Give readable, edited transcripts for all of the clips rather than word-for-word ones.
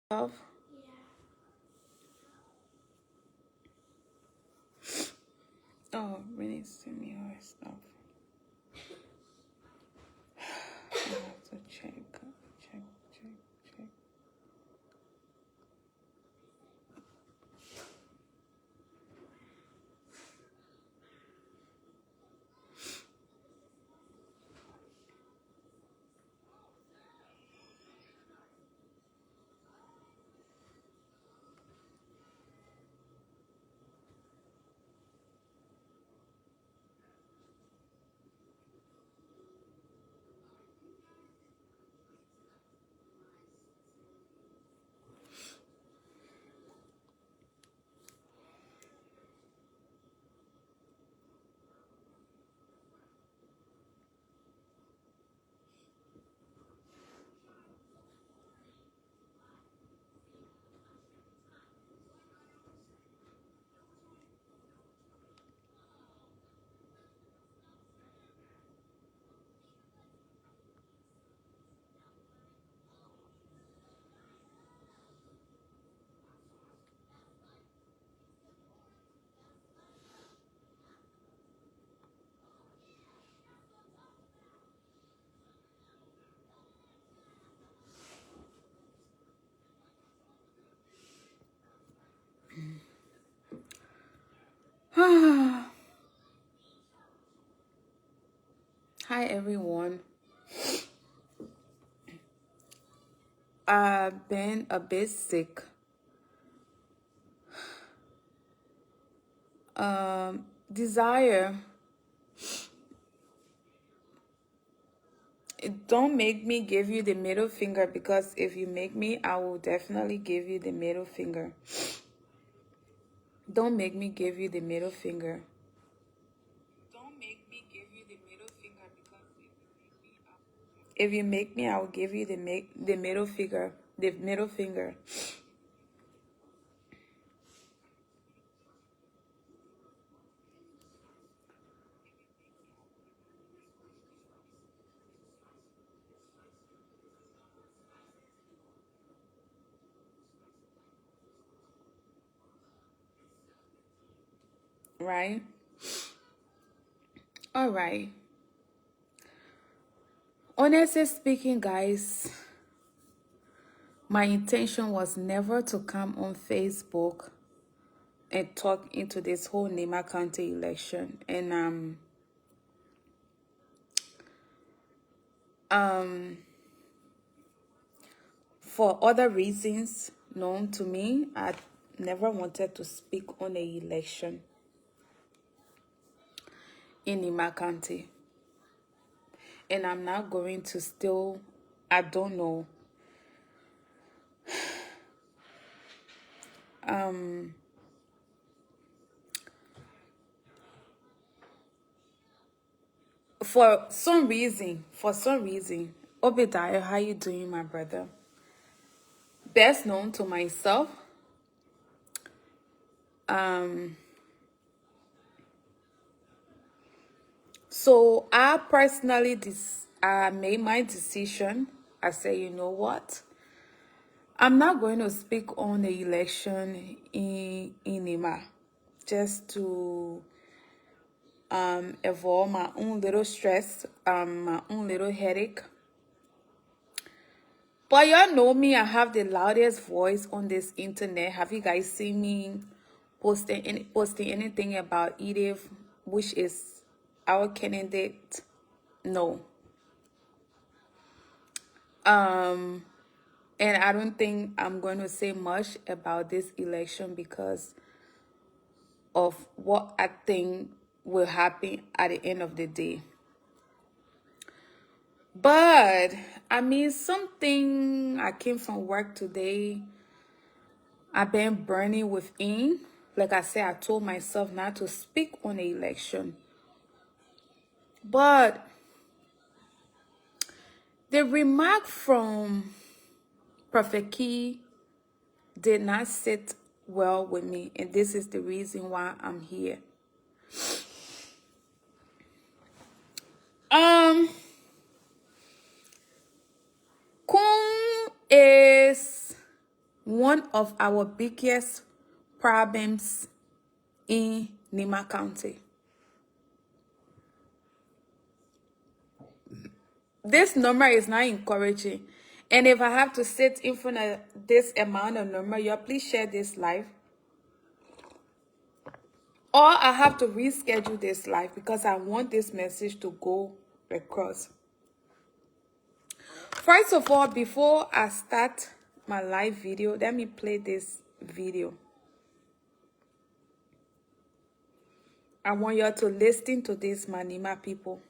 Stuff. Oh, really send me all stuff. I have to check. Hi everyone. I've been a bit sick. Desire, don't make me give you the middle finger, because if you make me, I will definitely give you the middle finger. Don't make me give you the middle finger. Don't make me give you the middle finger, because if you make me, I will give you the middle finger. The middle finger. Right? All right. Honestly speaking, guys, my intention was never to come on Facebook and talk into this whole NIMBA County election. And for other reasons known to me, I never wanted to speak on the election in NIMBA County. And I'm not going to still, I don't know. For some reason, Obadiah, how you doing, my brother? Best known to myself, so I personally I made my decision. I said, you know what? I'm not going to speak on the election in NIMBA, just to avoid my own little stress, my own little headache. But y'all know me, I have the loudest voice on this internet. Have you guys seen me posting anything about Edith, which is our candidate? No. And I don't think I'm going to say much about this election because of what I think will happen at the end of the day. But I mean, something, I came from work today. I've been burning within. Like I said, I told myself not to speak on the election. But the remark from Prophet Key did not sit well with me. And this is the reason why I'm here. KOUNG is one of our biggest problems in NIMBA County. This number is not encouraging. And if I have to sit in front of this amount of number, y'all please share this live. Or I have to reschedule this live because I want this message to go across. First of all, before I start my live video, let me play this video. I want y'all to listen to this, my NIMBA people.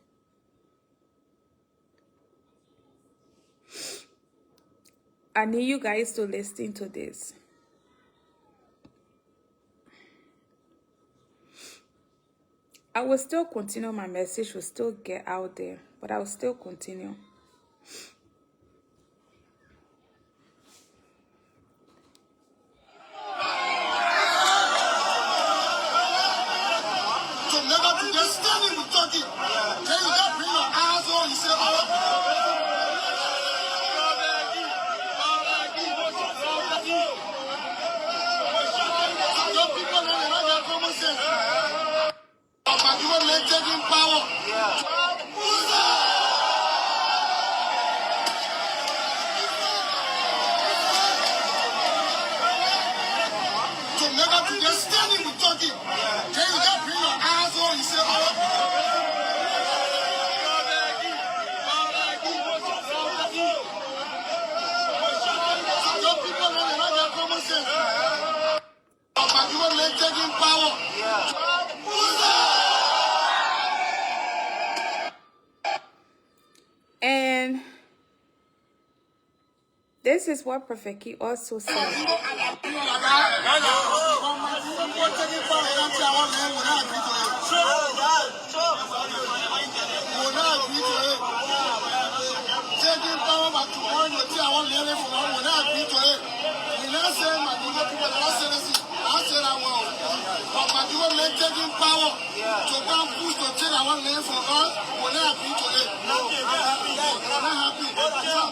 I need you guys to listen to this. I will still continue. My message will still get out there, but I will still continue. And this is what Prophet Key also said. Taking power to go and push to take our land from us, we're not happy to it. No, we're not happy.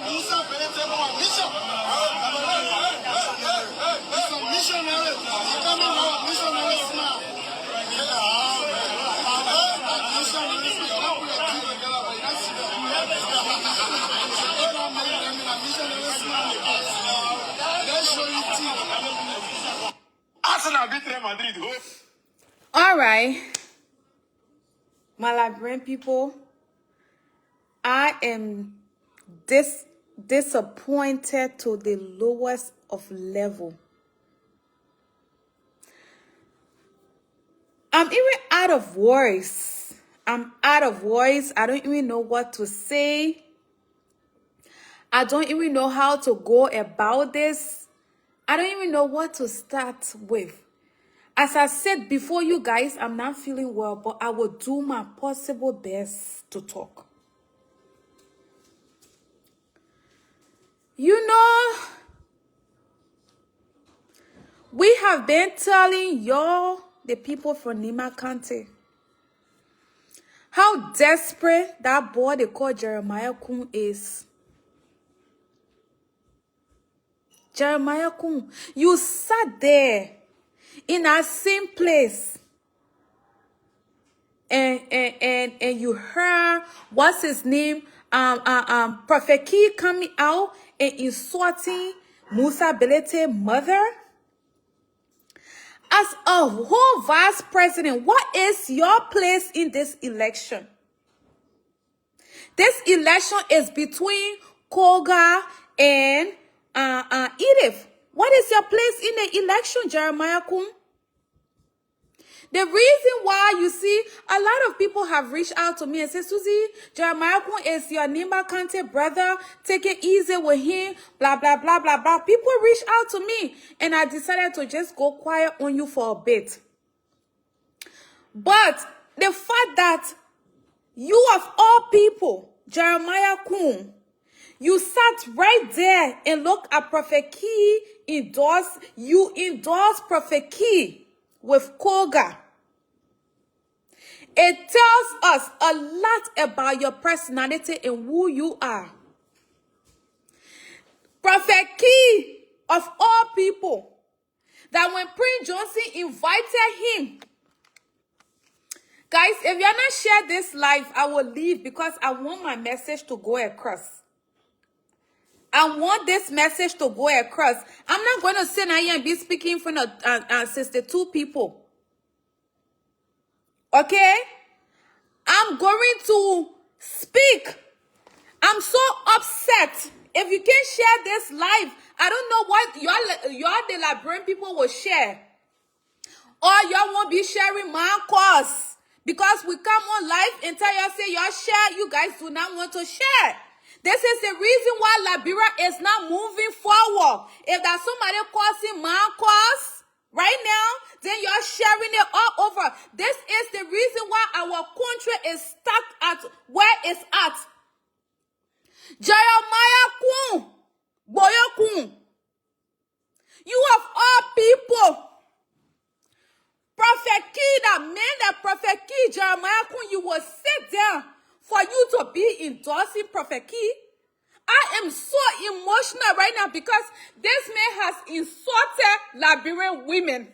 Musa Benete mission. It's a missionary. He's coming out missionary now. Arsenal beat Real Madrid. All right, my Liberian people, I am disappointed to the lowest of level. I'm even out of words. I'm out of words. I don't even know what to say. I don't even know how to go about this. I don't even know what to start with. As I said before, you guys, I'm not feeling well, but I will do my possible best to talk. You know, we have been telling y'all, the people from NIMBA County, how desperate that boy they call Jeremiah KOUNG is. Jeremiah KOUNG, you sat there in that same place and you heard what's his name, Prophet Key coming out and insulting Musa Belete mother. As a whole vice president, what is your place in this election? This election is between Koga and Edith. What is your place in the election, Jeremiah KOUNG? The reason why, you see, a lot of people have reached out to me and said, Susie, Jeremiah KOUNG is your NIMBA County brother. Take it easy with him. Blah, blah, blah, blah, blah. People reached out to me, and I decided to just go quiet on you for a bit. But the fact that you of all people, Jeremiah KOUNG, you sat right there and look at Prophet Key endorse Prophet Key with Koga. It tells us a lot about your personality and who you are. Prophet Key of all people, that when Prince Johnson invited him, guys, if you're not share this live, I will leave because I want my message to go across. I want this message to go across. I'm not going to sit here and be speaking in front of 62 people. Okay? I'm going to speak. I'm so upset. If you can share this live, I don't know what y'all the Liberian people will share. Or y'all won't be sharing my cause. Because we come on live and tell y'all, say y'all share, you guys do not want to share. This is the reason why Liberia is not moving forward. If there's somebody causing my cause right now, then you're sharing it all over. This is the reason why our country is stuck at where it's at. Jeremiah Kun, Boyo Kun, you of all people, Prophet Key, that man, that Prophet Key, Jeremiah Kun, you will sit down for you to be endorsing Prophet Key. I am so emotional right now because this man has insulted Liberian women.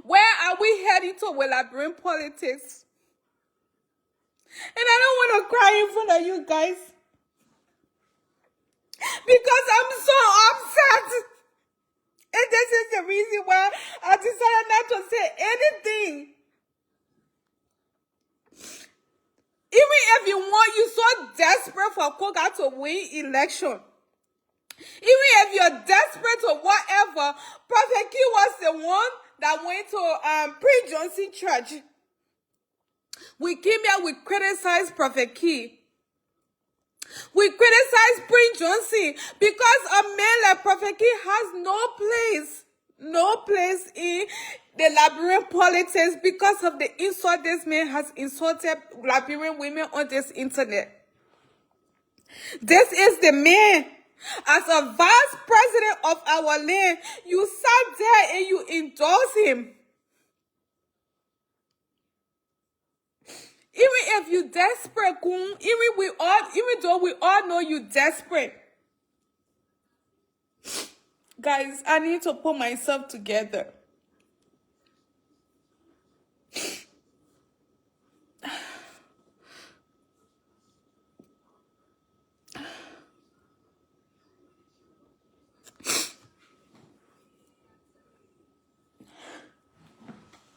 Where are we heading to with Liberian politics? And I don't want to cry in front of you guys because I'm so upset. And this is the reason why I decided not to say anything. Even if you're so desperate for Koga to win election, even if you're desperate or whatever, Prophet Key was the one that went to Prince Johnson Church. We came here, we criticized Prophet Key. We criticize Prince Johnson because a man like Prophet Key has no place in the Liberian politics because of the insult this man has insulted Liberian women on this internet. This is the man. As a vice president of our land, you sat there and you endorsed him. Even if you desperate, even though we all know you desperate. Guys, I need to put myself together.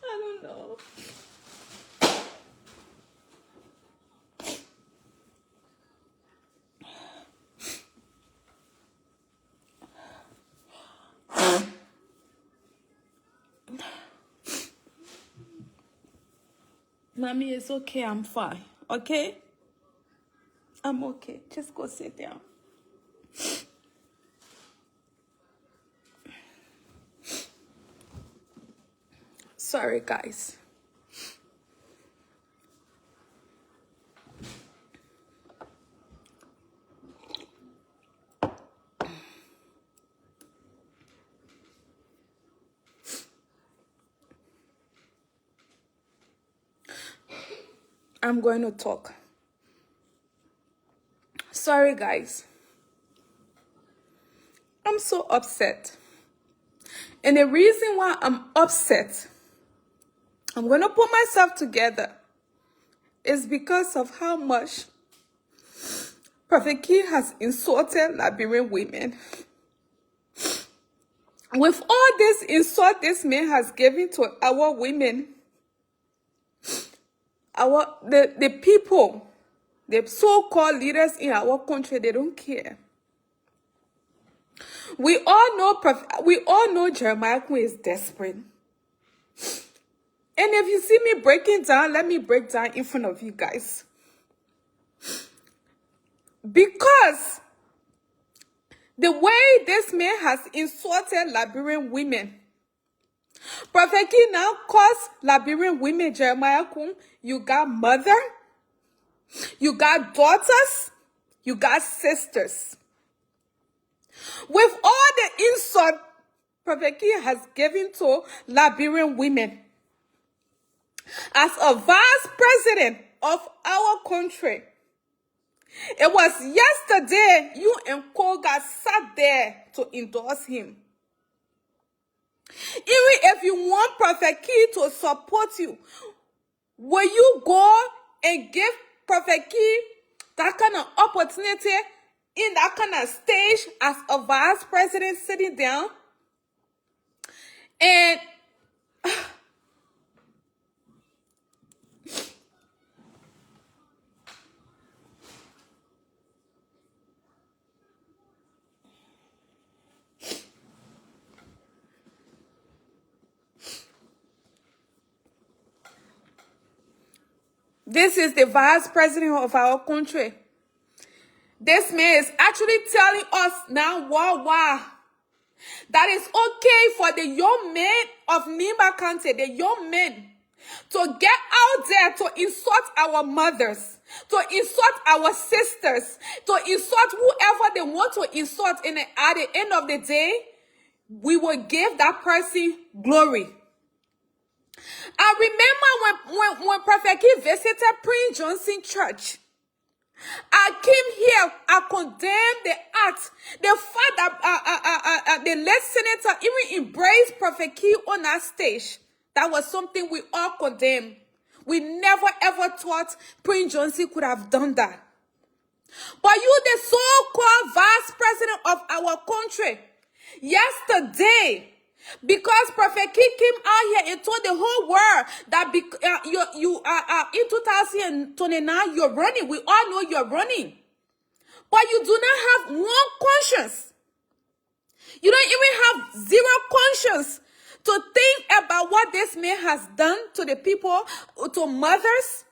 I don't know. Mommy, it's okay. I'm fine. Okay? I'm okay. Just go sit down. Sorry, guys. I'm going to talk. Sorry, guys. I'm so upset. And the reason why I'm upset, I'm going to put myself together, is because of how much Prophet Key has insulted Liberian women. With all this insult this man has given to our women, the people, the so-called leaders in our country, they don't care. We all know Jeremiah Queen is desperate. And if you see me breaking down, let me break down in front of you guys. Because the way this man has insulted Liberian women, Prophet Key now calls Liberian women, Jeremiah Queen, you got mother, you got daughters, you got sisters. With all the insult Prophet Key has given to Liberian women, as a vice president of our country, It was yesterday you and Koga sat there to endorse him. Even if you want Prophet Key to support you, will you go and give Prophet Key that kind of opportunity in that kind of stage as a vice president sitting down? And this is the vice president of our country. This man is actually telling us now worldwide that it's okay for the young men of NIMBA County, the young men, to get out there to insult our mothers, to insult our sisters, to insult whoever they want to insult. And at the end of the day, we will give that person glory. I remember when Prophet Key visited Prince Johnson Church. I came here, I condemned the act, the fact that the late senator even embraced Prophet Key on that stage. That was something we all condemned. We never ever thought Prince Johnson could have done that. But you, the so-called vice president of our country, yesterday, because Prophet Key came out here and told the whole world that in 2029 you're running. We all know you're running. But you do not have one conscience. You don't even have zero conscience to think about what this man has done to the people, to mothers.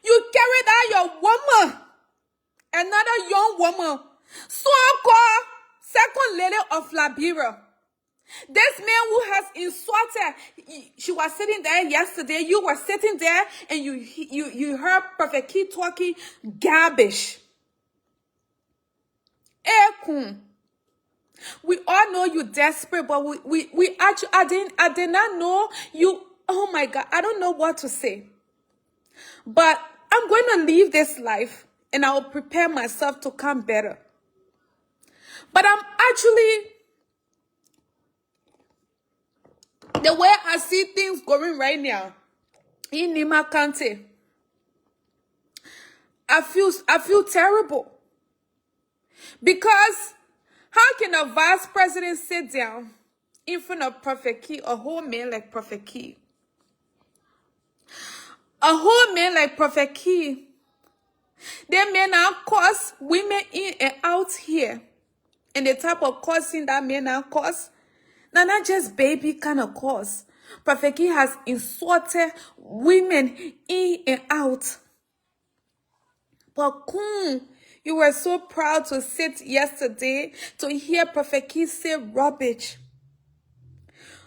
You carried out your woman, another young woman, so-called second lady of Liberia. This man who has insulted, she was sitting there yesterday, you were sitting there and you heard Prophet Key talking garbage. KOUNG, we all know you're desperate, but we actually, I did not know you. Oh my God, I don't know what to say. But I'm going to leave this life and I will prepare myself to come better. But I'm actually, the way I see things going right now in NIMBA County, I feel terrible. Because how can a vice president sit down in front of Prophet Key, a whole man like Prophet Key? A whole man like Prophet Key, they may not curse women in and out here. And the type of cursing that may not cause, now not just baby kind of curse. Prophet Key has insulted women in and out. But KOUNG, you were so proud to sit yesterday to hear Prophet Key say rubbish.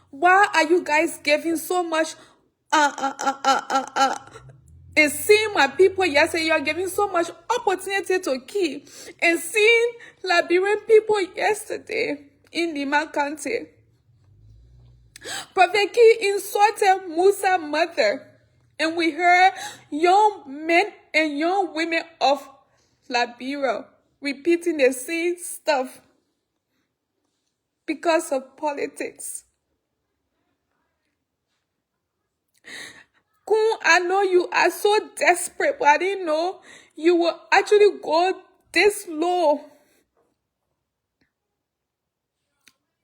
Why are you guys giving so much and seeing my people yesterday? You are giving so much opportunity to Key and seeing Liberian people yesterday in NIMBA County. Prophet Key insulted Musa's mother, and we heard young men and young women of Liberia repeating the same stuff because of politics. KOUNG, I know you are so desperate, but I didn't know you will actually go this low.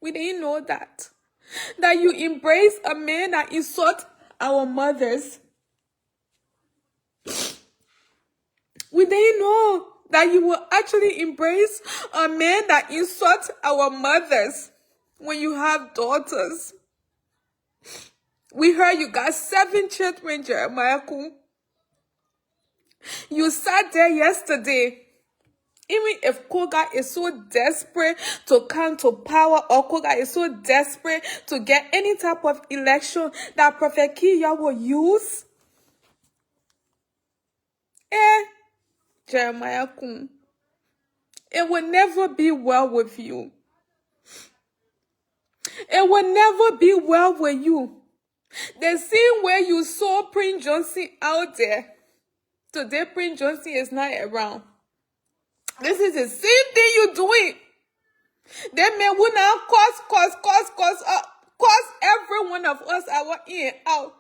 We didn't know that you embrace a man that insults our mothers. We didn't know that you will actually embrace a man that insults our mothers when you have daughters. We heard you got 7 children, Jeremiah KOUNG. You sat there yesterday. Even if Koga is so desperate to come to power, or Koga is so desperate to get any type of election that Prophet Key will use, Jeremiah KOUNG, it will never be well with you. It will never be well with you. The same way you saw Prince Johnson out there, Today, Prince Johnson is not around. This is the same thing you're doing. That man will now cause every one of us our in and out.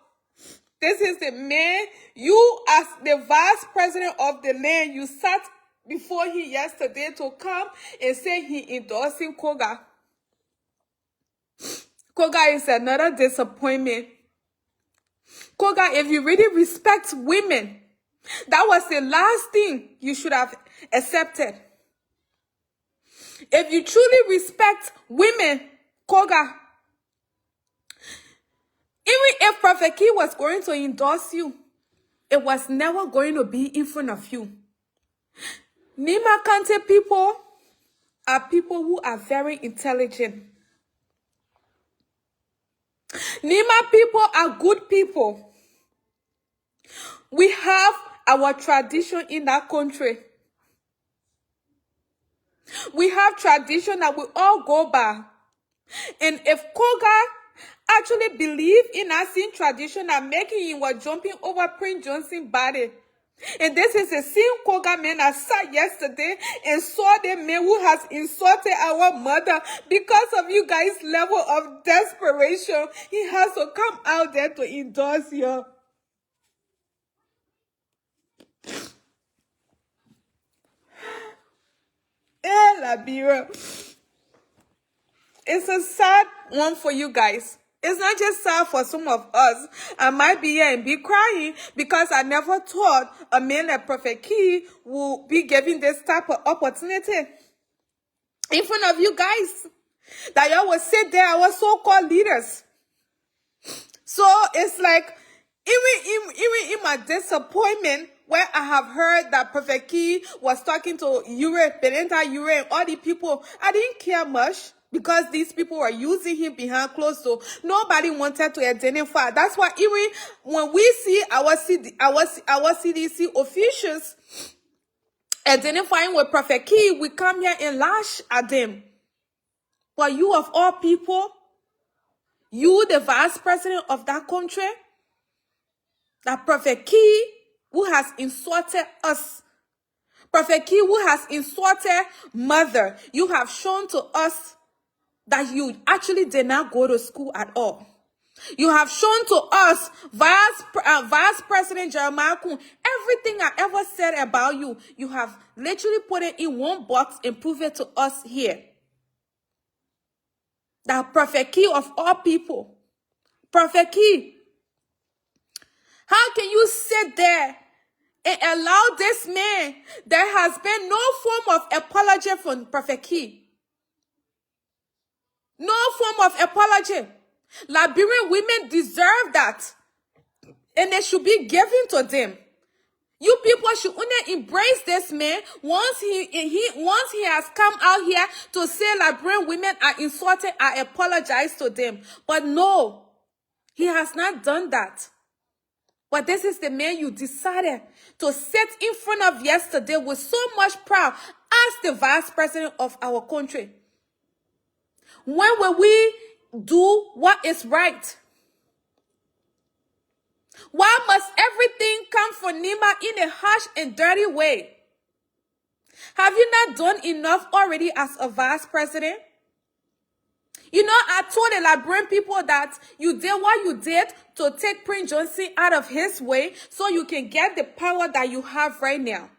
This is the man, you as the vice president of the land, you sat before he yesterday to come and say he endorsing KOUNG. KOUNG is another disappointment. KOUNG, if you really respect women, that was the last thing you should have accepted. If you truly respect women, KOUNG, even if Prophet Key was going to endorse you, it was never going to be in front of you. NIMBA County people are people who are very intelligent. NIMBA people are good people. We have our tradition in that country. We have tradition that we all go by. And if KOUNG actually believe in our same tradition and making him was jumping over Prince Johnson's body, and this is the same KOUNG man that sat yesterday and saw the man who has insulted our mother because of you guys' level of desperation, he has to come out there to endorse you. Liberia. It's a sad one for you guys. It's not just sad for some of us. I might be here and be crying because I never thought a man like Prophet Key would be given this type of opportunity in front of you guys. That y'all would sit there, our so-called leaders. So it's like, even in my disappointment, where I have heard that Prophet Key was talking to Ure, Benenta Ure, and all the people, I didn't care much because these people were using him behind closed door. Nobody wanted to identify. That's why even when we see our CDC officials identifying with Prophet Key, we come here and lash at them. But you of all people, you the vice president of that country, that Prophet Key, who has insulted us, Prophet Key, who has insulted mother, you have shown to us that you actually did not go to school at all. You have shown to us, Vice President Jeremiah KOUNG, everything I ever said about you, you have literally put it in one box and proved it to us here. That Prophet Key of all people, Prophet Key, how can you sit there and allow this man? There has been no form of apology from Prophet Key. No form of apology. Liberian women deserve that. And they should be given to them. You people should only embrace this man once he has come out here to say Liberian women are insulted. I apologize to them. But no, he has not done that. But this is the man you decided to sit in front of yesterday with so much pride as the vice president of our country. When will we do what is right? Why must everything come from NIMBA in a harsh and dirty way? Have you not done enough already as a vice president? You know, I told the Liberian people that you did what you did to take Prince Johnson out of his way so you can get the power that you have right now.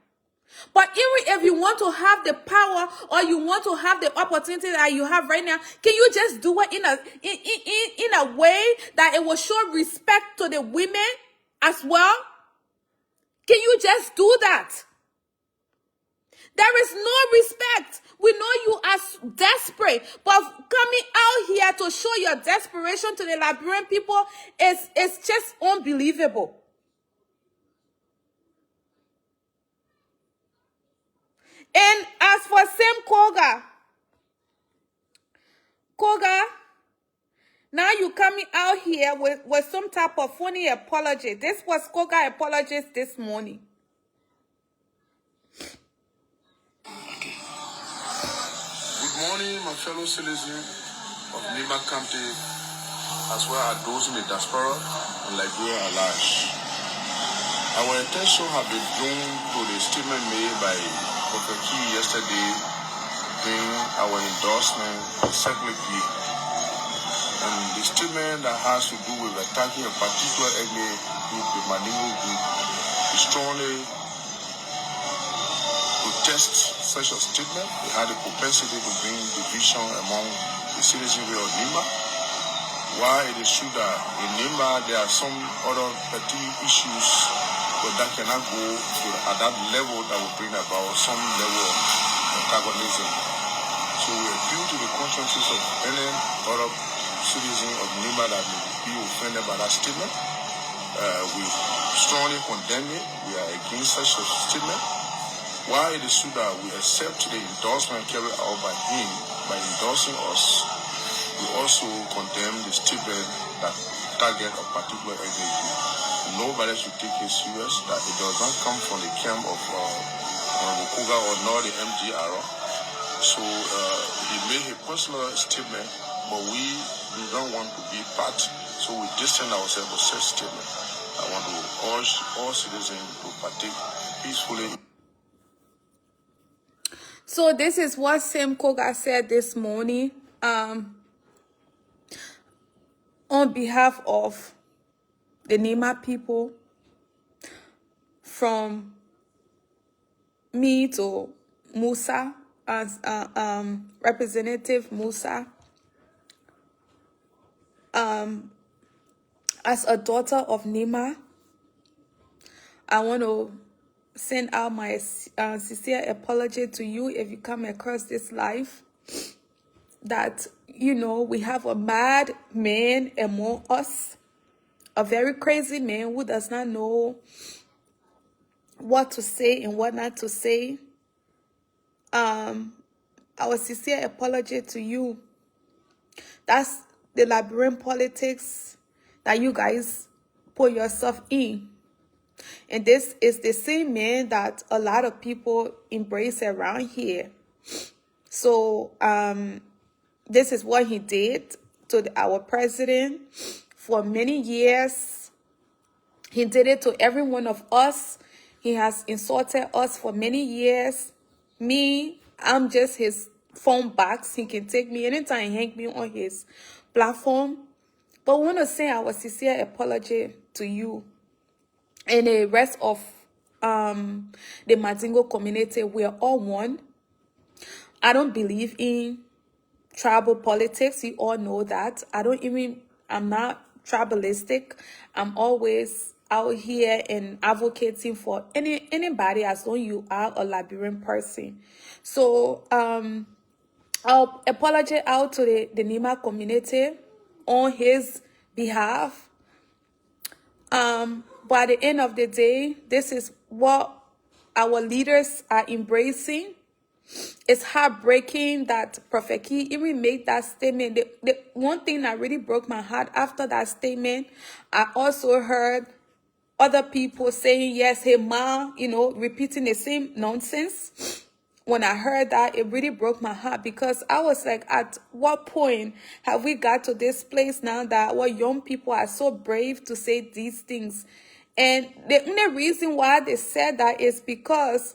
But even if you want to have the power or you want to have the opportunity that you have right now, can you just do it in a way that it will show respect to the women as well? Can you just do that? There is no respect. We know you are desperate, but coming out here to show your desperation to the Liberian people is just unbelievable. And as for same KOUNG, now you coming out here with some type of funny apology. This was KOUNG apologies this morning. Okay. Good morning, my fellow citizens of NIMBA County, as well as those in the diaspora and Liberia at large. Our attention has been drawn to the statement made by Prophet Key yesterday during our endorsement of Secretary. And the statement that has to do with attacking a particular ethnic group, the Mandingo group, is strongly protest such a statement. It had a propensity to bring division among the citizenry of NIMBA. Why it is true that in NIMBA there are some other petty issues, but that cannot go to at that level that will bring about some level of antagonism. So we appeal to the consciences of any other citizen of NIMBA that may be offended by that statement. We strongly condemn it. We are against such a statement. Why it is true that we accept the endorsement carried out by him by endorsing us, we also condemn the statement that target a particular ethnic group. Nobody should take it serious, that it does not come from the camp of KOUNG or nor the MGR. So he made a personal statement, but we don't want to be part, so we distance ourselves from such statement. I want to urge all citizens to partake peacefully. So this is what Sam Koga said this morning on behalf of the NIMBA people, from me to Musa, as Representative Musa, as a daughter of NIMBA. I want to send out my sincere apology to you if you come across this live, that, you know, we have a mad man among us, a very crazy man who does not know what to say and what not to say. Our sincere apology to you. That's the Liberian politics that you guys put yourself in. And this is the same man that a lot of people embrace around here. So this is what he did to our president for many years. He did it to every one of us. He has insulted us for many years. Me, I'm just his phone box. He can take me anytime and hang me on his platform. But we want to send our sincere apology to you and the rest of the Mandingo community. We are all one. I don't believe in tribal politics. You all know that. I'm not tribalistic. I'm always out here and advocating for anybody as long as you are a Liberian person. So I'll apologize out to the NIMBA community on his behalf. But at the end of the day, this is what our leaders are embracing. It's heartbreaking that Prophet Key even made that statement. The one thing that really broke my heart after that statement, I also heard other people saying, yes, hey, ma, you know, repeating the same nonsense. When I heard that, it really broke my heart, because I was like, at what point have we got to this place now that our young people are so brave to say these things? And the only reason why they said that is because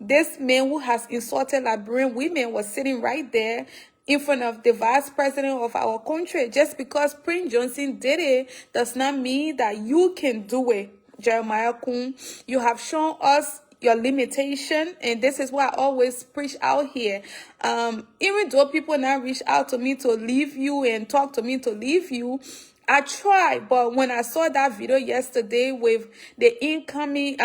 this man who has insulted Liberian women was sitting right there in front of the vice president of our country. Just because Prince Johnson did it does not mean that you can do it. Jeremiah KOUNG, you have shown us your limitation, and this is why I always preach out here. Even though people now reach out to me to leave you and talk to me to leave you, I try. But when I saw that video yesterday with the incoming,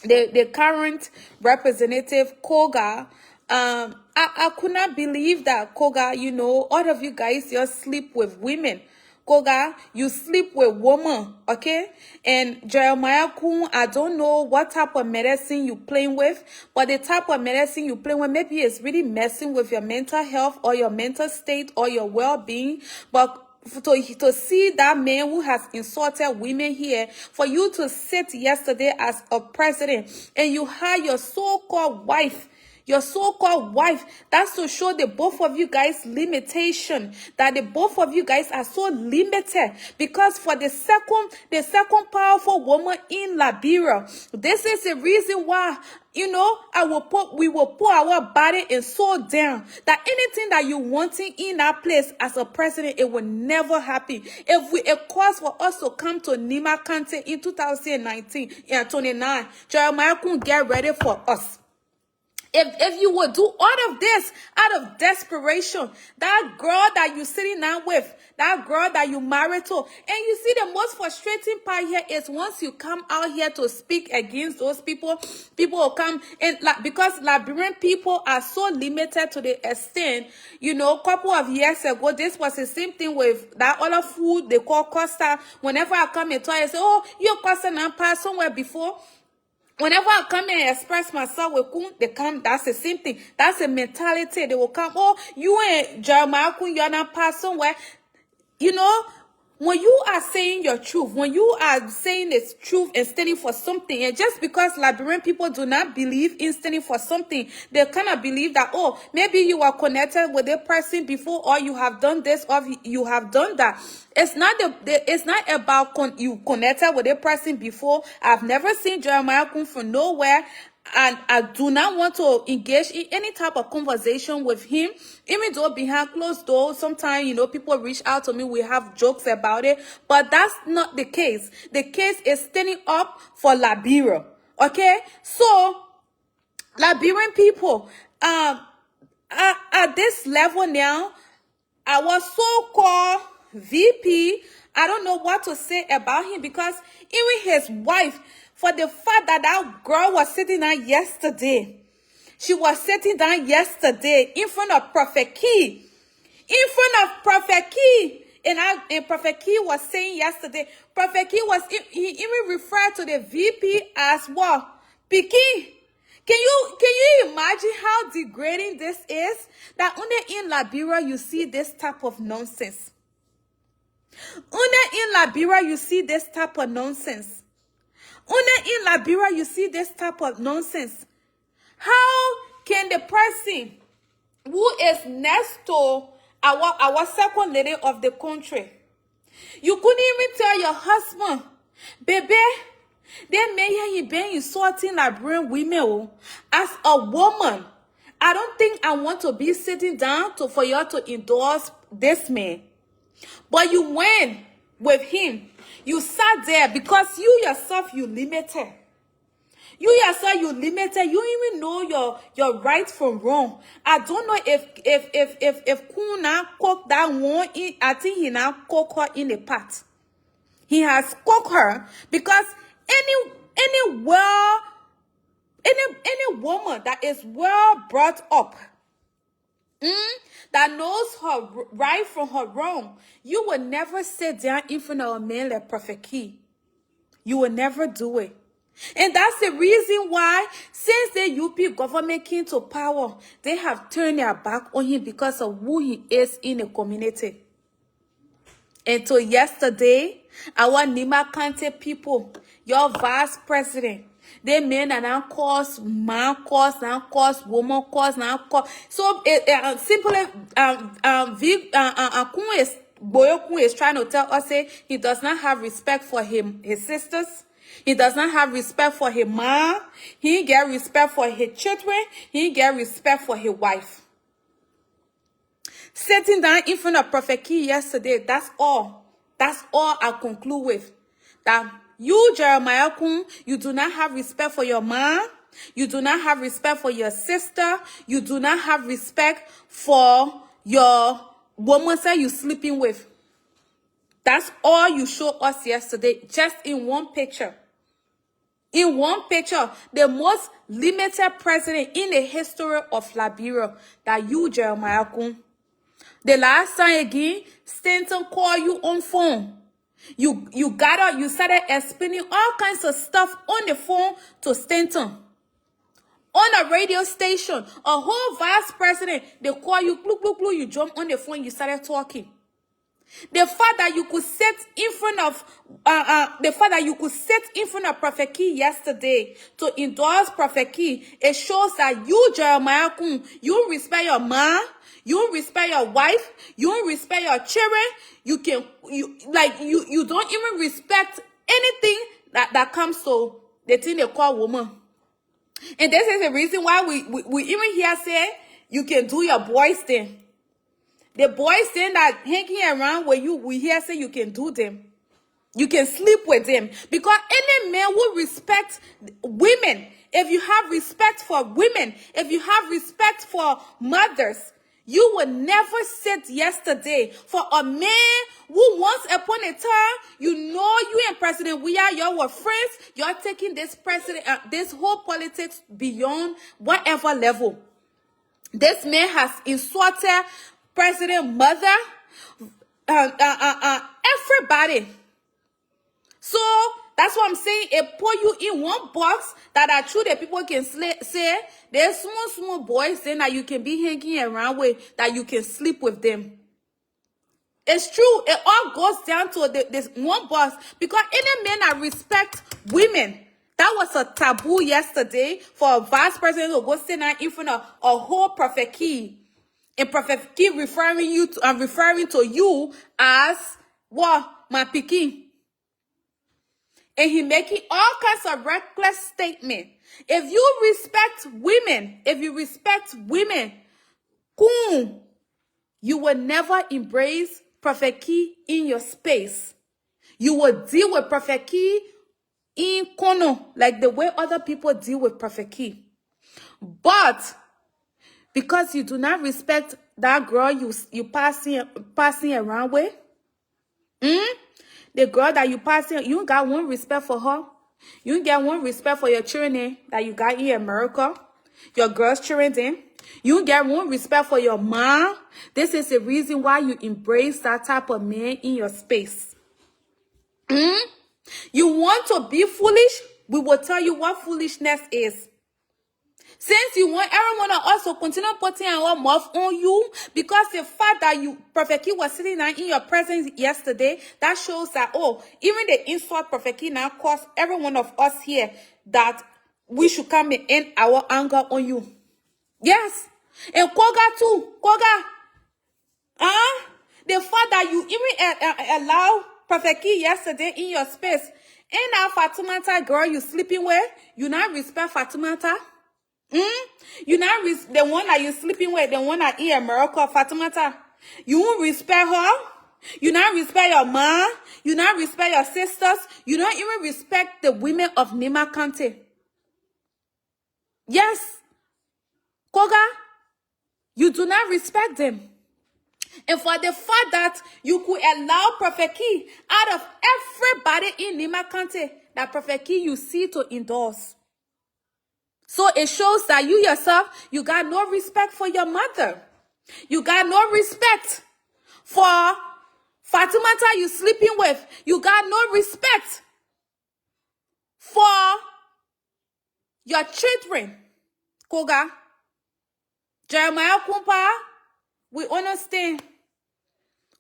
the current representative Koga, I could not believe that Koga, you know, all of you guys just sleep with women. Koga, you sleep with women, okay? And Jeremiah KOUNG, I don't know what type of medicine you playing with, but the type of medicine you playing with, maybe it's really messing with your mental health or your mental state or your well-being. But to see that man who has insulted women here, for you to sit yesterday as a president and you had your so-called wife, Your so-called wife, that's to show the both of you guys limitation, that the both of you guys are so limited. Because for the second powerful woman in Liberia, this is the reason why, you know, we will put our body and soul down, that anything that you wanting in that place as a president, it will never happen. If it calls for us to come to NIMBA County in 2019 and 29, Jeremiah couldn't get ready for us. If you would do all of this out of desperation, that girl that you sitting down with, that girl that you married to, and you see the most frustrating part here is once you come out here to speak against those people, people will come and because Liberian people are so limited to the extent, you know, a couple of years ago, this was the same thing with that other food they call Costa. Whenever I come and talk, I say, oh, you Costa now passed somewhere before. Whenever I come and express myself with Kun, they come, that's the same thing. That's a mentality. They will come, oh, you ain't Jeremiah Kun, you're not passed somewhere. You know, when you are saying your truth, when you are saying the truth and standing for something, and just because Liberian people do not believe in standing for something, they kind of believe that, oh, maybe you are connected with a person before, or you have done this, or you have done that. It's not it's not about you connected with a person before. I've never seen Jeremiah come from nowhere. And I do not want to engage in any type of conversation with him, even though behind closed doors, sometimes, you know, people reach out to me, we have jokes about it, but that's not the case. The case is standing up for Liberia, okay? So, Liberian people, at this level now, our so-called VP, I don't know what to say about him, because even his wife, for the fact that that girl was sitting down yesterday, she was sitting down yesterday in front of Prophet Key, in front of Prophet Key, and Prophet Key was saying yesterday, Prophet Key was, he even referred to the VP as what? Piki. Can you imagine how degrading this is? That only in Liberia you see this type of nonsense. Only in Liberia you see this type of nonsense. Only in Liberia you see this type of nonsense. How can the person who is next to our second lady of the country, you couldn't even tell your husband, baby, they may have been insulting Liberian women as a woman. I don't think I want to be sitting down for you to endorse this man. But you went with him. You sat there because you yourself, you limited. You yourself, you limited. You even know your right from wrong. I don't know if Kuna cooked that one. I think he now cooked her in a pot. He has cooked her because any woman that is well brought up, that knows her right from her wrong, you will never sit down in front of a man like Prophet Key. You will never do it. And that's the reason why, since the UP government came to power, they have turned their back on him because of who he is in the community. Until yesterday, our NIMBA County people, your vice president, they men are now cause man cause now cause woman cause now cause. So simply Kun is trying to tell us say he does not have respect for his sisters. He does not have respect for his mom. He get respect for his children. He get respect for his wife. Sitting down in front of Prophet Key yesterday, that's all. That's all I conclude with. That you, Jeremiah Kun, you do not have respect for your mom. You do not have respect for your sister. You do not have respect for your woman that you sleeping with. That's all you showed us yesterday, just in one picture. In one picture, the most limited president in the history of Liberia, that you, Jeremiah Kun. The last time again, Stanton called you on phone. You got up, you started explaining all kinds of stuff on the phone to Stanton. On a radio station, a whole vice president, they call you, you jump on the phone, you started talking. The fact that you could sit in front of Prophet Key yesterday to endorse Prophet Key, it shows that you, Jeremiah Kung, you respect your mom, you respect your wife, you respect your children. You don't even respect anything that comes to the thing they call woman. And this is the reason why we even hear say you can do your boys thing. The boys thing that hanging around where we hear say you can do them. You can sleep with them. Because any man will respect women. If you have respect for women, if you have respect for mothers, you will never sit yesterday for a man who once upon a time, you and President you were friends. You're taking this this whole politics beyond whatever level. This man has insulted President Mother, everybody. So that's what I'm saying. It put you in one box that are true that people can say there's small boys then that you can be hanging around with, that you can sleep with them. It's true. It all goes down to this one box, because any men that respect women, that was a taboo yesterday for a vice president to go sit down in front of a whole Prophet Key. And Prophet Key referring to you as what? My pikin. And he making all kinds of reckless statements. If you respect women, KOUNG, you will never embrace Prophet Key in your space. You will deal with Prophet Key in Kono, like the way other people deal with Prophet Key. But because you do not respect that girl you passing around with, the girl that you passing, you got one respect for her. You get one respect for your children that you got in America, your girls' children. You get one respect for your mom. This is the reason why you embrace that type of man in your space. You want to be foolish? We will tell you what foolishness is. Since you want everyone to also continue putting our mouth on you, because the fact that Prophet Key was sitting down in your presence yesterday, that shows that, even the insult Prophet Key now caused every one of us here that we should come and end our anger on you. Yes. And Koga too. Koga. The fact that you even allow Prophet Key yesterday in your space, and now Fatumata girl you sleeping with, you not respect Fatumata. You not the one that you sleeping with, the one that in America, Fatumata. You won't respect her. You not respect your mom. You not respect your sisters. You don't even respect the women of NIMBA County. Yes. Koga, you do not respect them. And for the fact that you could allow Prophet Key out of everybody in NIMBA County, that Prophet Key you see to endorse. So it shows that you yourself, you got no respect for your mother. You got no respect for Fatumata you sleeping with. You got no respect for your children. Koga. Jeremiah Kumpa, we understand.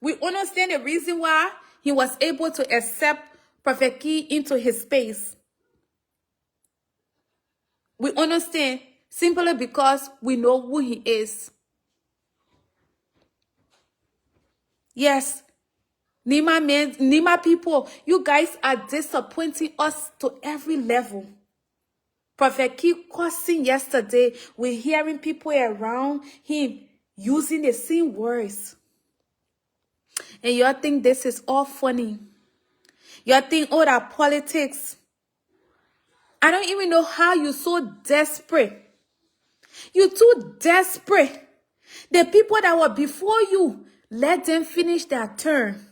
We understand the reason why he was able to accept Prophet Key into his space. We understand simply because we know who he is. Yes, NIMBA people, you guys are disappointing us to every level. Prophet Key cursing yesterday, we're hearing people around him using the same words. And you think this is all funny. You think, that politics. I don't even know how you're so desperate. You're too desperate. The people that were before you, let them finish their turn.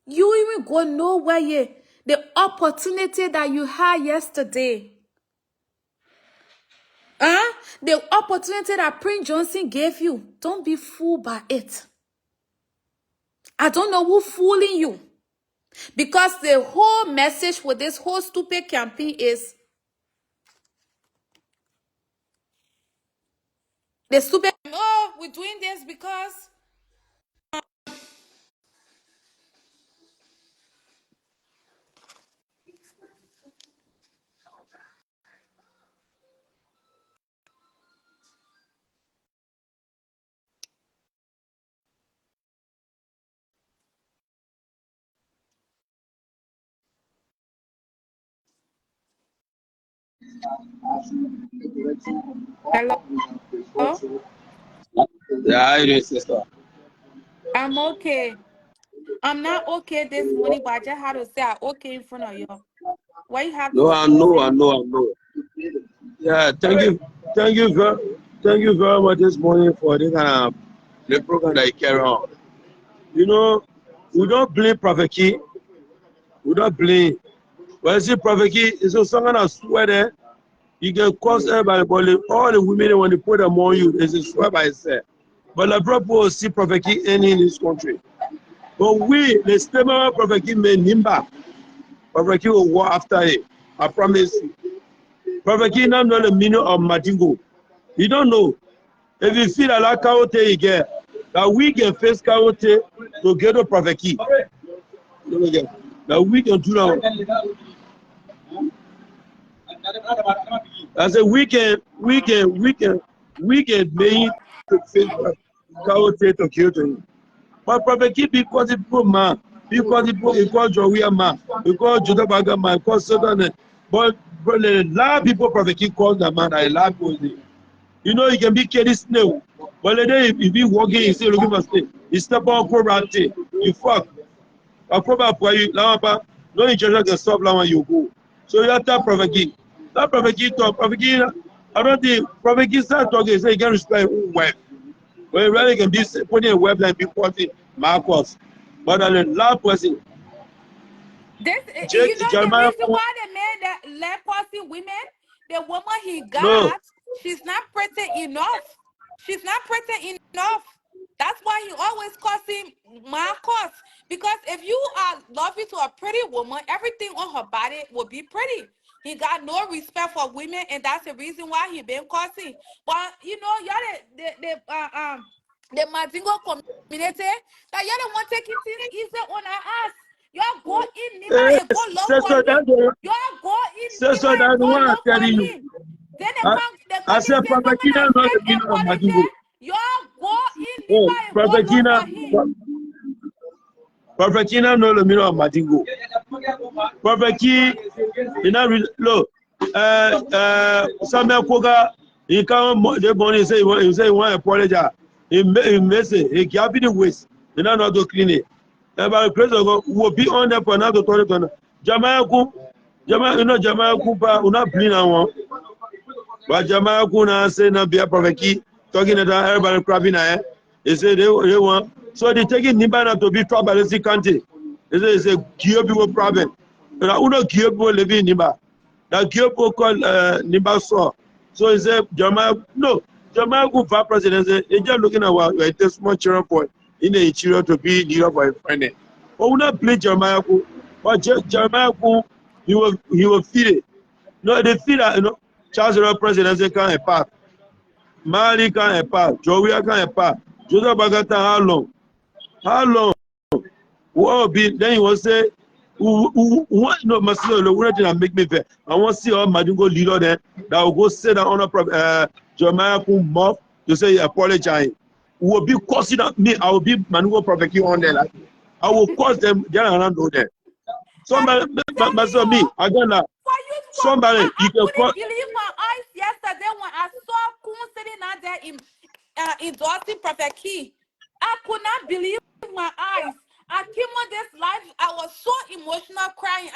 You even go nowhere yet. The opportunity that you had yesterday. The opportunity that Prince Johnson gave you. Don't be fooled by it. I don't know who fooling you. Because the whole message with this whole stupid campaign is the stupid, we're doing this because Hello? Yeah, it is, sister. I'm okay. I'm not okay this morning, but I just had to say I'm okay in front of you. What you have No, to I say, know, I Susan? know, I know. Yeah, thank you very much this morning for this kind of the program that you carry on. You know, we don't blame Prophet Key. We don't blame. When you see Prophet Key, it's a song that swear there. You can cause everybody, but all the women when they put them on you, it's a swear by itself. But the brother will see Prophet Key any in this country. But we, the statement of Prophet Key made NIMBA. Prophet Key will go after it. I promise you. Prophet Key now know the meaning of Madingo. You don't know. If you feel like Kaote you get, that we can face Kaote to get a Prophet Key. That we can do that. I said we can make to face Kaote to kill him. But Prophet Key because it put man, because it because Joey man, because Judabaga man, because Satan. But a lot of people Prophet Key calls the man, a lot of people. You know, you can be carry snail. But the day if you walking, you say looking for snail. You step on program, you fuck. A program for you, Lamapa, no injection can stop Lama, you go. So you have to Prophet Key. That Prophet Key talk, Prophet Key, I don't think Prophet Key start talking, say you can respect wife. When you really can be putting a web like be quoting Marcos. But the last person, This, you Jake know, the Jeremiah, reason why the man that leprosy women, the woman he no, got, she's not pretty enough. She's not pretty enough. That's why he always calls him Marcos. Because if you are loving to a pretty woman, everything on her body will be pretty. He got no respect for women, and that's the reason why he been cussing. But you know, y'all the Madingo community, that y'all don't want taking things easy on our ass. Y'all go in Nima and go look for so him. that the Y'all go in so Nima and that the go one I'm look for telling you. him. Then they I come and said say Prophet something Kina like not the fake meaning of apology. Madingo. Y'all go in Oh, Nima and go Prophet look Kina, for him. Prophet Kina know the meaning of Madingo. Prophet Key, you know, look, Samuel Koga, he come the morning say he say he want to apologize. He mess it, he can't be the waste. You know not to clean it. About the praise of God, will be on there for another 20. Jamaica, you know Jamaica, we not bleeding on one. But Jamaica now say na be a Prophet Key talking to everybody crabbing there. He say they want, so they taking NIMBA to be tribalistic country. It's a Gio people problem. But I don't Gio people living in NIMBA. That Gio people call NIMBA so. So he said, Jamaica for president, they just looking at what a small children for in the children to be leader for a friend. But we not play Jamaica, but Jamaica, he will feed it. No, they feel that, you know, Charles the presidency can't pass. Mali can't pass. Joey can't pass. Joseph Bagata, how long? How long? What be then you will say, what no Masilo, the one that make me fair. I want to see all Madingo leader there that will go say that on a Jeremiah Moff to say apologize. Will be causing me, I will be Manugo Prophet on there. Like, I will cause them, they are not know there. I'm Somebody, telling myself, me, you. I don't know. For you, Somebody, I you can call. couldn't believe my eyes yesterday when I saw Kun sitting out there endorsing Prophet Key. I could not believe my eyes. I came on this live. I was so emotional crying.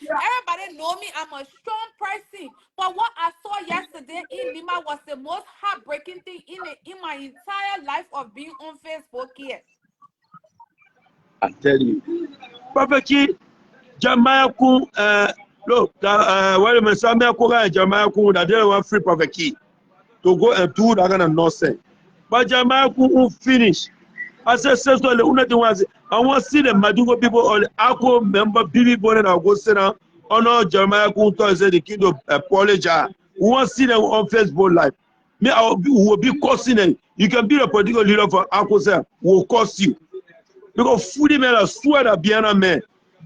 Everybody know me. I'm a strong person. But what I saw yesterday in Lima was the most heartbreaking thing in my entire life of being on Facebook here. I tell you. Prophet Key, Jeremiah Kun, look, wait a minute, Samuel Koga and Jeremiah Kun, that they want free Prophet Key to go and do that kind of nonsense. But Jeremiah Kun will finish. I said, sister, I want to see the Madingo people or the Akko member, Bibi Bonnet, I'll go sit down. Honor Jeremiah Kun to say the kid of apologize. We want to see them on Facebook Live. Me, will be causing them. You can be a political leader for Akko, sir, will cost you. Because food men are swear that bien a man.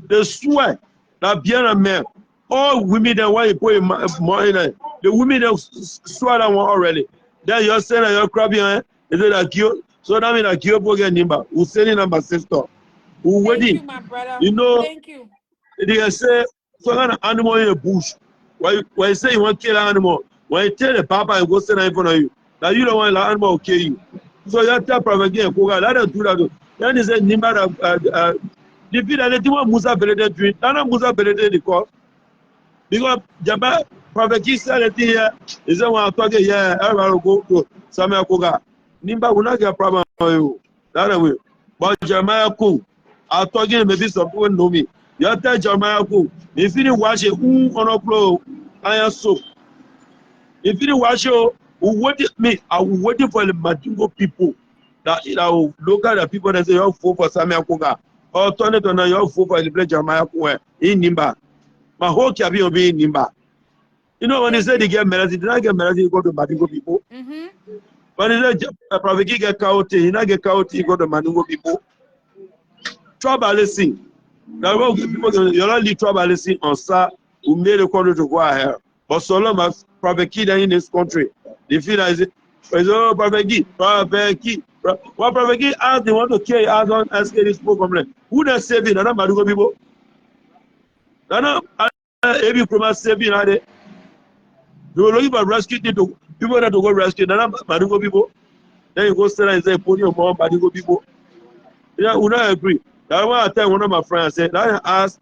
They swear that bien a man. All women that want to put money in it. The women that swear that one already. Then you're saying that you're crappy, eh? Is it that you? So that means that you get NIMBA. Who's sending number sister? Who Thank waiting? you, my brother. You know, Thank you. they say, so kind of animal in the bush. when you say you want to kill an animal, when you tell the papa and go stand in front of you, that you don't want the animal to kill you. So you tell Prophet again, let them do that. Then they say, NIMBA, the video that you want Musa Belede doing, Nana Musa Belede the cause. Because Jabba, Prophet King said it here, is the one talking here, everybody go to Samuel Koga. NIMBA will not get a problem for you. That way. But Jeremiah Kung, I'm talking, maybe some people know me. You tell Jeremiah Kung, if you didn't wash it, on a floor, iron soap. If you didn't wash it, I will waiting for the Madingo people that will look at the people that say, you're full for Samuel Koga. Or turn it on, you're full for the place Jeremiah Kung in NIMBA. My whole cabinet will be in NIMBA. You know, when they say they get married, they don't get married, you go to Madingo people. When they say Prophet King get county, you not get county, you go to Madingo people. Tribalism. Now, people, you're not leave tribalism on sir who made a country to go ahead. But so long as Prophet King in this country, they feel that oh, Prophet King, Prophet King. Well, Prophet King asked, they want to carry out on asking this problem. Who does save it? Nana Madingo people. Nana, every promise saving, are they? They were looking for rescue people that to go rescue. Nana Madingo people. Then you go stand and say, put your mom, Madingo people. Yeah, we don't agree. That's why I tell one of my friends, I said, I asked,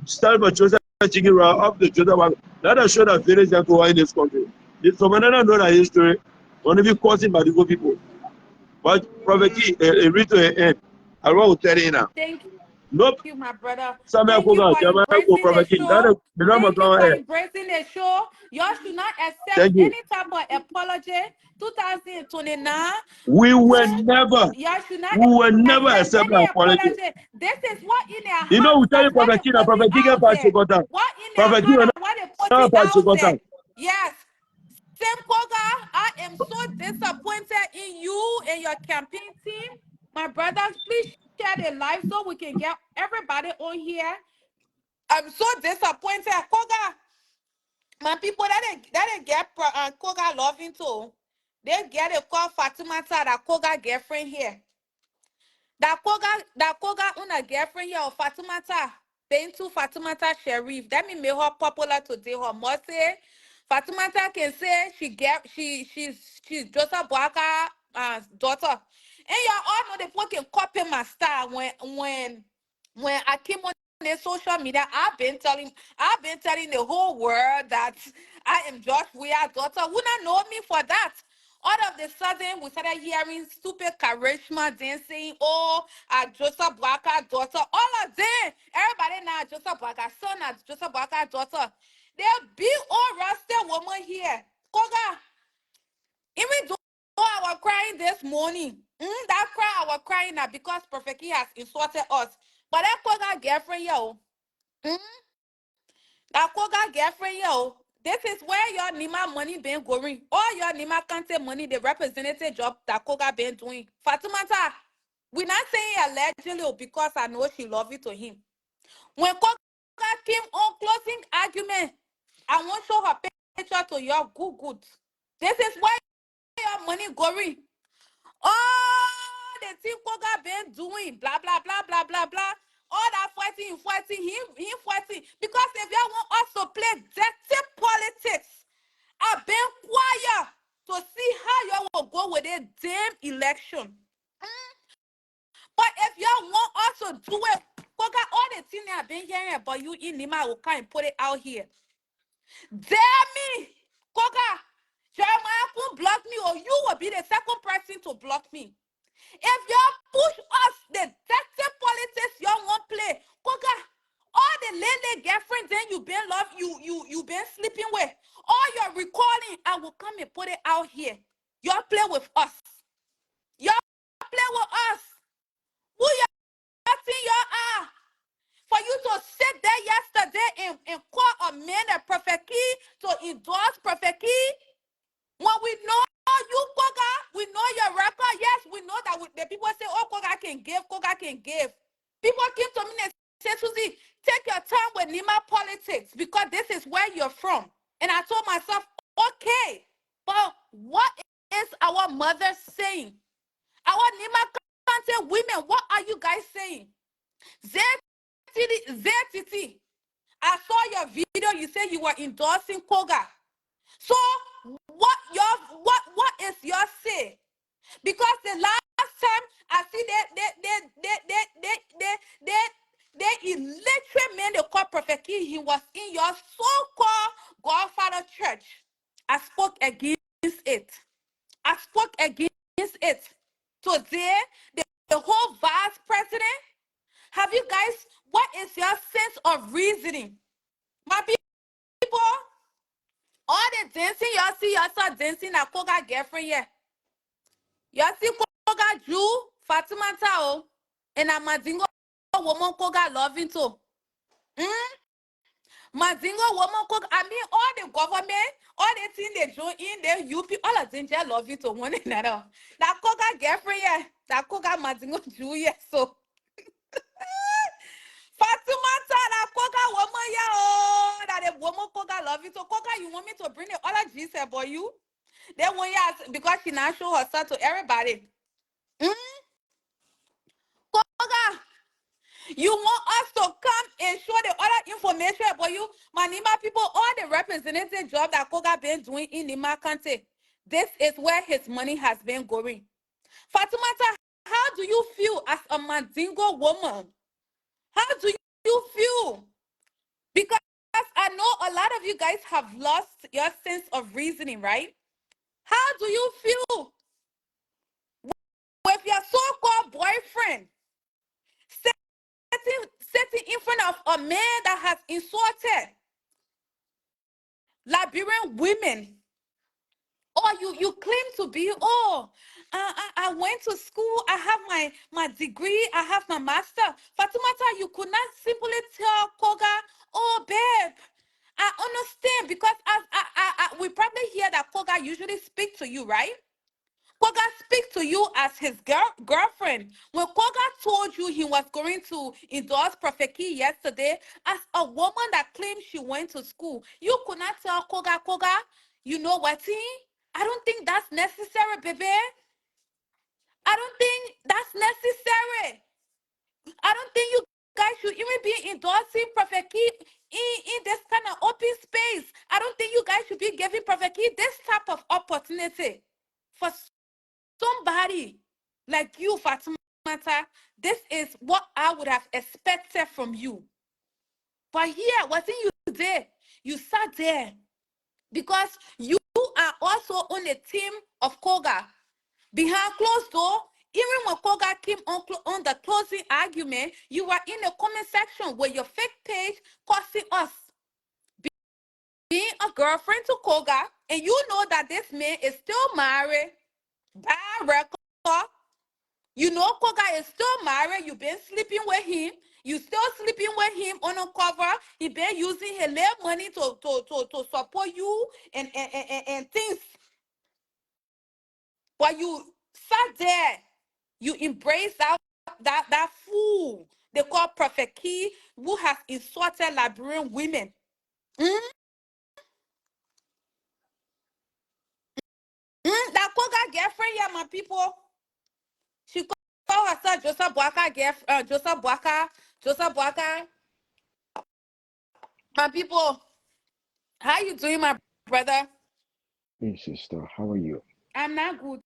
start by Joseph chicken round up the Joseph wagon. Let us show that village that go in this country. So when I don't know that history, want to be causing Madingo people. But Prophet Key, read to the end. I want to tell you now. Thank Nope. you, my brother. Samuel Thank you Koga, for Jeremiah Koga, embracing the Prophet King. That show. is the number Thank you one for here. embracing the show. Y'all should not accept Thank you. any type of apology. 2029. We will never Y'all should not accept any an apology. apology. This is what in their You know, hearts. we tell you That's why Prophet they King and put it Prophet King get out past there. Chikota. What in their Prophet King heart and and why they put not it past out Chikota. there. Yes. Sam Koga, I am so disappointed in you and your campaign team. My brothers, please share the live so we can get everybody on here. I'm so disappointed. Koga, my people that they get Koga loving too. They get a call Fatimata, that Koga girlfriend here. That Koga una girlfriend here of Fatimata. Bintu Fatimata Sharif. That mean make her popular today. Her must say Fatimata can say she's Joseph Boaka daughter. And y'all all know the fucking copy my style when I came on the social media. I've been telling the whole world that I am Josh Weah's daughter. Who not know me for that? All of a sudden, we started hearing stupid charisma dancing. Oh, Joseph Boaka's daughter. All of them. Everybody now Joseph Boaka's son, Joseph Boaka's daughter. They're big old rusted woman here. Koga, even though I was crying this morning, that cry I was crying now because Prophet Key has insulted us. But that Koga girlfriend, yo, mm, that Koga girlfriend, yo, this is where your Nima money been going. All your Nima content money, the representative job that Koga been doing. Fatimata, we're not saying allegedly because I know she love you to him. When Koga came on closing argument, I won't show her picture to your good. This is where your money going. Oh, the thing Koga been doing, blah, blah, blah, blah, blah, blah. All that fighting, him fighting. Because if y'all want us to play dirty politics, I've been quiet to see how y'all will go with a damn election. But if y'all want us to do it, Koga, all the things I've been hearing about you in Lima will come and put it out here. Damn me, Koga, Jeremiah won't block me, or you will be the second person to block me. If y'all push us, the dirty politics y'all won't play, Koga, all the lady girlfriends then you been love, you been sleeping with, all your recalling, I will come and put it out here. Y'all play with us. Y'all play with us. Who y'all think y'all are? For you to sit there yesterday and call a man a Prophet Key to endorse Prophet Key, when we know you, Koga, we know your record. Yes, we know that the people say, oh, Koga can give, Koga can give. People came to me and said, Susie, take your time with Nima politics because this is where you're from. And I told myself, okay, but what is our mother saying? Our Nima content women, what are you guys saying? ZTT, I saw your video. You said you were endorsing Koga. So what is your say? Because the last time I see they illiterate man they call Prophet Key, he was in your so-called Godfather church. I spoke against it. I spoke against it. Today, the whole vice president, have you guys, what is your sense of reasoning? My people, all the dancing, y'all see yourself dancing at Koga girlfriend, yeah. Y'all see Koga Jew, Fatima Tao, and a Madingo woman Koga loving too. Madingo woman Koga, I mean, all the government, all the things they join in, the UP, all of them just love you to one another. That Koga girlfriend, yeah. That Koga Madingo Jew, yeah. So, Fatima Tao, that Koga woman, yeah, oh, that the woman Koga love you. So, Koga, you want me to bring the other Jesus for you? Then when you because she now show herself to everybody. Koga, you want us to come and show the other information about you? My NIMBA people, all the representative job that Koga been doing in NIMBA country, this is where his money has been going. Fatimata, how do you feel as a Mandingo woman? How do you feel? Because I know a lot of you guys have lost your sense of reasoning, right? How do you feel with your so-called boyfriend sitting in front of a man that has insulted Liberian women? Or you claim to be, I went to school, I have my degree, I have my master. Fatimata, you could not simply tell Koga, oh, babe, I understand, because we probably hear that Koga usually speak to you, right? Koga speak to you as his girlfriend. When Koga told you he was going to endorse Prophet Key yesterday, as a woman that claims she went to school, you could not tell Koga, you know what? I don't think that's necessary, baby. I don't think that's necessary. I don't think you guys should even be endorsing Prophet Key in this kind of open space. I don't think you guys should be giving Prophet Key this type of opportunity. For somebody like you, Fatimata, this is what I would have expected from you. But here, wasn't you there? You sat there because you are also on the team of Koga. Behind closed door, even when Koga came on the closing argument, you were in the comment section with your fake page cursing us. Being a girlfriend to Koga, and you know that this man is still married, bad record. You know Koga is still married. You've been sleeping with him. You still sleeping with him on a cover. He been using his little money to support you and things. But you sat there. You embrace that fool they call Prophet Key, who has insulted Liberian women. That Koga girlfriend here, my people. She call herself Joseph Boaka Joseph Boaka. My people, how you doing, my brother? Hey sister, how are you? I'm not good.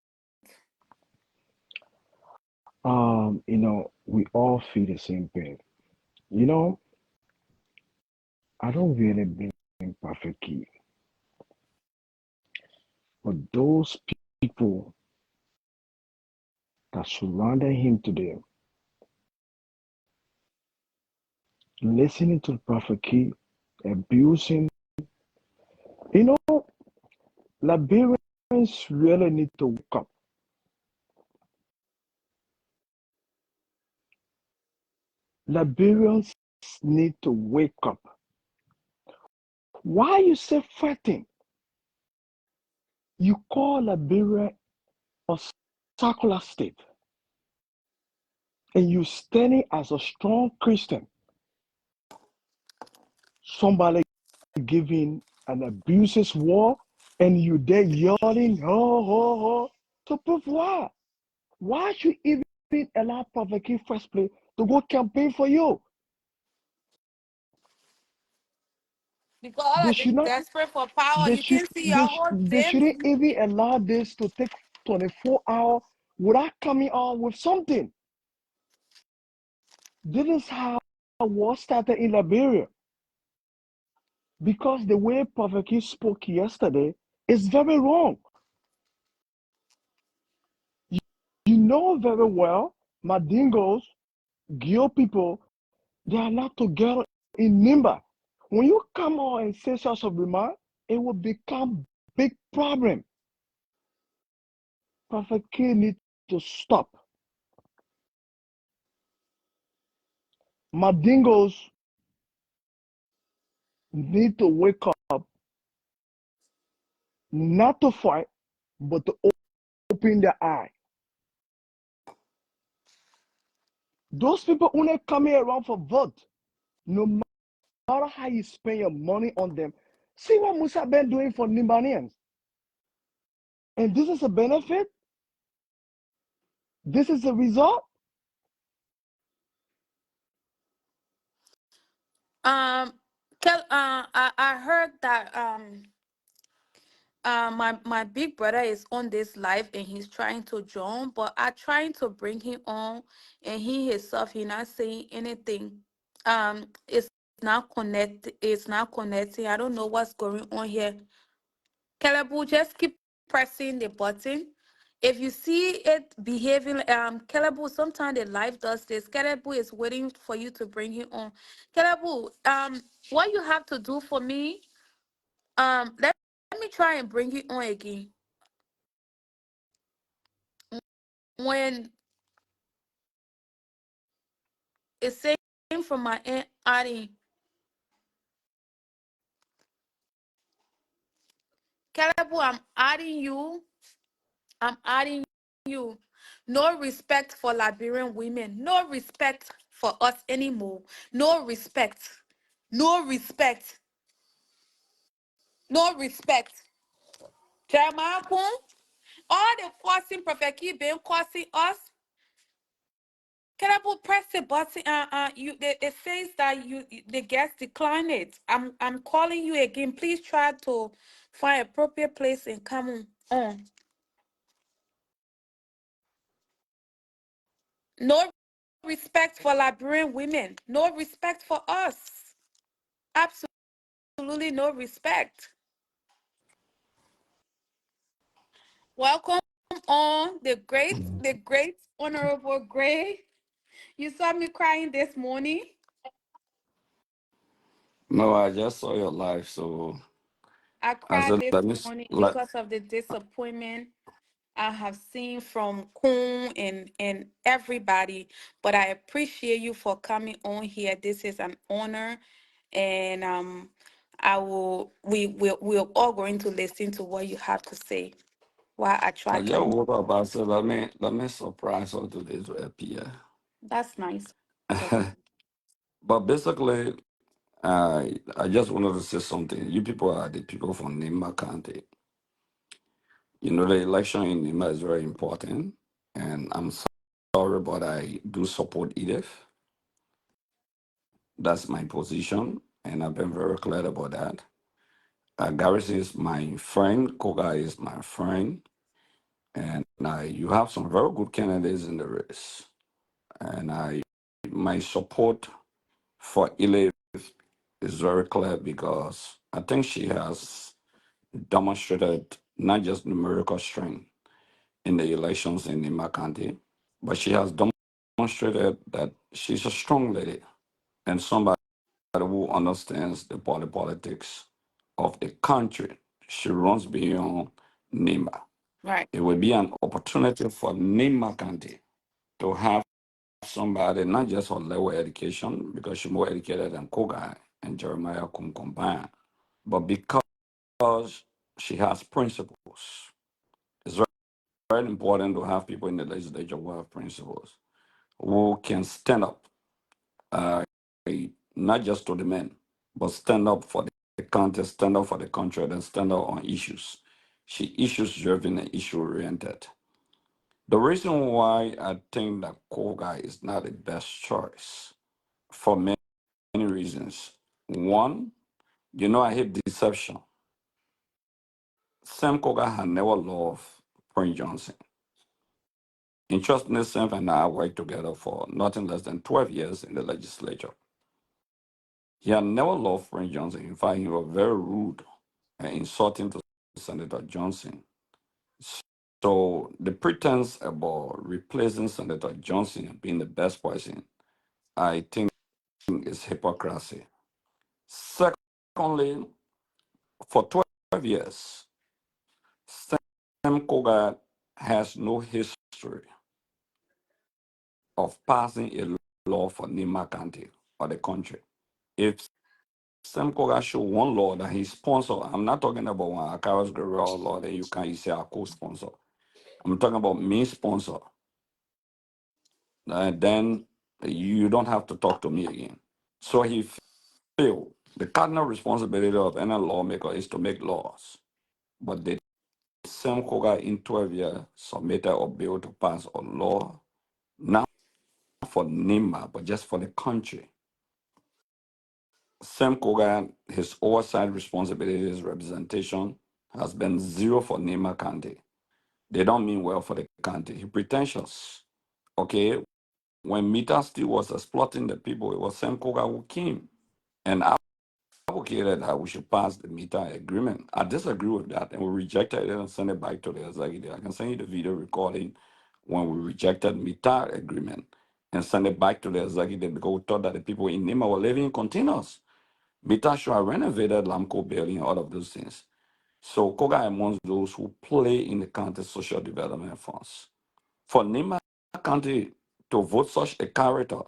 We all feel the same pain. You know, I don't really blame Perfect Key, but those people that surrounded him today, listening to Perfect Key, abusing, you know, Liberians really need to wake up. Liberians need to wake up. Why you say fighting? You call Liberia a secular state, and you standing as a strong Christian. Somebody giving an abusive war, and you there yelling, ho, ho, ho, to prove what? Why should you even allow Prophet King first place to go campaign for you? Because all They of should them not. desperate for power. They You should. can see your whole They shouldn't family. even allow this to take 24 hours without coming on with something. This is how war started in Liberia. Because the way Prophet King spoke yesterday is very wrong. You know very well, Madingos, Gio people, they are not together in NIMBA. When you come on and say such a remark, it will become big problem. Prophet King needs to stop. Madingos need to wake up, not to fight, but to open their eye. Those people only coming around for vote, no matter how you spend your money on them. See what Musa been doing for Nimbanians. And this is a benefit. This is a result. I heard that my big brother is on this live and he's trying to join, but I trying to bring him on, and he himself he not saying anything. It's not connect. It's not connecting. I don't know what's going on here. Kelebu, just keep pressing the button. If you see it behaving, Kelebu, sometimes the live does this. Kelebu is waiting for you to bring him on. Kelebu, what you have to do for me, let me try and bring you on again. When it's saying from my end, adding, Kelebu, I'm adding you. I'm adding you. No respect for Liberian women. No respect for us anymore. No respect. No respect. No respect. Jeremiah Kung, all the cursing Prophet Key been cursing us. Can I press the button? It says that the guest declined it. I'm calling you again. Please try to find appropriate place and come on. No respect for Liberian women. No respect for us. Absolutely no respect. Welcome on the great Honorable Gray. You saw me crying this morning. No, I just saw your live, so I I cried said, this let me morning let. because of the disappointment I have seen from KOUNG and everybody. But I appreciate you for coming on here. This is an honor, and I will. We're all going to listen to what you have to say while I try I to just understand. woke up. I said, let me surprise her today to appear. That's nice of you. But basically, I just wanted to say something. You people are the people from NIMBA County. You know, the election in NIMBA is very important, and I'm sorry, but I do support Edith. That's my position, and I've been very clear about that. Garrison is my friend. Koga is my friend. And you have some very good candidates in the race. And my support for Elif is very clear because I think she has demonstrated not just numerical strength in the elections in Nima County, but she has demonstrated that she's a strong lady and somebody who understands the politics of the country. She runs beyond Nima. Right. It will be an opportunity for Nima County to have somebody not just for level education, because she's more educated than Kogai and Jeremiah Kum combined, but because she has principles. It's very important to have people in the legislature who have principles, who can stand up, uh, not just to the men, but stand up for the country, stand up for the country, and stand up on issues. She issues driven and issue oriented. The reason why I think that Kogai is not the best choice for many reasons. One, You know, I hate deception. Sam Koga had never loved Prince Johnson. Interestingly, Sam and I worked together for nothing less than 12 years in the legislature. He had never loved Prince Johnson. In fact, he was very rude and insulting to Senator Johnson. So the pretense about replacing Senator Johnson being the best person, I think, is hypocrisy. Secondly, for 12 years, Sam Koga has no history of passing a law for NIMBA County or the country. If Sam Koga show one law that he sponsor, I'm not talking about one Akaras Guerrero law that you can say a co-sponsor. I'm talking about me sponsor. Then you don't have to talk to me again. So he failed. The cardinal responsibility of any lawmaker is to make laws. But the Sam Koga in 12 years submitted a bill to pass a law, not for NIMBA, but just for the country. Sam Koga, his oversight responsibility, his representation has been zero for NIMBA County. They don't mean well for the county. He pretentious. Okay, when Mita still was exploiting the people, it was Sam Koga who came and advocated that we should pass the Mita agreement. I disagree with that, and we rejected it and sent it back to the executive. I can send you the video recording when we rejected Mita agreement and sent it back to the executive because we thought that the people in NIMBA were living in containers. Mita should have renovated Lamco building and all of those things. So Koga amongst those who play in the county social development funds. For NIMBA County to vote such a character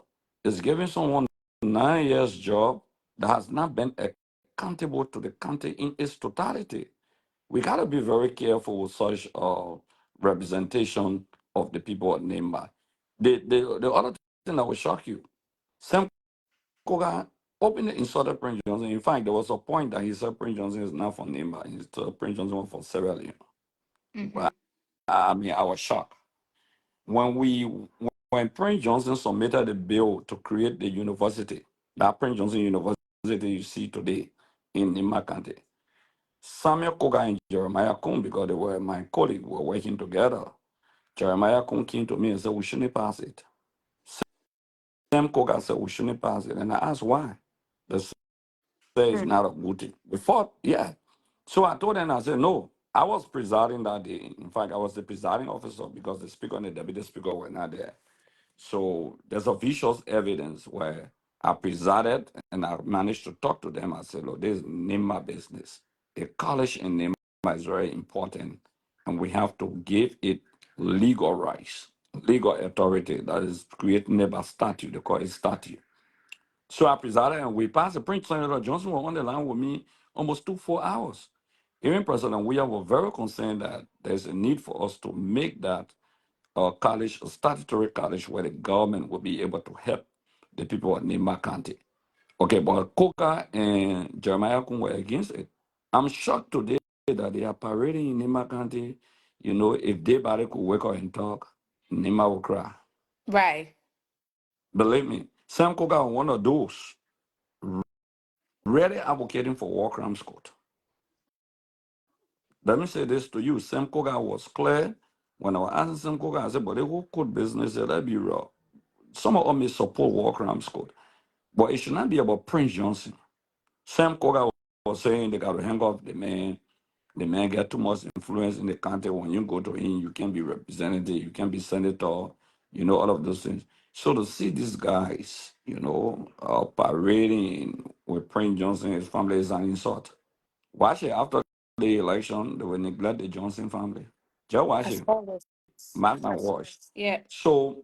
is giving someone 9 years job that has not been accountable to the county in its totality. We got to be very careful with such representation of the people at NIMBA. The other thing that will shock you, Sam Koga openly insulted Prince Johnson. In fact, there was a point that he said Prince Johnson is not from NIMBA. He said Prince Johnson was from Sierra Leone. Mm-hmm. I mean, I was shocked. When Prince Johnson submitted a bill to create the university, that Prince Johnson University you see today in NIMBA County, Samuel Koga and Jeremiah Kung, because they were my colleagues, were working together. Jeremiah Kung came to me and said, we shouldn't pass it. Sam Koga said, we shouldn't pass it. And I asked why. They said it's not a good thing. Before, yeah. So I told them, I said, no. I was presiding that day. In fact, I was the presiding officer because the speaker and the deputy speaker were not there. So there's a visual evidence where I presided and I managed to talk to them. I said, look, this is NIMBA business. A college in NIMBA is very important, and we have to give it legal rights, legal authority that is creating NIMBA statute. They call it statute. So I presided and we passed the Prince Senator Johnson was on the line with me almost 4 hours. Even President William was very concerned that there's a need for us to make that college, a statutory college where the government will be able to help the people of NIMBA County. Okay, but Coca and Jeremiah Kung were against it. I'm shocked today that they are parading in NIMBA County. You know, if Daybody could wake up and talk, NIMBA will cry. Right. Believe me, Sam Coca was one of those really advocating for war crimes court. Let me say this to you. Sam Coca was clear. When I was asking Sam Coca, I said, but the whole court business, that'd be raw. Some of them may support war crimes court, but it should not be about Prince Johnson. Sam Koga was saying they got to hang off the man. The man get too much influence in the country. When you go to him, you can be representative, you can be senator, you know, all of those things. So to see these guys, you know, parading with Prince Johnson and his family is an insult. Watch it after the election, they will neglect the Johnson family. Just watch As it. always. Mark my words. Yeah. So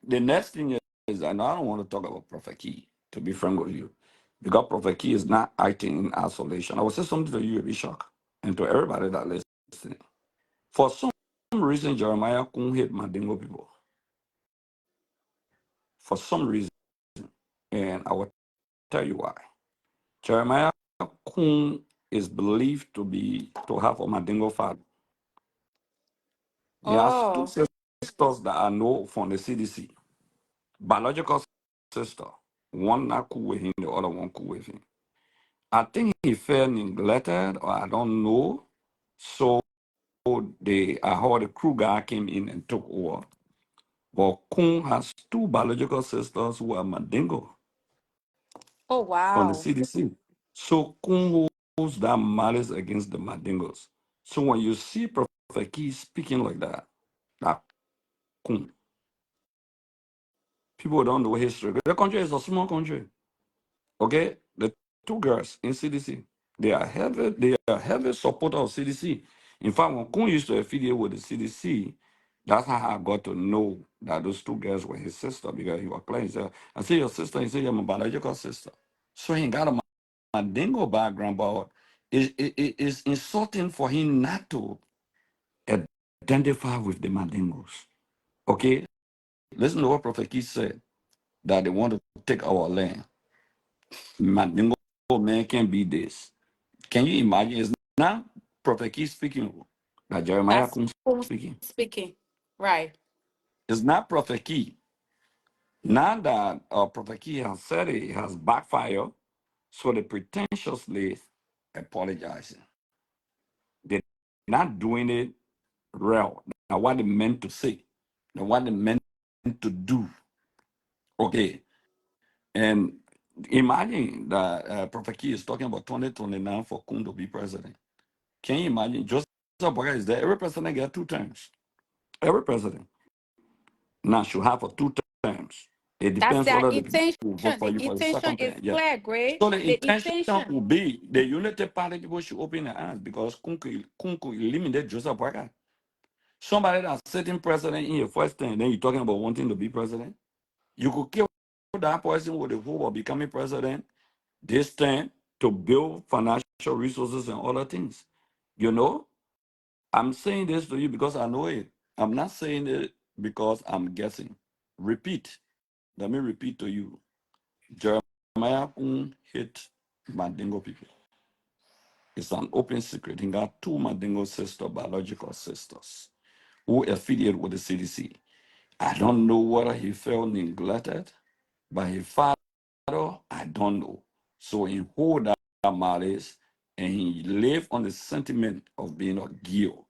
the next thing is, and I don't want to talk about Prophet Key, to be frank with you, because Prophet Key is not acting in isolation. I will say something to you, you'll be shocked, and to everybody that listening. For some reason, Jeremiah couldn't hate Mandingo people. For some reason, and I will tell you why. Jeremiah Kun is believed to have a Mandingo father. He has two Oh. sisters that I know from the CDC. Biological sister. One not cool with him, the other one cool with him. I think he felt neglected, or I don't know. So I heard the crew guy came in and took over. But Kung has two biological sisters who are Mandingo Oh, on the wow. CDC. So Kung holds that malice against the Mandingos. So when you see Prophet Key speaking like that Kung, people don't know history. The country is a small country. Okay? The two girls in CDC, they are heavy supporter of CDC. In fact, when Kung used to affiliate with the CDC, that's how I got to know that those two girls were his sister because he was playing. He said, I see your sister. He said, you're my biological sister. So he got a Mandingo background, but it's insulting for him not to identify with the Mandingos. Okay? Listen to what Prophet Keith said, that they want to take our land. Mandingo man can be this. Can you imagine? It's not Prophet Keith speaking, that Jeremiah That's Kum who's speaking. speaking. Right. It's not Prophet Keith. Now that Prophet Keith has said it has backfired, so they pretentiously apologizing. They're not doing it real. Now what they meant to say, now what they meant to do. Okay. And imagine that Prophet Key is talking about 2029 for Kun to be president. Can you imagine? Joseph Boga is there. Every president get 2 terms. Every president now should have for 2 terms. It That's depends their whether the people intention. will vote for The you for the intention second is term. Yeah. clear, Gray. So the The intention intention. will be the Unity Party people should open their hands because Kun could eliminate Joseph Boga. Somebody that's sitting president in your first term, then you're talking about wanting to be president. You could kill that person with the hope of becoming president this time to build financial resources and other things. You know, I'm saying this to you because I know it. I'm not saying it because I'm guessing. Repeat. Let me repeat to you. Jeremiah hit Mandingo people. It's an open secret. He got two Mandingo sisters, biological sisters, who affiliated with the CDC. I don't know whether he felt neglected by his father, I don't know. So he hold that malice and he live on the sentiment of being a Gio.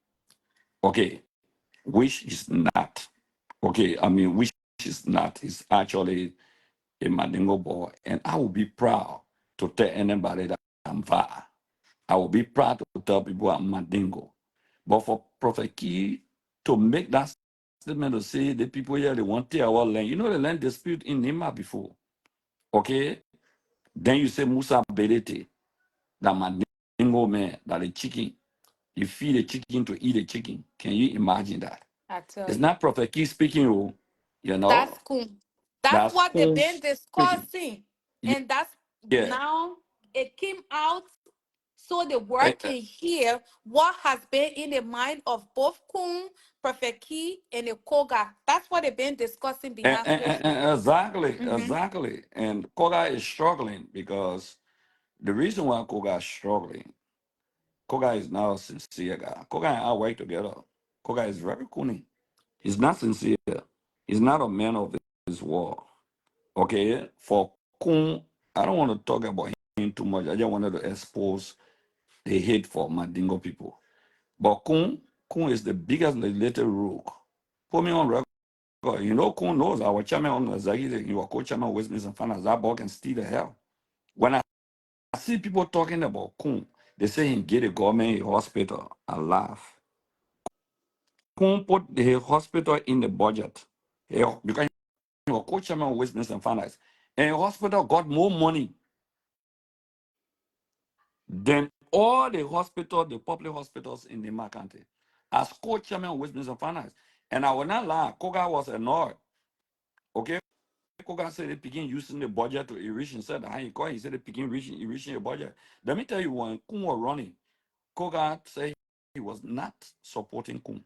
Okay, which is not. Okay, I mean, which is not. He's actually a Mandingo boy. And I will be proud to tell anybody that I'm Va. I will be proud to tell people I'm Mandingo. But for Prophet Key to make that statement to say the people here, they want to take our land. You know the land dispute in NIMBA before. Okay? Then you say Musa Berete, that Mandingo man, that the chicken, you feed the chicken to eat the chicken. Can you imagine that? I tell It's you. not Prophet Key speaking, you That's know? cool. That's That's what they've Kun been speaking. discussing. And that's Yeah. now it came out so the Eh, world eh, can hear what has been in the mind of both Kung, Prophet Key, and the Koga. That's what they've been discussing behind closed doors. exactly, Mm-hmm. exactly. And Koga is struggling because the reason why Koga is struggling, Koga is now a sincere guy. Koga and I work together. Koga is very cunning. He's not sincere. He's not a man of his word. Okay, for Kun, I don't want to talk about him too much. I just wanted to expose the hate for Mandingo people. But Kun is the biggest legislative rogue. Put me on record. You know, Kun knows our chairman on the executive, you are co-chairman of Westminster Finance. That boy can steal the hell. When I see people talking about Kun, they say he get a government hospital. I laugh. Kun put the hospital in the budget. Because he was co-chairman of Westminster Finance. And the hospital got more money than all the hospitals, the public hospitals in the county, as co-chairman of Westminster Finance. And I will not lie, Koga was annoyed. Okay, Koga said they begin using the budget to enrich himself. He said they begin enriching the budget. Let me tell you, when Kun was running, Koga said he was not supporting Kun.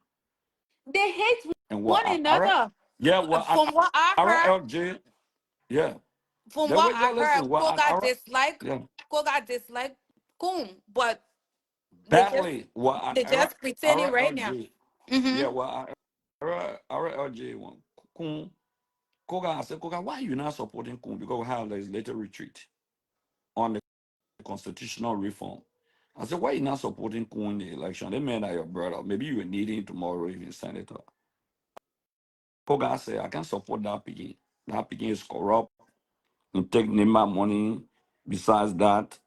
They hate And one what another. yeah, well, From what I heard, RLJ, yeah, from they what were I just heard, listen. What yeah, Koga dislike Kung, but they just badly. What they just pretending right now. RLJ. Mm-hmm. Yeah, well, RLJ one. Kun, Koga, I said, Koga, why are you not supporting Kun? Because we have legislative retreat on the constitutional reform. I said, why you not supporting KOUNG in the election? They made that your brother. Maybe you will need him tomorrow if you senator. Koga said, I can support that picking. That picking is corrupt. You take NIMBA money. Besides that,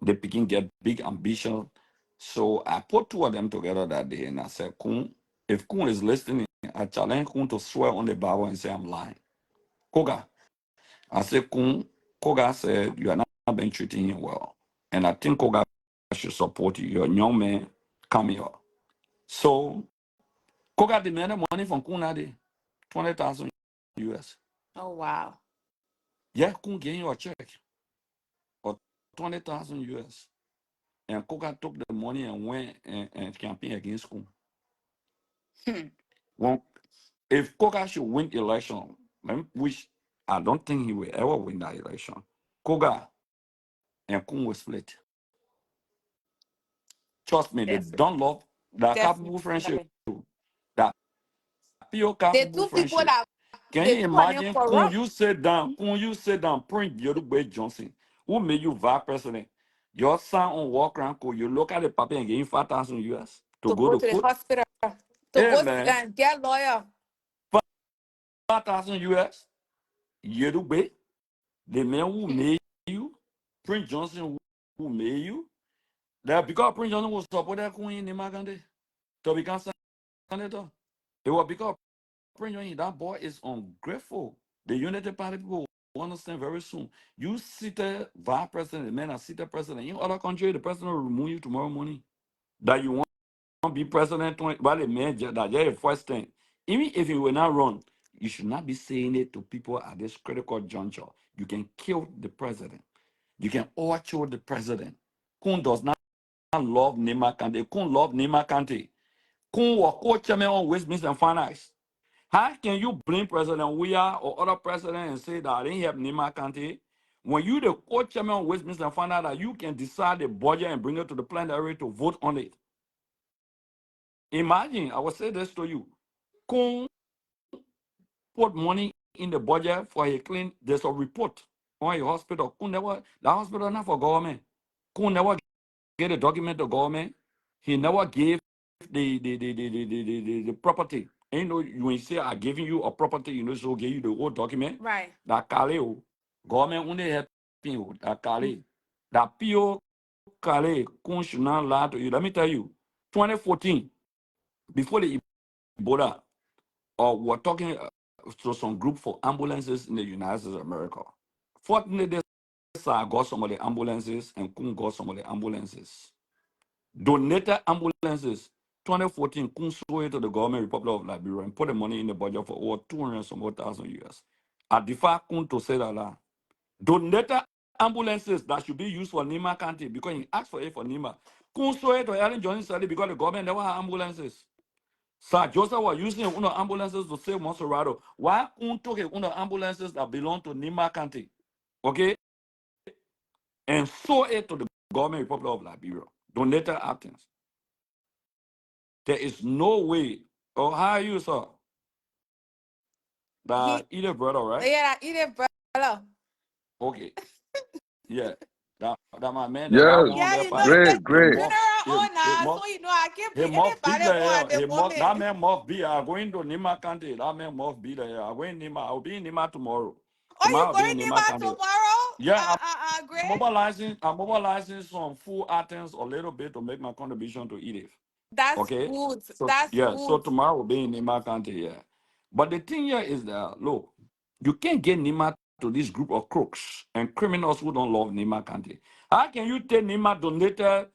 the picking get big ambition. So I put two of them together that day and I said, KOUNG, if KOUNG is listening, I challenge KOUNG to swear on the Bible and say I'm lying. Koga, I said, KOUNG, Koga said, you are not been treating him well. And I think Koga should support you. You're a young man, come here. So Koga demanded money from KOUNG that day, 20,000 US. Oh, wow. Yeah, KOUNG gave you a check or 20,000 US. And Koga took the money and went and campaign against KOUNG. Well, if Koga should win election, which I don't think he will ever win that election, Koga and KOUNG will split. Trust me, they don't love that capable friendship. Definitely. That pure The capable two people friendship. that Can the you two of them imagine? corrupt. Kun you sit down, Prince Yorùbá Johnson, who made you vice president? Your son on walk around, you look at the paper and give him 5,000 US to To go go to to the court. hospital to Hey go man, and get lawyer. 5,000 US. Yorùbá, the man who made you, Prince Johnson who made you. That because Prince Johnson was supported Queen in Magande to become senator. It was because Prince Johnson, that boy is ungrateful. The United Party people will understand very soon. You sit there, vice president, the man I sit there president. In other country, the president will remove you tomorrow morning. That you want to be president, but the man that you're the first thing. Even if you will not run, you should not be saying it to people at this critical juncture. You can kill the president. You can overthrow the president. KOUNG does not love NIMBA Kante. KOUNG love NIMBA Kante. KOUNG was co-chairman on Westminster Finance. How can you blame President Weah or other president and say that I didn't help NIMBA Kante? When you the co-chairman of Westminster find out that you can decide the budget and bring it to the plenary to vote on it. Imagine, I will say this to you. KOUNG put money in the budget for a clean, there's a report on a hospital. KOUNG never, the hospital not for government. KOUNG never get a document to government. He never gave the property. And you know, when you say I giving you a property, you know, so give you the whole document. Right. That Kale, government only helping you. That Kale, that PO Kale, KOUNG should not lie to you. Let me tell you, 2014, before the Ebola, we're talking to some group for ambulances in the United States of America. Fortunately, I got some of the ambulances and KOUNG got some of the ambulances. Donated ambulances. 2014, KOUNG sold it to the government Republic of Liberia and put the money in the budget for over 200 some more thousand US. I defy KOUNG to say that. Donated ambulances that should be used for NIMBA County because he asked for it for NIMBA. KOUNG sold it to Ellen Johnson Sally because the government never had ambulances. Sir Joseph was using one of ambulances to save Monserrato. Why KOUNG took one of ambulances that belong to NIMBA County? Okay? And sold it to the government Republic of Liberia. Donated actions. There is no way. Oh, how are you, sir? He That either brother, right? yeah, eat it, brother. Okay. Yeah. That my man that Yes, on Yeah, there you know, by he great, get the great. must funeral he, on he now, must so you know I can't he bring must be anybody on at there. the He must that moment. man must be. I'm going to Nima County. That man must be there. I'm going Nima. I'll be in Nima tomorrow. Are you Tomorrow I'll be going in to Nima Nima County. tomorrow? Yeah, Great. I'm mobilizing some full items a little bit to make my contribution to Edith. That's Okay. good. So That's yeah, so good. tomorrow will be in Nima County, yeah. But the thing here is that look, you can't get Nima to this group of crooks and criminals who don't love Nima County. How can you take Nima donated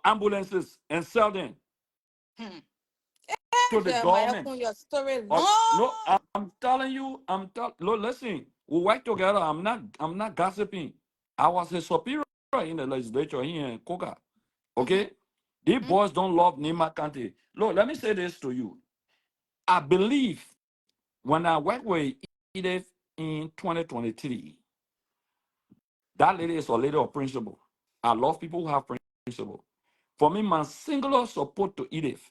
ambulances and sell them Hmm. to the Jeremiah, government? your story No, long. I'm telling you, look, listen, we work together. I'm not gossiping. I was a superior in the legislature here in Koga. Okay? These Mm-hmm. boys don't love Nima County. Look, let me say this to you. I believe when I worked with Edith in 2023, that lady is a lady of principle. I love people who have principle. For me, my singular support to Edith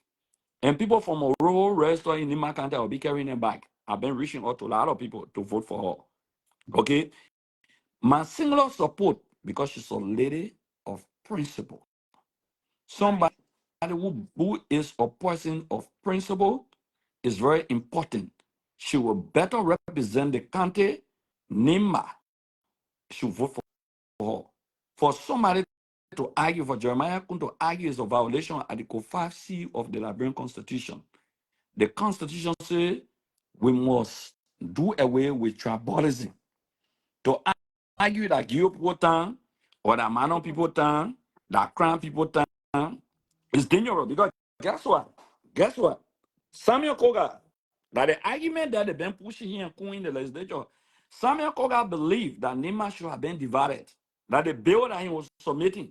and people from a rural restaurant in Nima County, I'll be carrying them back. I've been reaching out to a lot of people to vote for her. Okay? My singular support because she's a lady of principle. Right. Somebody who is a person of principle is very important. She will better represent the county. NIMBA should vote for her. For somebody to argue, for Jeremiah Kun to argue, is a violation of Article 5C of the Liberian Constitution. The Constitution says we must do away with tribalism. To argue that Geo people time or that Manon people time, that Crown people time, is dangerous because guess what? Guess what? Samuel Koga, that the argument that they've been pushing here in the legislature, Samuel Koga believed that NIMBA should have been divided, that the bill that he was submitting,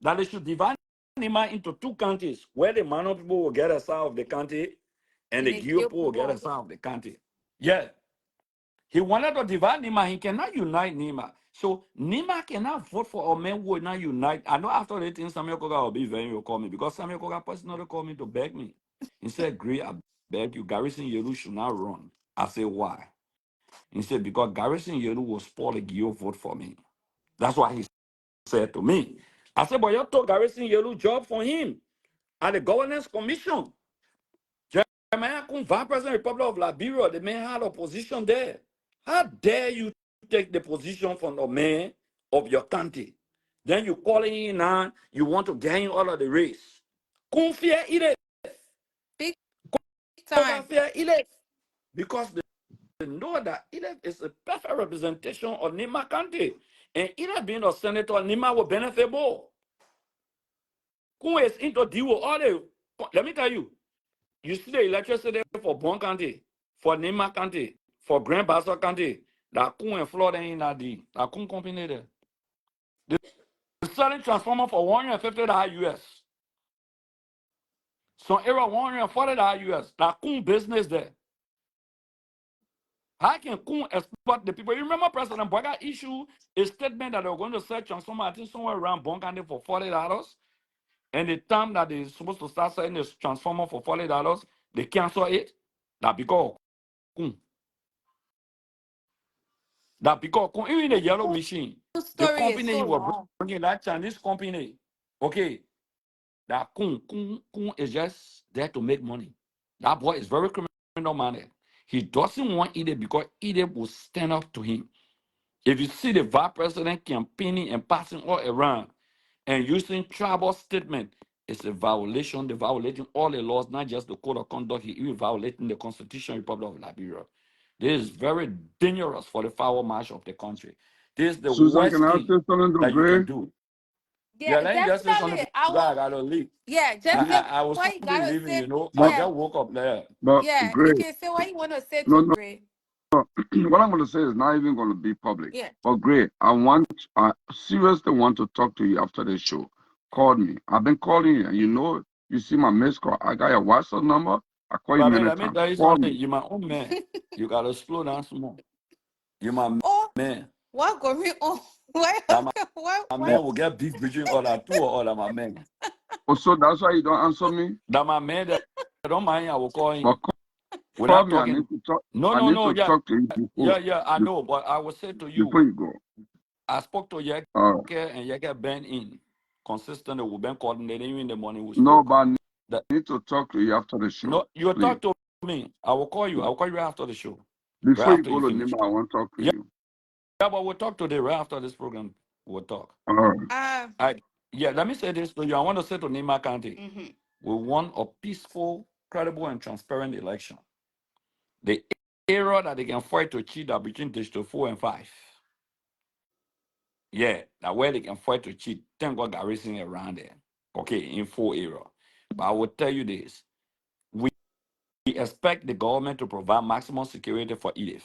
that they should divide NIMBA into two counties, where the Manon people will get a side of the county and And the they Geo kill people will get a people. side of the county. Yeah. He wanted to divide NIMBA. He cannot unite NIMBA. So NIMBA cannot vote for a man who will not unite. I know after the thing, Samuel Koga will be very will call me because Samuel Koga personally called me to beg me. He said, Gray, I beg you, Garrison Yelu should not run. I said, why? He said, because Garrison Yelu will spoil the Gio vote for me. That's what he said to me. I said, but you took Garrison Yelu job for him at the governance commission. Jeremiah Kun, Vice President Republic of Liberia, the man had a position there. How dare you take the position from the man of your country? Then you calling in now, you want to gain all of the race. Kun fear it, Big Koga time. fear it. Because they know that Ile is a perfect representation of Nima country. And Ile being a senator, Nima will benefit more. Kun is into deal with all the, let me tell you, you see the electricity for Bon County, for Nima County, for Grand Bassa County, that Kun and Florida in that deal. That Kun company there. They're selling transformer for $150 US. Some area $140 US. That Kun business there. How can Kun exploit the people? You remember President Boga issued a statement that they were going to sell transformer, I think somewhere around Bon County for $40. And the time that they're supposed to start selling this transformer for $40, they cancel it. That because of Kun. That because even the yellow Whole machine, the story is company he so was long. bringing, that Chinese company, okay, that Kun is just there to make money. That boy is very criminal minded. He doesn't want Ide because Ide will stand up to him. If you see the vice president campaigning and passing all around and using tribal statement, it's a violation. They're violating all the laws, not just the code of conduct. He even violating the Constitution of the Republic of Liberia. This is very dangerous for the power march of the country. This is the Susan, can worst I thing say something to that you can Gray? do. Yeah, Yeah, let me just say something definitely. to I you. I will. gotta leave. Yeah, just Mhm. say I was what soon you be gotta leaving, say. you know. I But, Yeah, just woke up there. but yeah. You Gray, can say what you want to say no, to no, Gray. what I'm going to say is not even going to be public. Yeah. But Gray, I seriously want to talk to you after the show. Call me. I've been calling you, and you see my missed call. I got your WhatsApp number. I call you But man, many let me times. tell you Call something. me. You're my own man. You gotta slow down some more. You're my Oh, man. what going on? What? That What? my What? man will get beef between all that two or all that my man. Also, that's why you don't answer me. That my man that don't mind, I will call But him. We're call not me. talking. No, I no, need no. to Yeah, talk to you yeah. I know, but I will say to you, before you go. I spoke to Yeke Uh, and Yeke Ben in consistent. We've been coordinating in the morning. We no, spoke. but I That need to talk to you after the show, no, you please. talk to me. I will call you. I will call you right after the show. Right Before you after go you to finish. Nima, I want to talk to Yeah, you. yeah, but we'll talk today. Right after this program, we'll talk. All right. Uh, I Yeah, let me say this to you. I want to say to Nima County, mhm. we want a peaceful, credible, and transparent election. The era that they can fight to cheat are between District 4 and 5. Yeah, that where they can fight to cheat. Thank God garrison around there. Okay, in 4 era. But I will tell you this. We expect the government to provide maximum security for Edith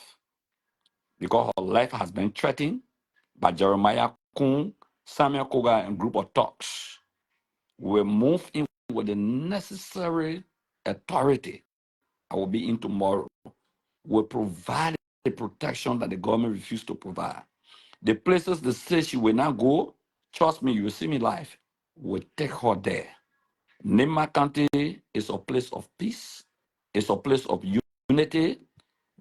because her life has been threatened by Jeremiah Kung, Samuel Koga, and group of talks. We move in with the necessary authority. I will be in tomorrow. We provide the protection that the government refused to provide. The places they say she will not go, trust me, you will see me live. We'll take her there. Nema County is a place of peace. It's a place of unity.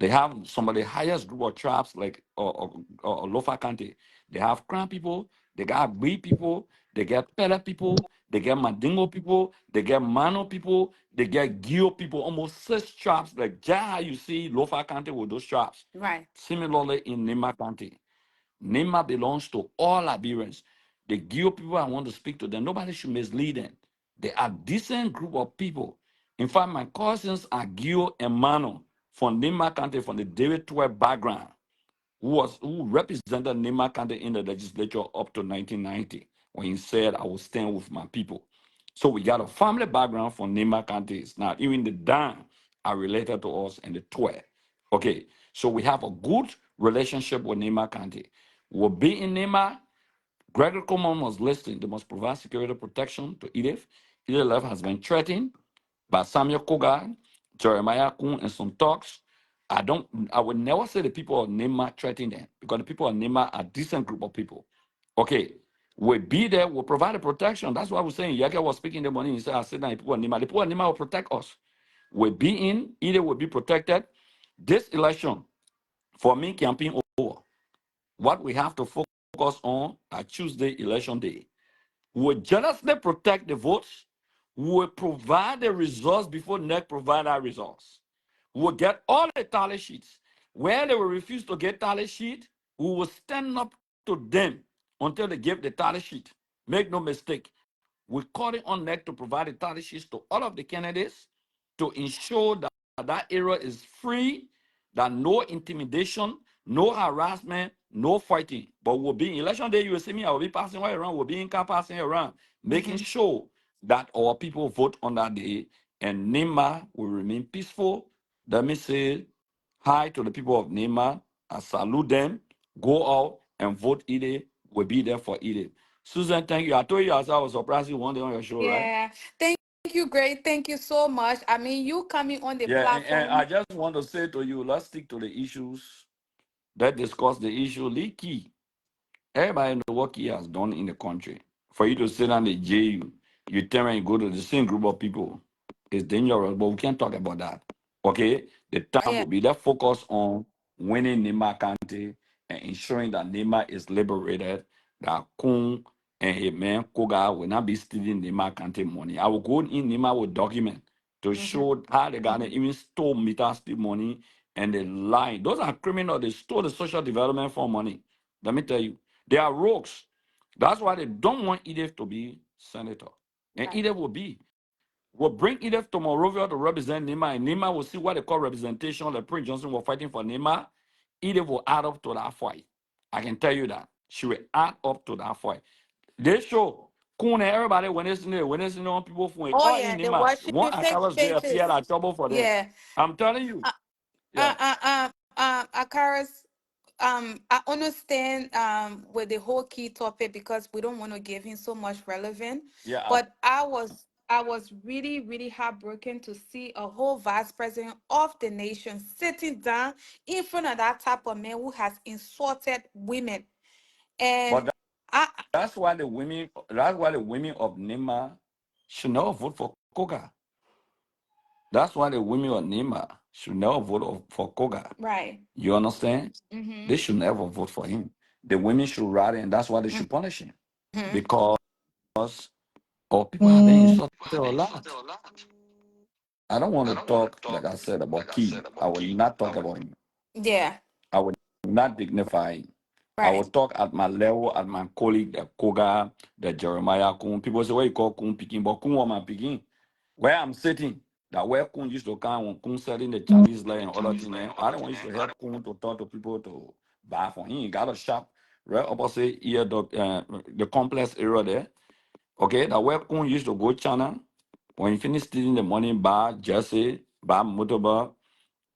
They have some of the highest group of tribes, like Lofa County. They have Crown people, they got Bee people, they get Pele people, they get Mandingo people, they get Mano people, they get Gio people, almost 6 tribes. Like just how you see Lofa County with those tribes. Right. Similarly in NIMBA County. NIMBA belongs to all Liberians. The Gio people, I want to speak to them. Nobody should mislead them. They are decent group of people. In fact, my cousins are Gio and Mano from NIMBA County, from the David 12 background, who represented NIMBA County in the legislature up to 1990, when he said, I will stand with my people. So we got a family background from NIMBA counties. Now, even the Dan are related to us and the 12. Okay, so we have a good relationship with NIMBA County. We'll be in NIMBA. Gregory Coleman was listing they must provide security protection to Edith. Edith Love has been threatened by Samuel Kogar, Jeremiah Kuhn, and some talks. I would never say the people of Nema threaten them, because the people of Nema are a decent group of people. Okay, we'll be there, we'll provide the protection. That's what I was saying. Yaka was speaking the morning. He said, I said, the people of Nema. The people of Nema will protect us. We'll be in, either will be protected. This election, for me, campaign over. What we have to focus on at Tuesday, election day. We will jealously protect the votes. We will provide the results before NEC provide our results. We will get all the tally sheets. Where they will refuse to get tally sheet, we will stand up to them until they give the tally sheet. Make no mistake. We're calling on NEC to provide the tally sheets to all of the candidates to ensure that that area is free, that no intimidation, no harassment, no fighting. But we'll be in election day, you will see me, I will be passing right around, we'll be in car passing around, making sure that our people vote on that day, and NIMBA will remain peaceful. Let me say hi to the people of NIMBA. I salute them. Go out and vote Ide. We'll be there for Ide. Susan, thank you. I told you as I was surprised you one day on your show, right? Yeah. Thank you, Great. Thank you so much. I mean, you coming on the Yeah, and I platform. just want to say to you, let's stick to the issues that discuss the issue. Leaky. Everybody know what he has done in the country. For you to sit down the jail, you turn and go to the same group of people. It's dangerous, but we can't talk about that. Okay? The time Yeah. will be that focus on winning Nima County and ensuring that Nima is liberated, that Kung and his man Koga will not be stealing Nima County money. I will go in Nima with document to show how they got even stole meter steal money and they lie. Those are criminals. They stole the social development fund money. Let me tell you. They are rogues. That's why they don't want Edith to be senator. And Right. Edith will be. We'll bring Edith to Monrovia to represent Nima, and Nima will see what they call representation. Like Prince Johnson was fighting for Nima. Edith will add up to that fight. I can tell you that. She will add up to that fight. They show Coon and everybody when they see on people from Oh all yeah, in they're Nima. watching One fake Akaras they pages. appear at trouble for them. Yeah. I'm telling you. Uh, Yeah. Akaris, I understand with the whole key topic because we don't want to give him so much relevant. Yeah. But I was really, really heartbroken to see a whole vice president of the nation sitting down in front of that type of man who has insulted women. And But I that's why the women of Nima should never vote for Koga. That's why the women of Nima should never vote for Koga. right. You understand? Mm-hmm. They should never vote for him. The women should rally, and that's why they should punish him. Mm-hmm. Because our people have been insulted a lot. I don't want to talk, like I said, about Key. I will not talk about him. Yeah. I will not dignify him. I will Right. talk at my level, at my colleague, the Koga, the Jeremiah Kun. People say, where you call Kun picking? But Kun was my picking. Where I'm sitting, that where Kun used to come when Kun selling the Chinese land and other things, I don't want you to help Kun to talk to people to buy for him. He got a shop right opposite here, the complex area there. Okay, that where Kun used to go China. When you finish stealing the money, buy jersey, buy motorbike,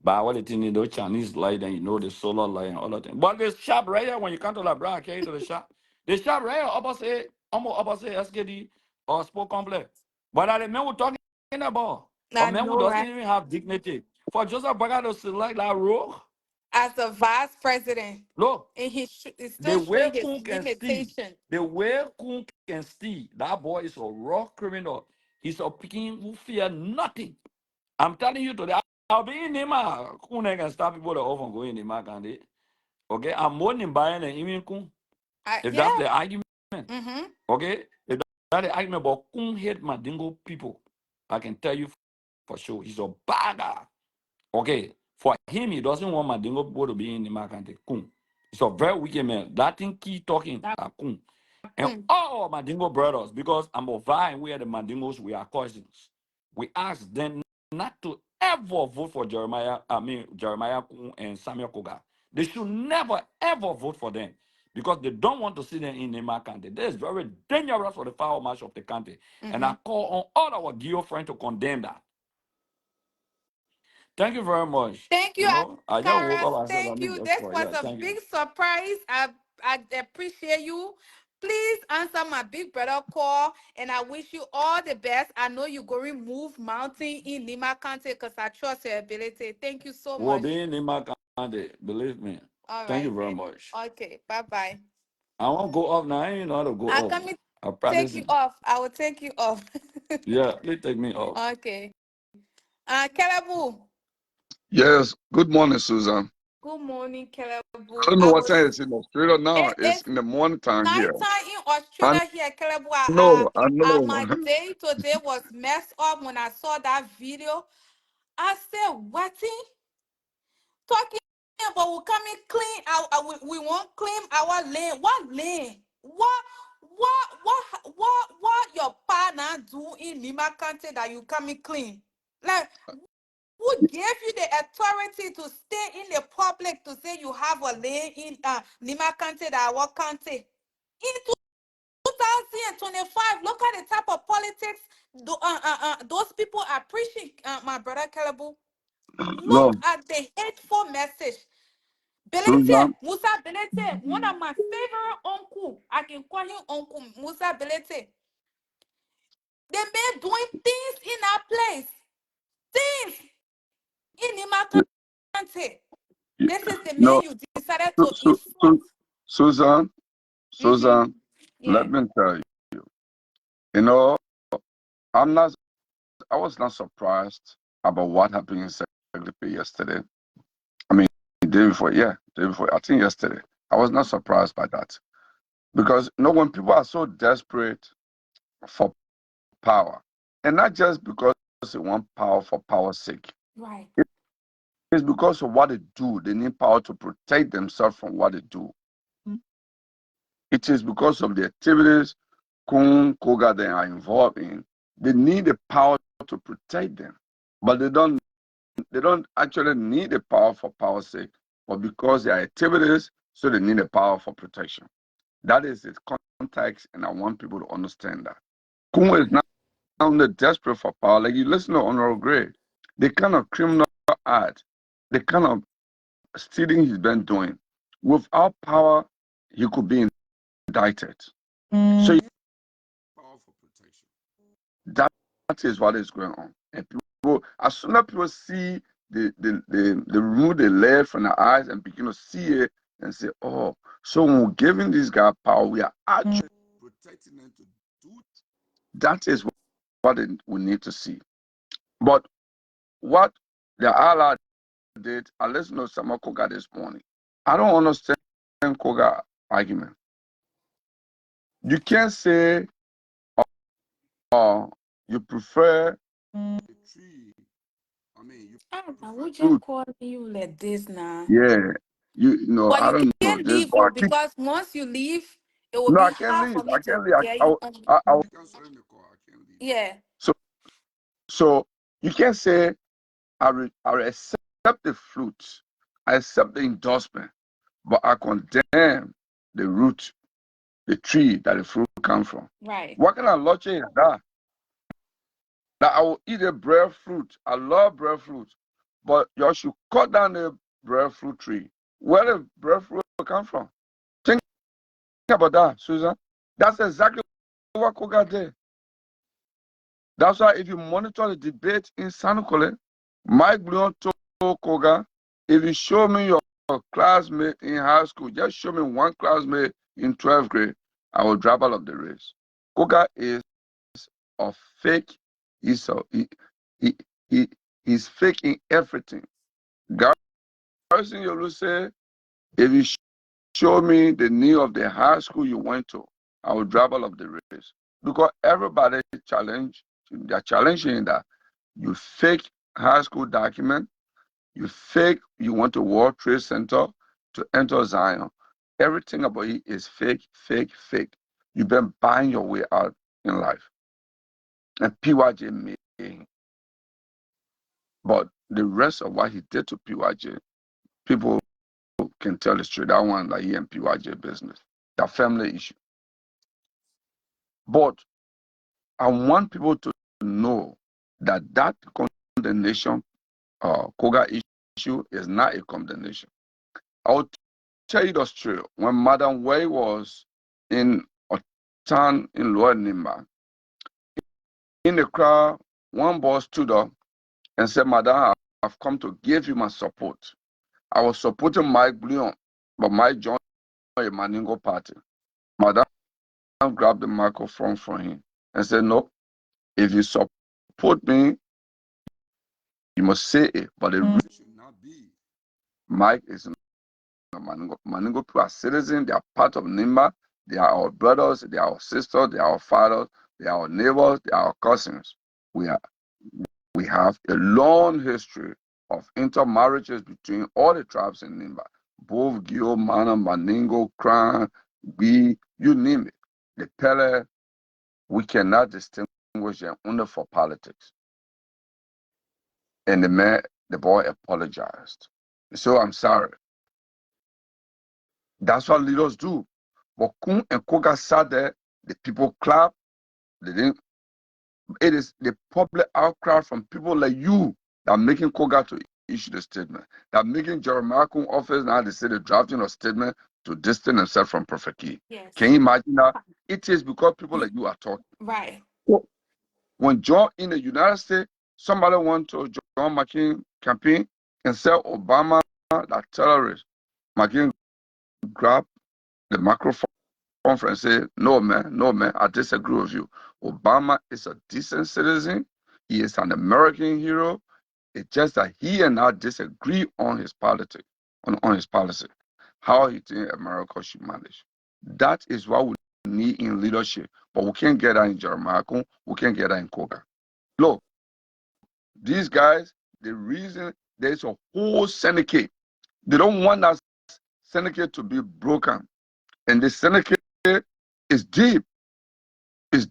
buy all the things, those Chinese light, and the solar light and all that thing. But the shop right here, when you come to La Bra, I carry you to the shop. The shop right here, almost opposite SKD or Sport Complex. But that the man we're talking about, a I man who know, doesn't right? even have dignity. For Joseph Baga to select that role, As a vice president, look, and he's the still way showing his Kun can steal, limitation. that boy is a raw criminal. He's a picking who fear nothing. I'm telling you today. I'll be in Nima. Kune can stop people that often go in Nima, can they? Okay, I'm more than buying an even kun. If that's Yeah. the argument, Mm-hmm. okay? If that's the argument about kun hate Mandingo people, I can tell you for sure he's a bagger. Okay, for him, he doesn't want Mandingo people to be in the market. Kun. He's a very wicked man. That thing keep talking at Kun. And Mm. all Mandingo brothers, because I'm of and we are the Mandingos, we are cousins. We ask them not to ever vote for Jeremiah Kun and Samuel Koga. They should never ever vote for them because they don't want to see them in the market. That is very dangerous for the power march of the country. And Mm-hmm. I call on all our Geo friends to condemn that. Thank you very much. Thank you, You know, I just woke Karas. up. I said, Thank let me you. just This call. was Yeah, a thank you. big surprise. I appreciate you. Please answer my big brother call, and I wish you all the best. I know you're going to move mountain in Lima County because I trust your ability. Thank you so We'll much. be in my country. Believe me. All Thank you right very then. much. Okay. Bye bye. I won't go up now. I ain't know how to go I'm up. coming I'm take you practicing. off. I will take you off. Yeah, please take me off. Okay. Kelebu. Yes. Good morning, Susan. Good morning, I Kelebu. don't know what time it's in Australia now. It's It's in the morning time here. nighttime in I Australia here, Kelebu. I know. My day today was messed up when I saw that video. I said, what? Talking about we coming clean we won't claim our land. What land? What your partner do in Lima County that you coming clean? Like, who gave you the authority to stay in the public to say you have a land in Lima County, that our county? In 2025, look at the type of politics those people are preaching, my brother Kelebu. No, Look at the hateful message. Belete, Susan. Musa Belete, one of my favorite uncle. I can call him Uncle Musa Belete. They been doing things in our place. Things in Imaka Country. This is the man No, you decided Su- to Su- insult. Su- Susan. Mm-hmm. Susan. Yeah. Let me tell you. You know, I'm not. I was not surprised about what happened in Secretary yesterday. I mean, the day before. Yeah, the day before. I think yesterday. I was not surprised by that because when people are so desperate for power, and not just because they want power for power's sake. Right. It's because of what they do. They need power to protect themselves from what they do. It is because of the activities KOUNG, KOGA they are involved in. They need the power to protect them. But they don't actually need the power for power's sake, but because their activities, so they need the power for protection. That is its context, and I want people to understand that. KOUNG is now desperate for power. Like you listen to Honorable Gray, the kind of criminal act, the kind of stealing he's been doing. Without power, he could be indicted. So you power for protection. That is what is going on. And people, as soon as people see the remove the lead from the eyes and begin to see it and say, oh, so when we're giving this guy power, we are actually protecting them to do it. That is what we need to see. But what the Allah did, I listened to Samuel Koga this morning. I don't understand Koga argument. You can't say, you prefer a tree. I mean, you prefer Would you fruit. call you like this now? Yeah, you know, But I you don't know can't this, leave, but I keep. because once you leave, it will No, be I can't hard leave. for me I to can't leave. get you on. I will cancel in the call. I can't leave. Yeah. So you can't say I accept the fruit, I accept the endorsement, but I condemn the root, the tree that the fruit comes from. Right. What kind of logic is that? That I will eat a breadfruit. I love breadfruit, but you should cut down the breadfruit tree. Where the breadfruit come from? Think about that, Susan. That's exactly what Koga did. That's why if you monitor the debate in Sanukole, Mike Blunt told Koga, if you show me your classmate in high school, just show me one classmate in 12th grade, I will drop out of the race. Koga is a fake. He's a, he, He's faking everything. Garrison Yolu said, if you show me the name of the high school you went to, I will drop all of the race. Because everybody they're challenging that you fake high school document, you fake you went to World Trade Center to enter Zion. Everything about it is fake, fake, fake. You've been buying your way out in life. And PYJ made him. But the rest of what he did to PYJ, people can tell the truth. That one, like he and PYJ business, that family issue. But I want people to know that that condemnation, Koga issue is not a condemnation. I will tell you the story. When Madam Way was in a town in Lower NIMBA, in the crowd, one boy stood up and said, Madam, I've come to give you my support. I was supporting Mike Bloom, but Mike joined a Maningo party. Madam grabbed the microphone from him and said, no, if you support me, you must say it, but the reason should not be Mike is Maningo. Maningo people are citizens, they are part of NIMBA, they are our brothers, they are our sisters, they are our fathers, they are our neighbors, they are our cousins. We have a long history of intermarriages between all the tribes in NIMBA. Both Gio, Mana, Maningo, Kran, Gui, you name it. The Pele, we cannot distinguish them only for politics. And the boy apologized. So I'm sorry. That's what leaders do. But Kung and Koga sat there, the people clapped. They didn't. It is the public outcry from people like you that are making Koga to issue the statement. That are making Jeremiah Kung office now they say they're drafting a statement to distance themselves from Prophet Key. Yes. Can you imagine that? It is because people like you are talking. Right. When John in the United States, somebody went to John McCain campaign and said Obama that terrorist. McCain grabbed the microphone and said, no man, I disagree with you. Obama is a decent citizen. He is an American hero. It's just that he and I disagree on his politics, on his policy, how he thinks America should manage. That is what we need in leadership. But we can't get that in Jeremiah. We can't get that in Koga. Look, these guys, the reason there's a whole syndicate, they don't want that syndicate to be broken. And the syndicate is deep. It's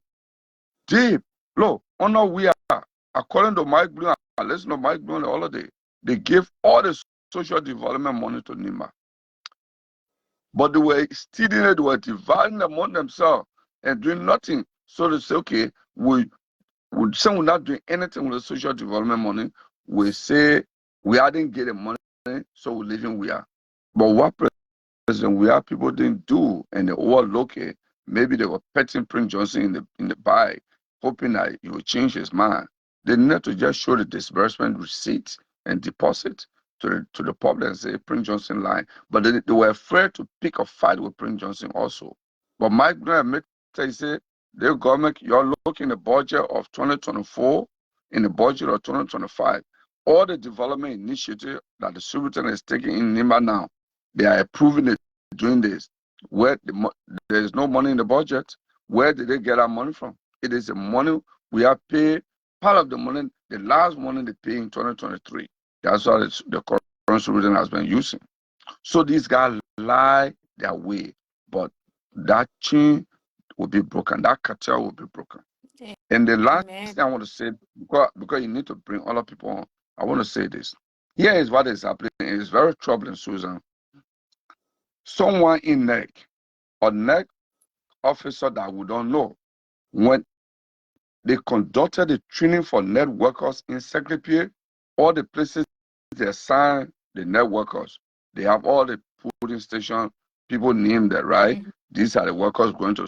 deep. Look, honor we are, according to Mike Bloom, I listen to Mike Bloom the holiday, they give all the social development money to NIMBA. But they were stealing it, they were dividing among themselves and doing nothing. So they say, okay, we say we're not doing anything with the social development money. We say we didn't get the money, so we're leaving we are. But what President we are people didn't do and they overlook it, maybe they were petting Prince Johnson in the bag, hoping that he would change his mind. They need to just show the disbursement receipt and deposit to the public and say Prince Johnson lying. But they were afraid to pick a fight with Prince Johnson also. But Mike Graham said, the government, you're looking at the budget of 2024 in the budget of 2025. All the development initiative that the Superintendent is taking in NIMBA now, they are approving it doing this. Where there is no money in the budget, where did they get our money from? It is the money we have paid, part of the money, the last money they pay in 2023. That's what the current Superintendent has been using. So these guys lie their way, but that chain will be broken, that cartel will be broken. And the last thing I want to say, because you need to bring other people on, I want to say this. Here is what is happening. It's very troubling, Susan. Someone in NEC, a NEC officer that we don't know, when they conducted the training for NEC workers in Secretariat, all the places they assign the NEC workers, they have all the polling station people named there, right? Mm-hmm. These are the workers going to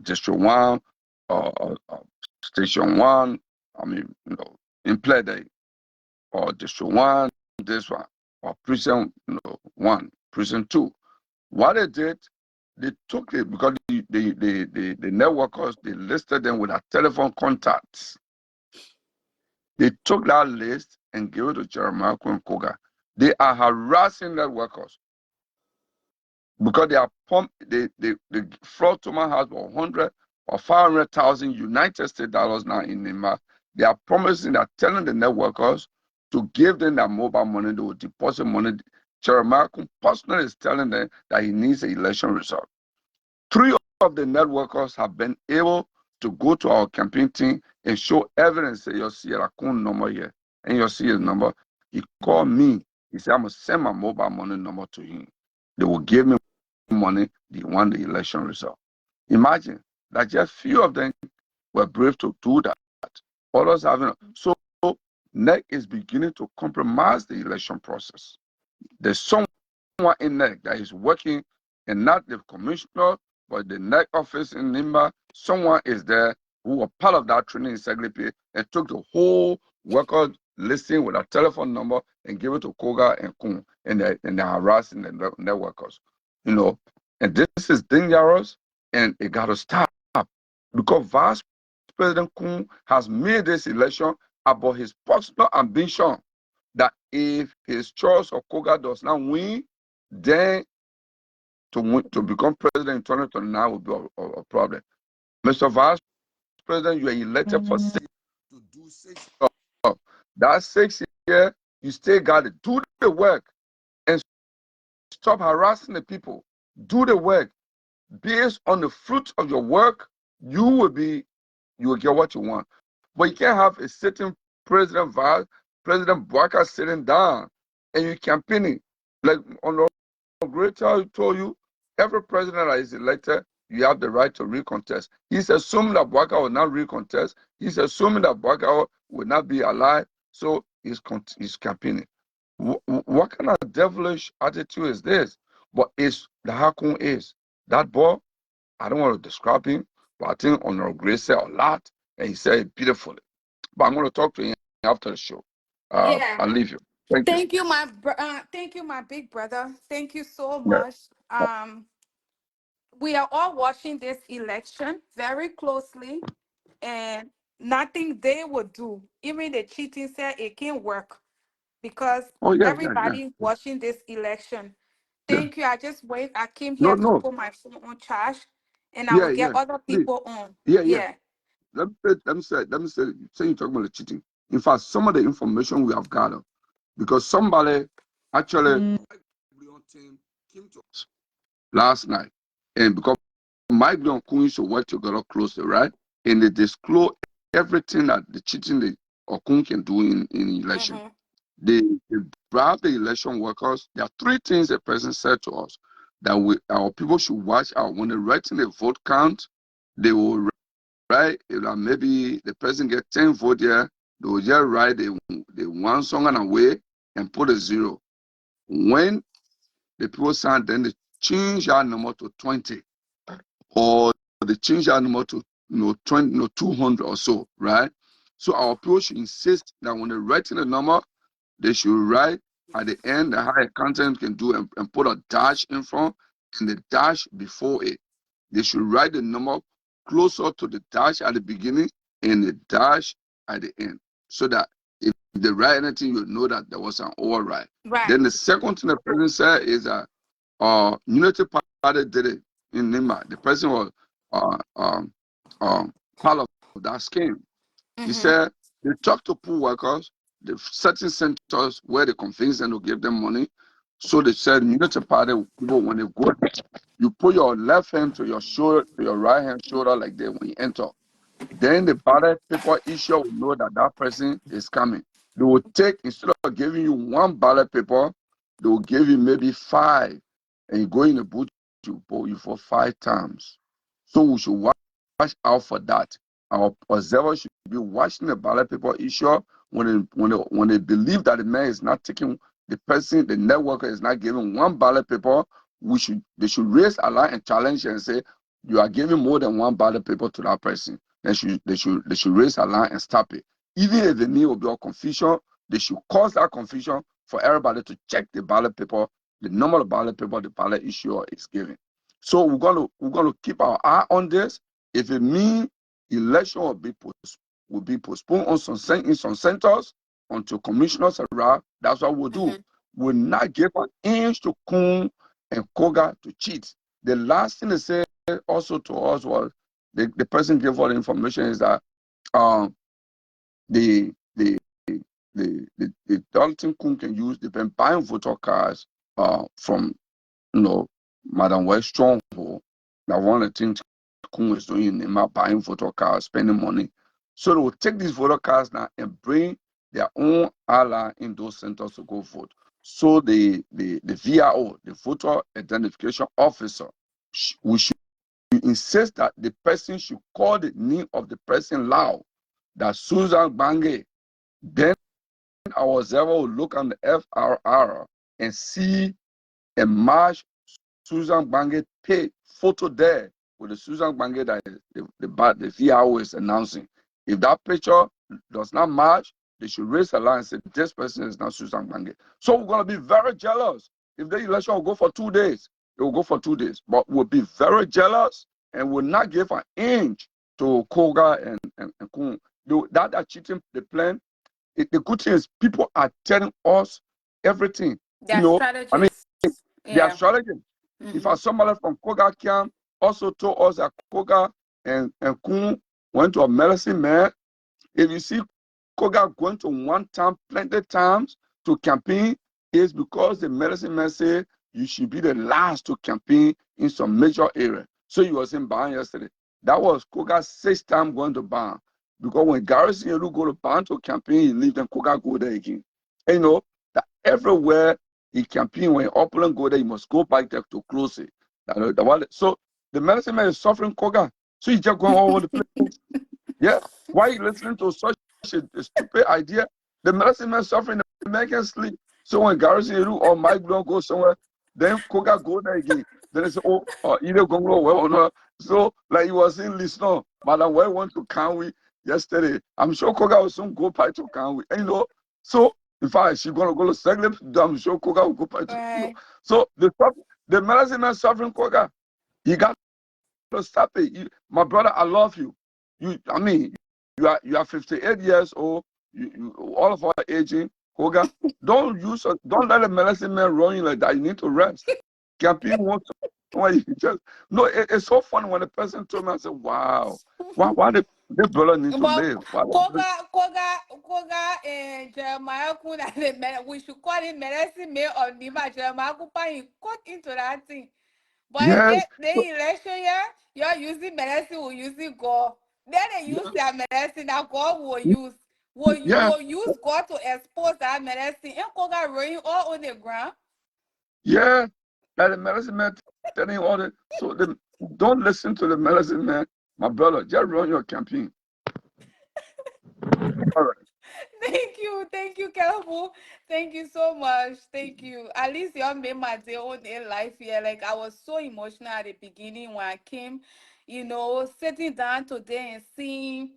District 1, Station 1, in Play Day, or District 1, this one, or Prison 1, Prison 2. What they did, they took it because the networkers, they listed them with their telephone contacts. They took that list and gave it to Jeremiah and Koga. They are harassing their workers because they are they fraud to my house for 100 or 500,000 United States dollars now in NIMBA. They are promising, they're telling the net workers to give them that mobile money, they will deposit money. Jeremiah personally is telling them that he needs an election result. 3 of the net workers have been able to go to our campaign team and show evidence that you'll see a KOUNG number here and you'll see his number. He called me. He said, I'm going to send my mobile money number to him. They will give me money. They won the election result. Imagine that just few of them were brave to do that. Others haven't. So NEC is beginning to compromise the election process. There's someone in NEC that is working, and not the commissioner, but the NEC office in NIMBA. Someone is there who was part of that training in Seglepe and took the whole worker listing with a telephone number and gave it to Koga and KOUNG, and they're harassing the net workers. You know, and this is dangerous, and it got to stop because Vice President KOUNG has made this election about his personal ambition that if his choice of Koga does not win, then to become president in 2029 will be a problem. Mr. Vice President, you are elected for 6 to do 6 years. That 6 years, you still got to do the work and stop harassing the people. Do the work. Based on the fruits of your work, you will get what you want. But you can't have a sitting President Bwaka sitting down and you campaigning. Like on the greater told you, every president that is elected, you have the right to recontest. He's assuming that Bwaka will not recontest. He's assuming that Bwaka will not be alive, so he's campaigning. What kind of devilish attitude is this? But it's the how KOUNG is. That boy, I don't want to describe him, but I think Honorable Grace said a lot, and he said it beautifully. But I'm going to talk to him after the show. Yeah. I'll leave you. Thank you. Thank you, my big brother. Thank you so Yeah. much. We are all watching this election very closely, and nothing they would do, even the cheating said it can't work because Oh, yeah. everybody watching this election. Yeah. Thank you. I came No, here to put my phone on charge, and I will Yeah, get other please. people on. Yeah. Yeah. Let me say, say you talk about the cheating. In fact, some of the information we have gathered, because somebody actually came to us last night, and because Mike and KOUNG should work together closely, right? And they disclose everything that the cheating or KOUNG can do in election. Mm-hmm. They bribe the election workers. There are 3 things the president said to us that our people should watch out. When they're writing a vote count, they will write, maybe the person get 10 votes here, they will just write the one song and away and put a 0. When the people sign, then they change that number to 20, or they change that number to 20, 200 or so, right? So our people should insist that when they're writing the number, they should write at the end the high content can do and put a dash in front and the dash before it. They should write the number closer to the dash at the beginning and the dash at the end, so that if they write anything, you know that there was an override. Right. Then the second thing the president said is that Unity Party did it in NIMBA. The president was part of that scheme. He said they talked to poor workers, the certain centers where they convince them to give them money. So they said, Unity Party people, when they go, you put your left hand to your shoulder, to your right hand shoulder like that when you enter. Then the ballot paper issuer will know that that person is coming. They will take, instead of giving you 1 ballot paper, they will give you maybe 5. And you go in the booth to vote you for 5 times. So we should watch out for that. Our observers should be watching the ballot paper issuer when they believe that the man is not taking the person, the networker is not giving 1 ballot paper. They should raise a line and challenge and say, you are giving more than 1 ballot paper to that person. They should raise a line and stop it. Even if the need will be a confusion, they should cause that confusion for everybody to check the ballot paper, the number of ballot paper the ballot issuer is giving. So we're gonna keep our eye on this. If it means election will be will be postponed on in some centers until commissioners arrive. That's what we'll do. We'll not give an inch to KOUNG and KOGA to cheat. The last thing they said also to us was the person gave all the information is that the only thing KOUNG can use, they've been buying voter cards from Madam West Stronghold. That one of the things KOUNG is doing in NIMBA, buying voter cards, spending money. So they will take these voter cards now and bring their own ally in those centers to go vote. So the VIO, the voter identification officer, we should insist that the person should call the name of the person loud, that SUZAN Bange. Then our observer will look on the FRR and see a match SUZAN Bange pay photo there with the SUZAN Bange that the VIO is announcing. If that picture does not match, they should raise a line and say, this person is not SUZAN Bange. So we're going to be very jealous. If the election will go for 2 days, it will go for 2 days. But we'll be very jealous and will not give an inch to KOGA and KOUNG. That cheating the plan. The good thing is people are telling us everything. Their strategists. They are strategy. If somebody from KOGA camp also told us that KOGA and KOUNG went to a medicine man, if you see KOGA going to one time plenty times to campaign, is because the medicine man said you should be the last to campaign in some major area. So you was in Ban yesterday. That was KOGA's 6th time going to Ban. Because when Garrison Yelu go to Ban to campaign, he leave, then KOGA go there again. And that everywhere he campaign, when Upland go there, he must go back there to close it. So the medicine man is suffering KOGA. So he's just going all over the place. Yeah. Why are you listening to such a stupid idea? The medicine man suffering, the man can sleep. So when Garrison Yelu or Mike don't go somewhere, then KOGA go there again. Then they say, either go well or not. So like you was in Lisnon, Madam Well went to KOUNG yesterday. I'm sure KOGA will soon go back to KOUNG. And so in fact, she's gonna go to Seglip, I'm sure KOGA will go back to So the medicine man suffering KOGA. You got to stop it. My brother, I love you. You are 58 years old. You all of our aging, KOGA. Don't let the medicine man run you like that. You need to rest. Campaign wants to it's so funny when the person told me, I said, wow, why the brother need to live? KOGA and Jeremiah we should call him medicine man or NIMBA. Jeremiah he cut into that thing. But yes. the election year, you're using medicine, will using God. Then they use their medicine that God will use. Will use God to expose that medicine. And KOGA rolling all on the ground. Yeah. And the medicine man telling all that. So don't listen to the medicine man. My brother, just run your campaign. All right. Thank you, Careful. Thank you so much. Thank you. At least you made my day on in life here. Like I was so emotional at the beginning when I came, sitting down today and seeing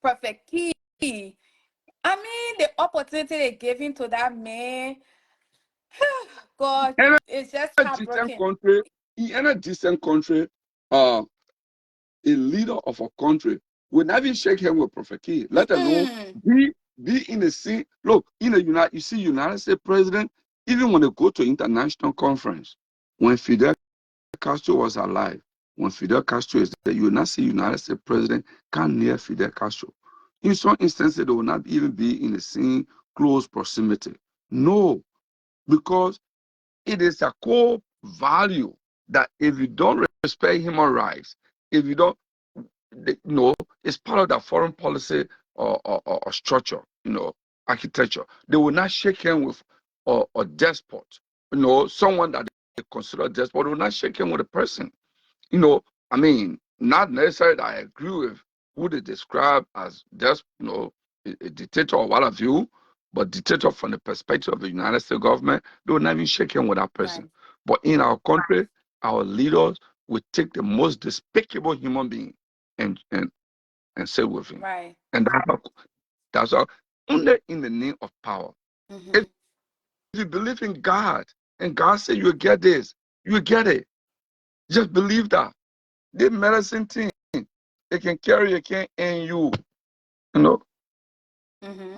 Prophet Key. I mean, the opportunity they gave him to that man. God, it's just heartbroken. In a decent country, a leader of a country would not even shake hands with Prophet Key, let alone be in the scene. Look, in the United States president, even when they go to international conference, when Fidel Castro was alive, when Fidel Castro is there, you will not see United States president come near Fidel Castro. In some instances, they will not even be in the same close proximity. No, because it is a core value that if you don't respect human rights, if you don't, it's part of the foreign policy or structure, architecture. They will not shake hands with a despot, someone that they consider a despot. They will not shake hands with a person. Not necessarily that I agree with who they describe as just, a dictator or what have you, but dictator from the perspective of the United States government, they will not even shake hands with that person. Right. But in our country, our leaders will take the most despicable human being and sit with him. Right. And that's all. Only in the name of power. If you believe in God, and God said you get this, you get it. Just believe that. The medicine thing, it can carry, it can end you. You know, Mm-hmm.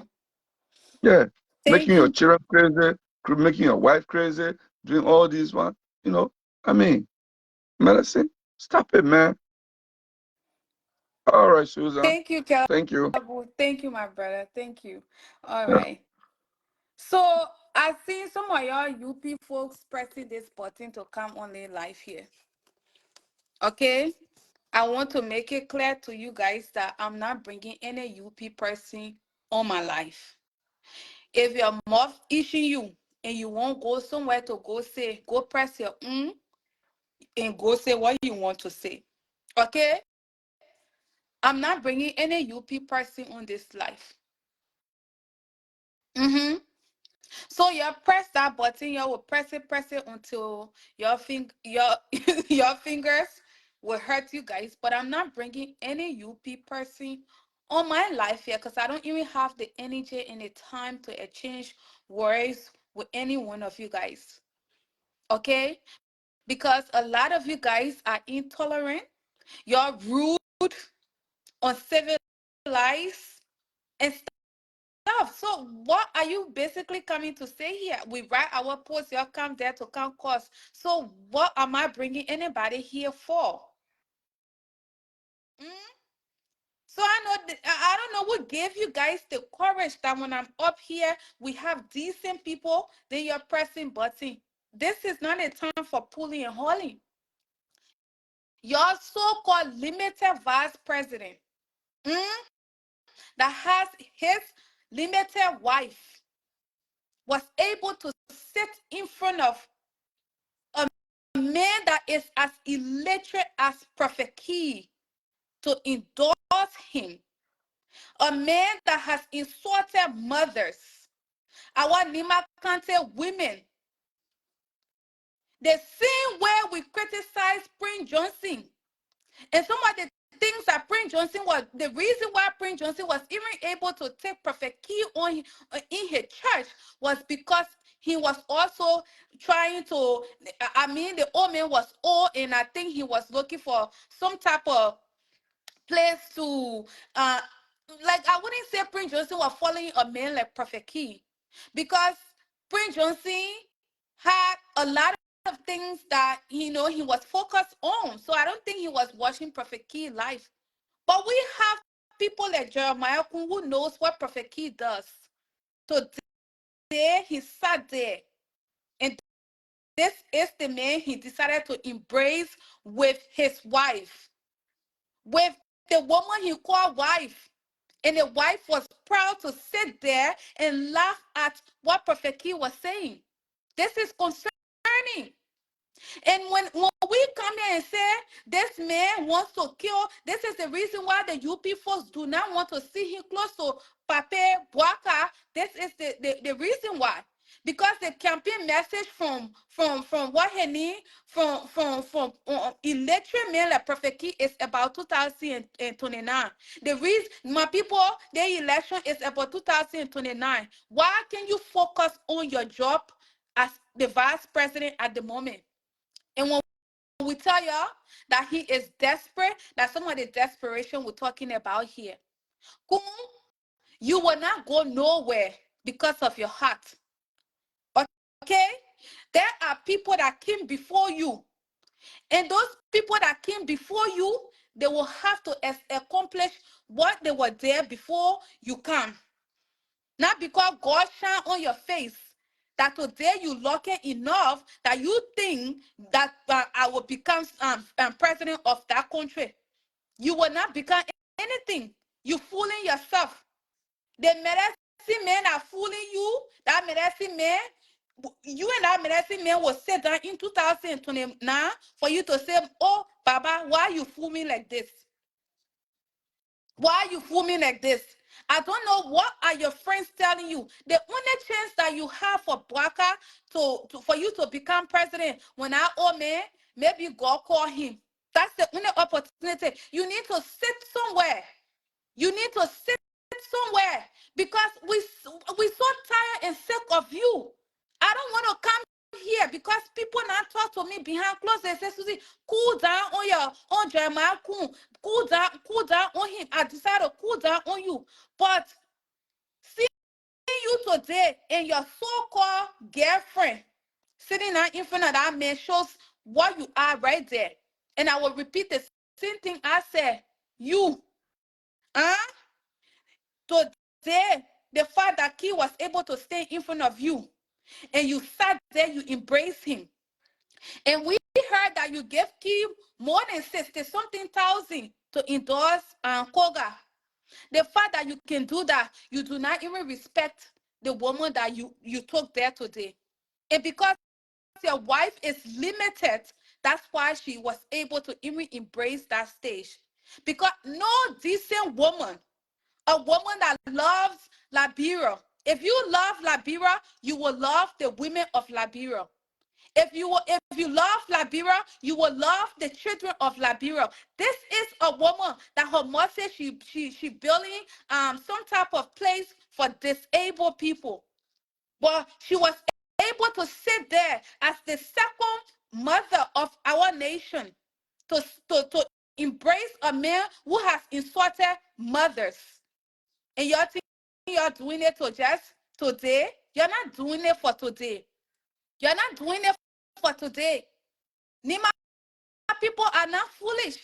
yeah, making Thank your you. children crazy, making your wife crazy, doing all these one. You know, I mean, medicine. Stop it, man. All right, Susan. Thank you, Caleb. Thank you. Thank you, my brother. Thank you. All Yeah. right. So I see some of y'all UP folks pressing this button to come on the live here. Okay? I want to make it clear to you guys that I'm not bringing any UP person on my life. If your mouth itching you and you won't go somewhere to go say, go press your and go say what you want to say. Okay? I'm not bringing any UP person on this life. Mm-hmm. So you press that button, you will press it until your fingers will hurt you guys. But I'm not bringing any UP person on my life here because I don't even have the energy and the time to exchange words with any one of you guys. Okay? Because a lot of you guys are intolerant, you're rude, uncivilized, and stuff. So what are you basically coming to say here? We write our post, you come there to count costs. So what am I bringing anybody here for? Mm? So I don't know what gave you guys the courage that when I'm up here, we have decent people, then you're pressing button. This is not a time for pulling and hauling. Your so-called limited vice president that has his limited wife was able to sit in front of a man that is as illiterate as Prophet Key to endorse him, a man that has insulted mothers, our Nima Kante women, the same way we criticize Prince Johnson. And some of the things that Prince Johnson was, the reason why Prince Johnson was even able to take Prophet Key on in his church was because he was also trying to, I mean, the old man was old, and I think he was looking for some type of place to, like, I wouldn't say Prince Johnson was following a man like Prophet Key, because Prince Johnson had a lot of things that he was focused on. So I don't think he was watching Prophet Key live. But we have people like Jeremiah Kun who knows what Prophet Key does. Today he sat there, and this is the man he decided to embrace with his wife, with the woman he called wife. And the wife was proud to sit there and laugh at what Prophet Key was saying. This is concerning. And when we come here and say this man wants to kill, this is the reason why the UP folks do not want to see him close to Pape Boaka. This is the reason why. Because the campaign message from what he need from electric man like Prophet Key is about 2029. The reason, my people, the election is about 2029. Why can you focus on your job as the vice president at the moment? And when we tell y'all that he is desperate, that's some of the desperation we're talking about here. Kung, you will not go nowhere because of your heart. Okay? There are people that came before you. And those people that came before you, they will have to accomplish what they were there before you come. Not because God shine on your face, that today you lucky enough that you think that I will become president of that country. You will not become anything. You fooling yourself. The medicine men are fooling you. That medicine man, you and that medicine man will sit down in 2029 for you to say, oh, Baba, why you fool me like this? Why you fool me like this? I don't know what are your friends telling you. The only chance that you have for Bwaka for you to become president when our old man, maybe God call him. That's the only opportunity. You need to sit somewhere. You need to sit somewhere because we so tired and sick of you. I don't want to come here because people now talk to me behind closed doors. They say, Susie, cool down on Jeremiah, cool down on him. I decided to cool down on you. But seeing you today and your so-called girlfriend sitting down in front of that man shows what you are right there. And I will repeat the same thing I said. You, today, the fact that Key was able to stay in front of you and you sat there, you embraced him. And we heard that you gave Key more than 60-something thousand to endorse Koga. The fact that you can do that, you do not even respect the woman that you took there today. And because your wife is limited, that's why she was able to even embrace that stage. Because no decent woman, a woman that loves Liberia, if you love Liberia, you will love the women of Liberia. If you love Liberia, you will love the children of Liberia. This is a woman that her mother said she building some type of place for disabled people. But she was able to sit there as the second mother of our nation to embrace a man who has insulted mothers. And you're thinking you're doing it to just today? You're not doing it for today. You're not doing it for today. NIMBA people are not foolish.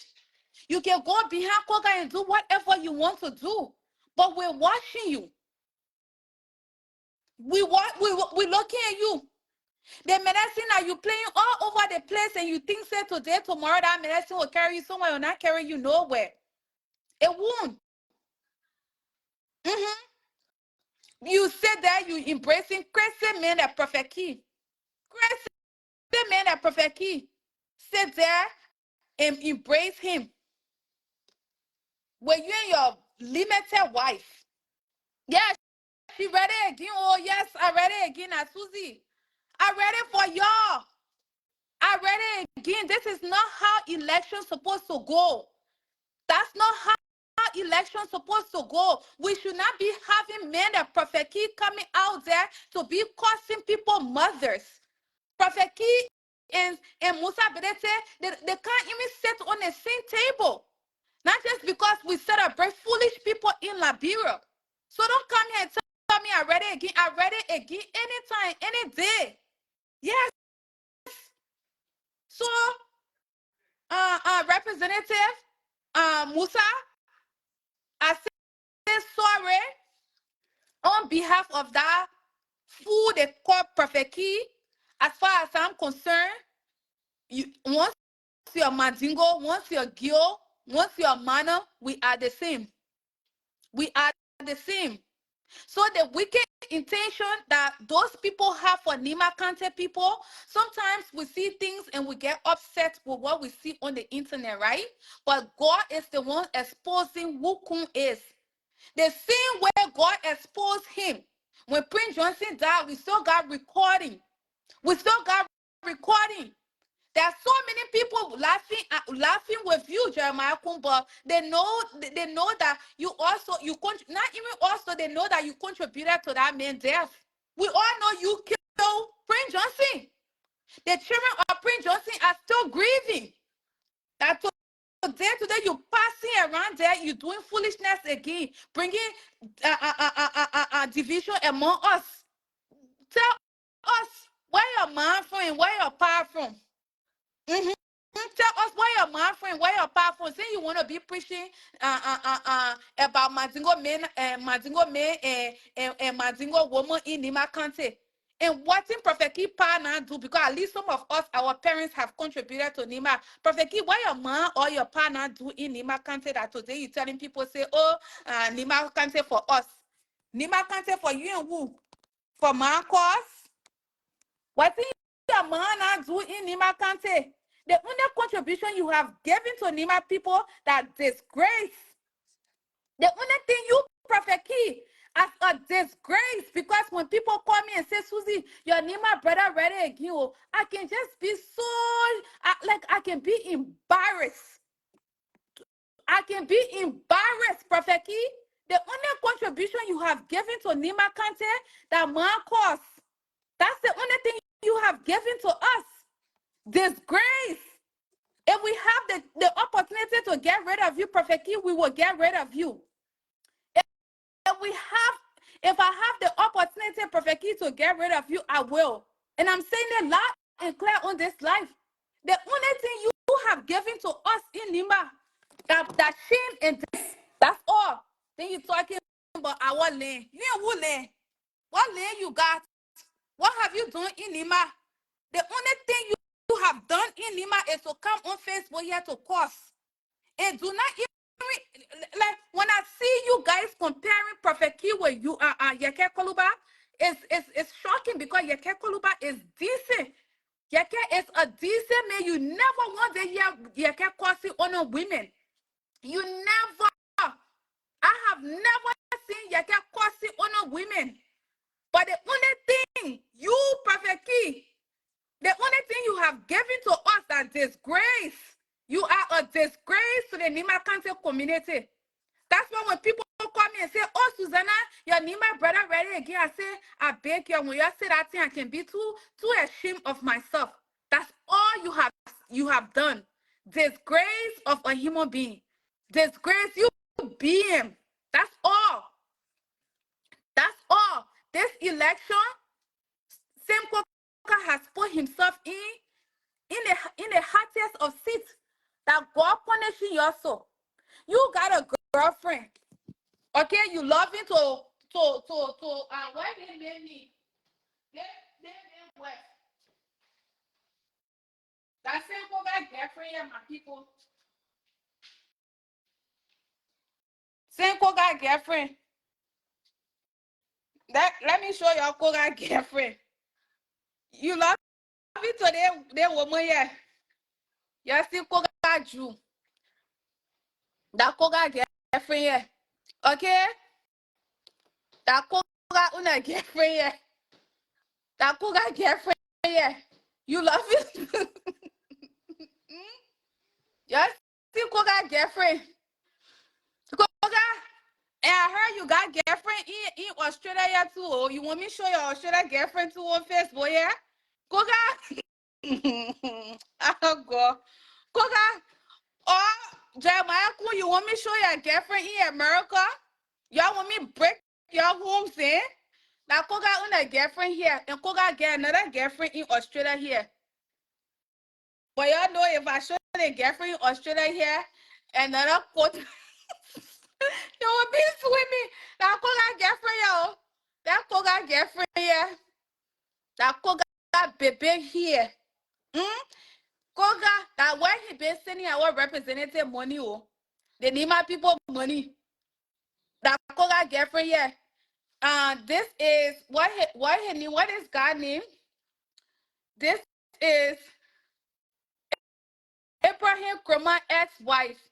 You can go behind Koga and do whatever you want to do. But we're watching you. We're looking at you. The medicine that you playing all over the place and you think say today, tomorrow that medicine will carry you somewhere or not carry you nowhere. It won't. You sit there, you embracing crazy men that Prophet Key. Crazy men that Prophet Key. Sit there and embrace him. When you and your limited wife. Yes, she read it again. Oh, yes, I read it again as Susie. I read it for y'all. I read it again. This is not how election's supposed to go. That's not how election's supposed to go. We should not be having men that Prophet Key coming out there to be causing people mothers. Prophet Key and Musa Bedete, they can't even sit on the same table. Not just because we celebrate foolish people in Liberia. So don't come here and tell me I read it again. I read it again anytime, any day. Yes. So, Representative Musa, I say sorry on behalf of that fool they call Prophet Key. As far as I'm concerned, once you're Mandingo, once you're Gil, once you're Mana, we are the same. We are the same. So the wicked intention that those people have for NIMBA Kante people, sometimes we see things and we get upset with what we see on the internet, right? But God is the one exposing who KOUNG is. The same way God exposed him. When Prince Johnson died, we still got recording. We still got recording. There are so many people laughing with you, Jeremiah Kumba. They know that you not even also, they know that you contributed to that man's death. We all know you killed Prince Johnson. The children of Prince Johnson are still grieving. That today you passing around there, you doing foolishness again, bringing division among us. Tell us where your mind from and where your power from. Tell us where your mind from, where your power from. Say you want to be preaching about Mandingo men and Mandingo woman in NIMBA Kante. And what in Prophet Key now do, because at least some of us, our parents have contributed to NIMBA. Prophet Key, what your man or your partner do in NIMBA Kante that today you telling people say, oh, NIMBA Kante for us. NIMBA Kante for you and who? For my cause? What in your man do in NIMBA Kante? The only contribution you have given to NIMBA people that disgrace. The only thing you, Prophet Key, as a disgrace, because when people call me and say, Susie, your NIMBA brother read it again, I can just be so, I can be embarrassed. I can be embarrassed, Prophet Key. The only contribution you have given to NIMBA Kante that man costs. That's the only thing you have given to us. Disgrace. If we have the opportunity to get rid of you, Prophet Key, we will get rid of you. If I have the opportunity, Prophet Key, to get rid of you, I will. And I'm saying it loud and clear on this life. The only thing you have given to us in NIMBA, that shame and this, that's all. Then you're talking about our land. What land? What land you got? What have you done in NIMBA? The only thing you have done in NIMBA is to come on Facebook here to curse. And do not even, like, when I see you guys comparing Prophet Key with you, Yeke Koluba, it's shocking because Yeke Koluba is decent. Yeke is a decent man. You never want to hear Yeke cursing on women. You never. I have never seen Yeke cursing on women. But the only thing, you, Prophet Key, the only thing you have given to us that disgrace. You are a disgrace to the NIMBA County community. That's why when people call me and say, oh, Susanna, your NIMBA brother ready again, I say, I beg you, when you say that thing, I can be too ashamed of myself. That's all you have done. Disgrace of a human being. Disgrace you being. That's all. That's all. This election, Sam Coker has put himself in the hottest of seats that God punishing you also. You got a girlfriend, okay? You love him to where they made me. They what? That same Koga girlfriend here, my people. Same Koga girlfriend. Let me show you Koga girlfriend. You love it to the woman here. You see Koga Jew. That Koga girlfriend here. Okay? That Koga una girlfriend here. That Koga girlfriend here. You love it? Yes, see Koga girlfriend. Koga, and I heard you got girlfriend in Australia too. Oh, you want me to show your Australia girlfriend too on Facebook, yeah? Koga. Oh God. Koga. Oh, Jeremiah, you want me to show your girlfriend in America? Y'all want me to break your homes in? Now Koga own a girlfriend here, and Koga get another girlfriend in Australia here. But y'all know if I show the girlfriend in Australia here, another quote, you will be swimming. That Koga girlfriend, yo. That Koga girlfriend here. That Koga baby here. Koga, that where he been sending our representative money, oh. The NIMBA people money. That Koga girlfriend here. This is what is God name? This is Abraham Kroma ex-wife.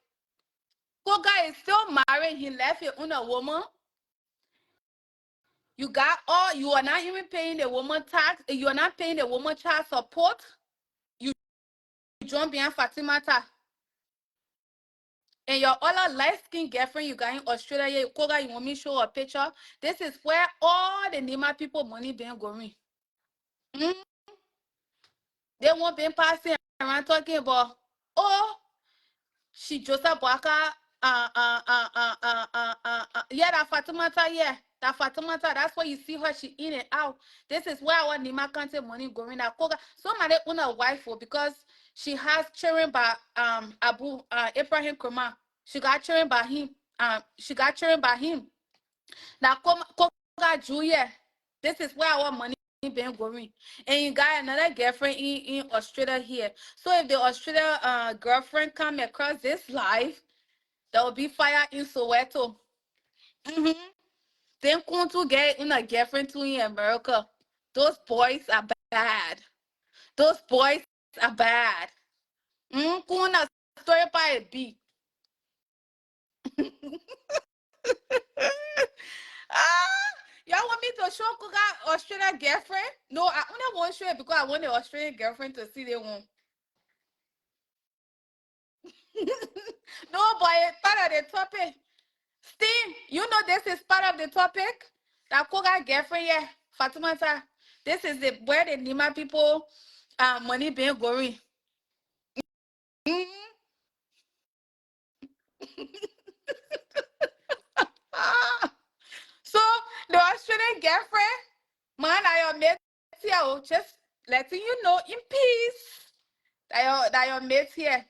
Koga is still married. He left it on a woman. You got all. You are not even paying the woman tax. You are not paying the woman child support. You join behind Fatimata. And your other light-skinned girlfriend you got in Australia, Koga, you want me to show a picture? This is where all the NIMBA people money been going. They won't be passing around talking about, oh, she Joseph Waka, yeah, that Fatimata, yeah, that Fatimata, that's why you see her, she in and out. This is where our NIMBA country money going. Now, Koga, somebody own a wife because she has children by Abu Ibrahim Kroma. She got children by him. She got children by him. Now, Koga Julia, this is where our money been going. And you got another girlfriend in Australia here. So if the Australia girlfriend come across this live, there will be fire in Soweto. Then come to get in a girlfriend too in America. Those boys are bad. Those boys are bad. Kuna story by a B. Y'all want me to show Kuga Australian girlfriend? No, I only want to show it because I want the Australian girlfriend to see the one. No, boy, it's part of the topic. Steve, you know this is part of the topic. That Kuga girlfriend, yeah, Fatimata. This is where the NIMBA people money being going. Mhm. Ah. So the Australian girlfriend, man, I am mate here, just letting you know in peace that your mate here.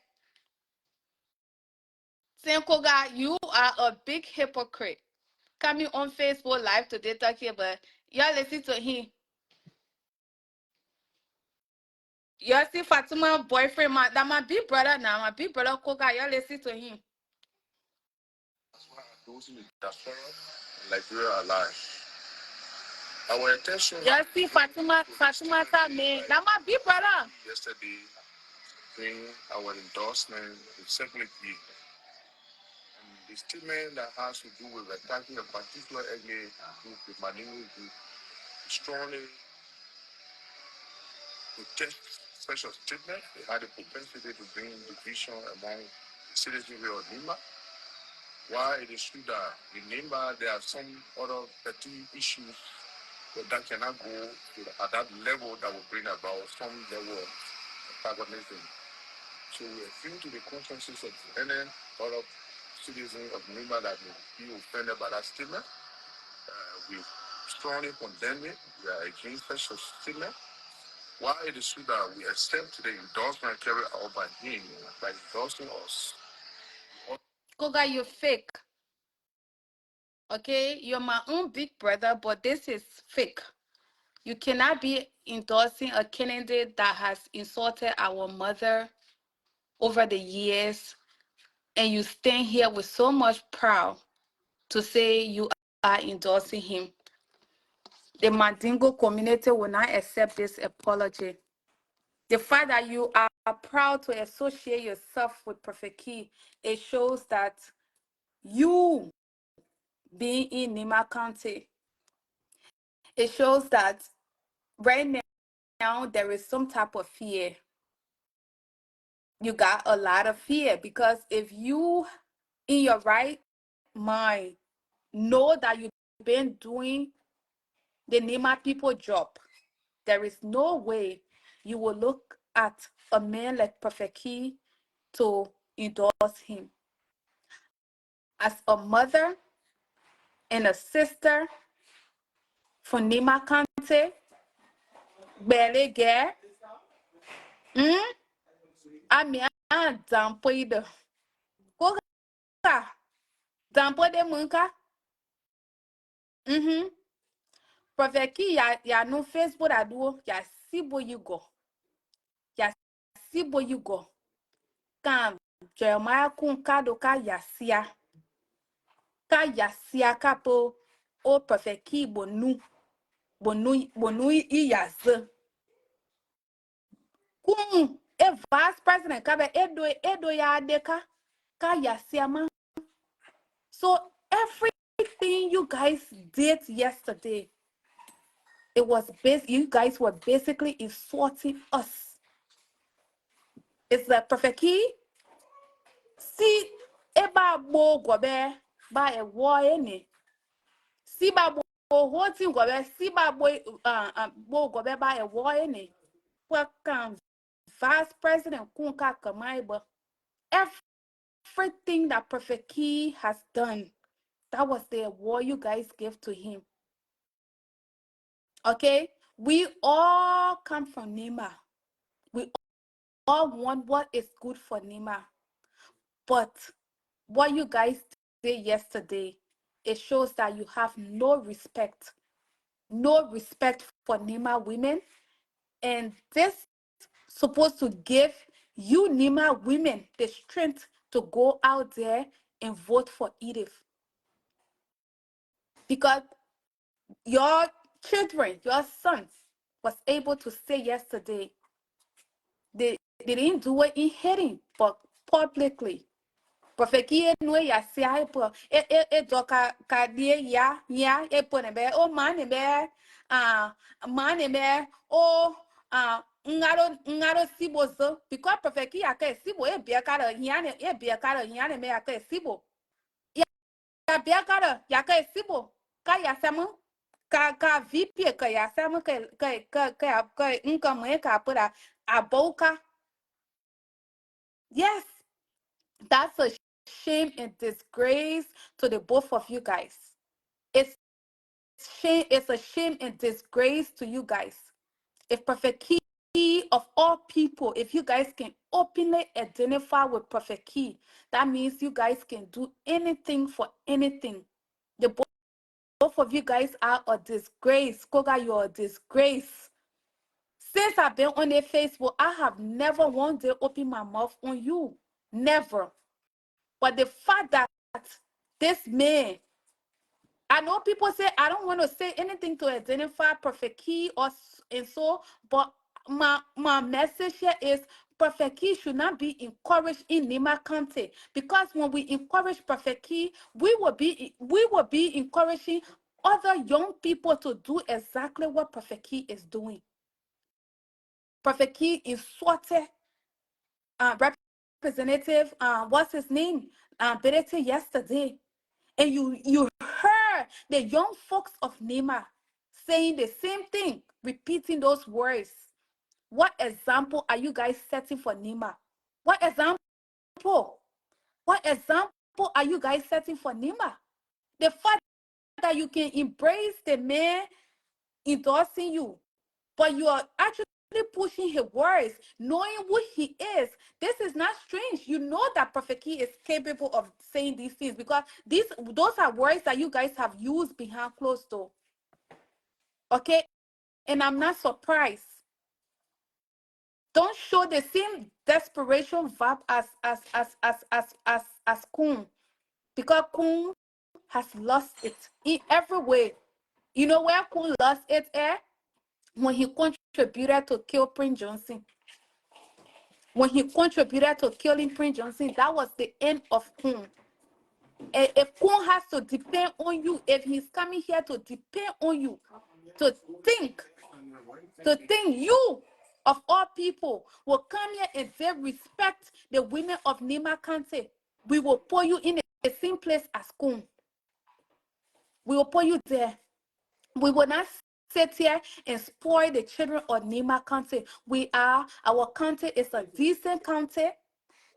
Senkoga, you are a big hypocrite. Coming on Facebook Live today talking about y'all listen to him. You see Fatima boyfriend, that my big brother now, my big brother Koga, y'all listen to him. That's why those in the diaspora in Liberia are alive. Our intention. You see Fatima man, that my big brother. Yesterday, during our endorsement, the second key, and the statement that has to do with attacking a particular ethnic group, the Mandingo group, strongly protest special statement. They had a propensity to bring division among the citizenry of NIMBA. Why it is true that in NIMBA there are some other petty issues but that cannot go to at that level that will bring about some level of antagonism. So we appeal to the consciences of any other citizen of NIMBA that may be offended by that statement. We strongly condemn it. We are against such a statement. Why it is true that we accept the endorsement carried out by him by endorsing us. Koga, you fake. Okay, you're my own big brother, but this is fake. You cannot be endorsing a candidate that has insulted our mother over the years, and you stand here with so much pride to say you are endorsing him. The Mandingo community will not accept this apology. The fact that you are proud to associate yourself with Prophet Key, it shows that you being in Nima County, it shows that right now there is some type of fear. You got a lot of fear because if you in your right mind know that you've been doing the Nima people job, there is no way you will look at a man like Prophet Key to endorse him. As a mother and a sister for Nima Kante, Belege, ami a dampo ida. Koga, dampo de munka. Prophet Key ya no Facebook aduo, ya sibo you go. Ya sibo you go. Kam Jeremiah kun kado ka yasia. Ka yasia kapo o Prophet Key bonu i yase. Kun e vice president kabe edo ya deka ka yasia ma. So everything you guys did yesterday, it was you guys were basically insulting us. It's the Prophet Key. See, eba bo gobe ba e wo ene. Si ba bo hoti gobe, si ba bo gobe ba e wo ene. Welcome, Vice President Kunka Kamaiba. Everything that Prophet Key has done, that was the award you guys gave to him. Okay? We all come from Nima. We all want what is good for Nima. But what you guys did yesterday, it shows that you have no respect for Nima women. And this supposed to give you Nima women the strength to go out there and vote for Edith. Because your children, your sons, was able to say yesterday they didn't do it in hidden, but publicly. Prophet Kie no ya si ai po do ka die ya e po ne be o man ne be o ngaro sibo so because Prophet Kie aka sibo e bia ka ne me aka sibo ya bia ka ya ka sibo ka ya samu Ka VP ka ya sama ka income ka put a boca. Yes, that's a shame and disgrace to the both of you guys. It's shame. It's a shame and disgrace to you guys. If Prophet Key of all people, if you guys can openly identify with Prophet Key, that means you guys can do anything for anything. The both of you guys are a disgrace. Koga, you're a disgrace. Since I've been on their Facebook, I have never one day opened my mouth on you. Never. But the fact that this man, I know people say I don't want to say anything to identify Prophet Key and so, but my message here is Prophet Key should not be encouraged in Nima County, because when we encourage Prophet Key, we will be encouraging other young people to do exactly what Prophet Key is doing. Prophet Key insulted Representative what's his name? Berete yesterday. And you heard the young folks of Nema saying the same thing, repeating those words. What example are you guys setting for Nema? What example? What example are you guys setting for Nema? The fact that you can embrace the man endorsing you, but you are actually pushing his words, knowing who he is. This is not strange. You know that Prophet Key is capable of saying these things, because those are words that you guys have used behind closed door. Okay? And I'm not surprised. Don't show the same desperation vibe as KOUNG, because KOUNG has lost it in every way. You know where KOUNG lost it at? When he contributed to kill Prince Johnson. When he contributed to killing Prince Johnson, that was the end of KOUNG. And if KOUNG has to depend on you, if he's coming here to depend on you, to think you of all people will come here and say respect the women of Nima Kante, we will put you in the same place as KOUNG. We will put you there. We will not sit here and spoil the children of Nima Kante. Our Kante is a decent Kante.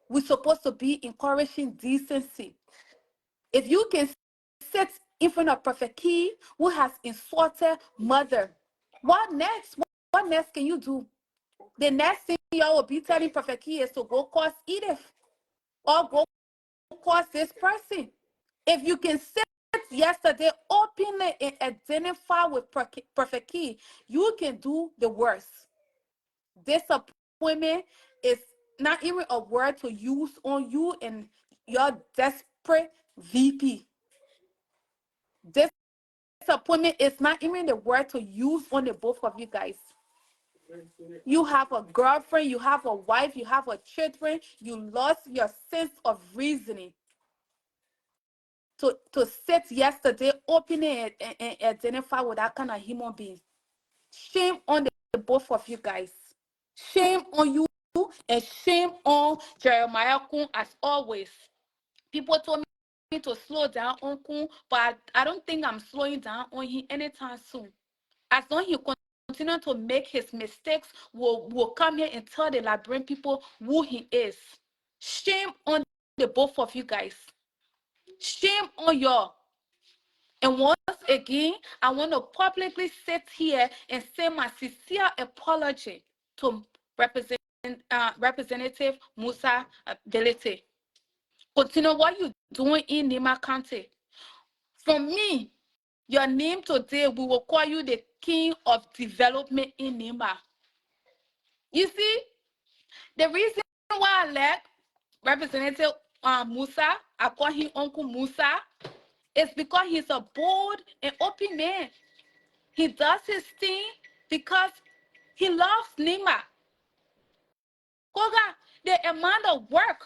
We're supposed to be encouraging decency. If you can sit in front of Prophet Key, who has insulted mother, what next? What next can you do? The next thing y'all will be telling Prophet Key is to go cause Edith or go cause this person. If you can sit yesterday openly and identify with Prophet Key, you can do the worst. Disappointment is not even a word to use on you and your desperate VP. Disappointment is not even the word to use on the both of you guys. You have a girlfriend, you have a wife, you have a children, you lost your sense of reasoning to sit yesterday openly and identify with that kind of human being. Shame on the both of you guys. Shame on you and shame on Jeremiah KOUNG as always. People told me to slow down on KOUNG, but I don't think I'm slowing down on him anytime soon. As long as he continue to make his mistakes, we'll come here and tell the Liberian people who he is. Shame on the both of you guys. Shame on y'all. And once again, I want to publicly sit here and say my sincere apology to Representative Musa Belete. Continue what you're doing in Nima County. From me, your name today, we will call you the king of development in Nima. You see, the reason why I like Representative Musa, I call him Uncle Musa, is because he's a bold and open man. He does his thing because he loves Nima. Koga, the amount of work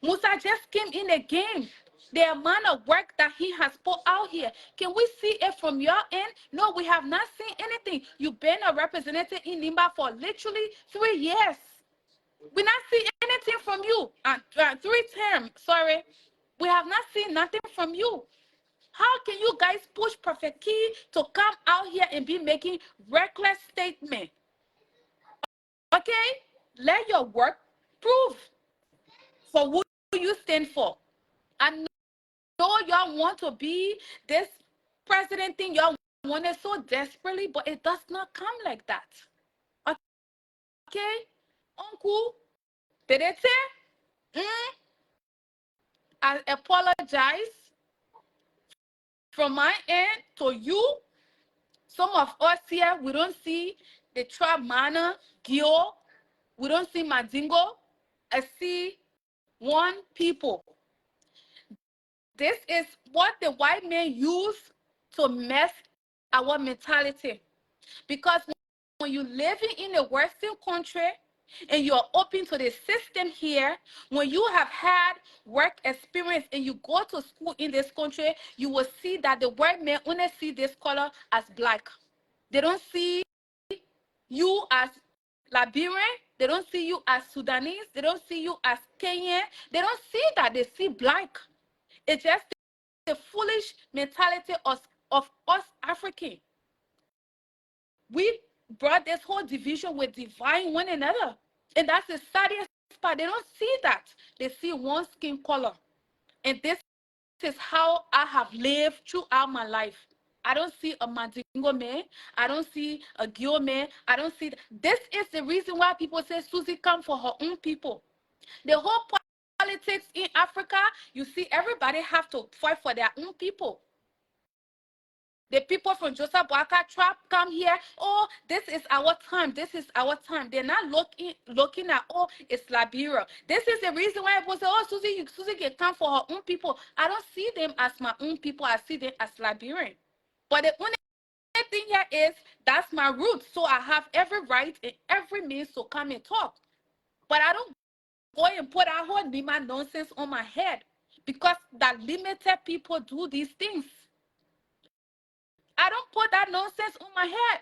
Musa just came in the game. The amount of work that he has put out here. Can we see it from your end? No, we have not seen anything. You've been a representative in NIMBA for literally 3 years. We not see anything from you. 3 terms, sorry. We have not seen nothing from you. How can you guys push Prophet Key to come out here and be making reckless statements? Okay? Let your work prove for who you stand for. I know y'all want to be this president thing. Y'all want it so desperately, but it does not come like that. Okay? Uncle, Terete, I apologize from my end to you. Some of us here, we don't see the tribe Mana, Gio, we don't see Madingo. I see one people. This is what the white man use to mess our mentality. Because when you're living in a Western country and you're open to the system here, when you have had work experience and you go to school in this country, you will see that the white men only see this color as black. They don't see you as Liberian. They don't see you as Sudanese. They don't see you as Kenyan. They don't see that. They see black. It's just the foolish mentality of us Africans. We brought this whole division with divine one another. And that's the saddest part. They don't see that. They see one skin color. And this is how I have lived throughout my life. I don't see a Mandingo man. I don't see a Gio man. I don't see. This is the reason why people say Susie come for her own people. The whole politics in Africa, you see everybody have to fight for their own people. The people from Joseph Boaka tribe come here. Oh, this is our time. This is our time. They're not looking at, oh, it's Liberia. This is the reason why people say, oh, Susie can come for her own people. I don't see them as my own people. I see them as Liberian. But the only thing here is that's my roots. So I have every right and every means to come and talk. But I don't go and put that whole NIMBA nonsense on my head because that limited people do these things. I don't put that nonsense on my head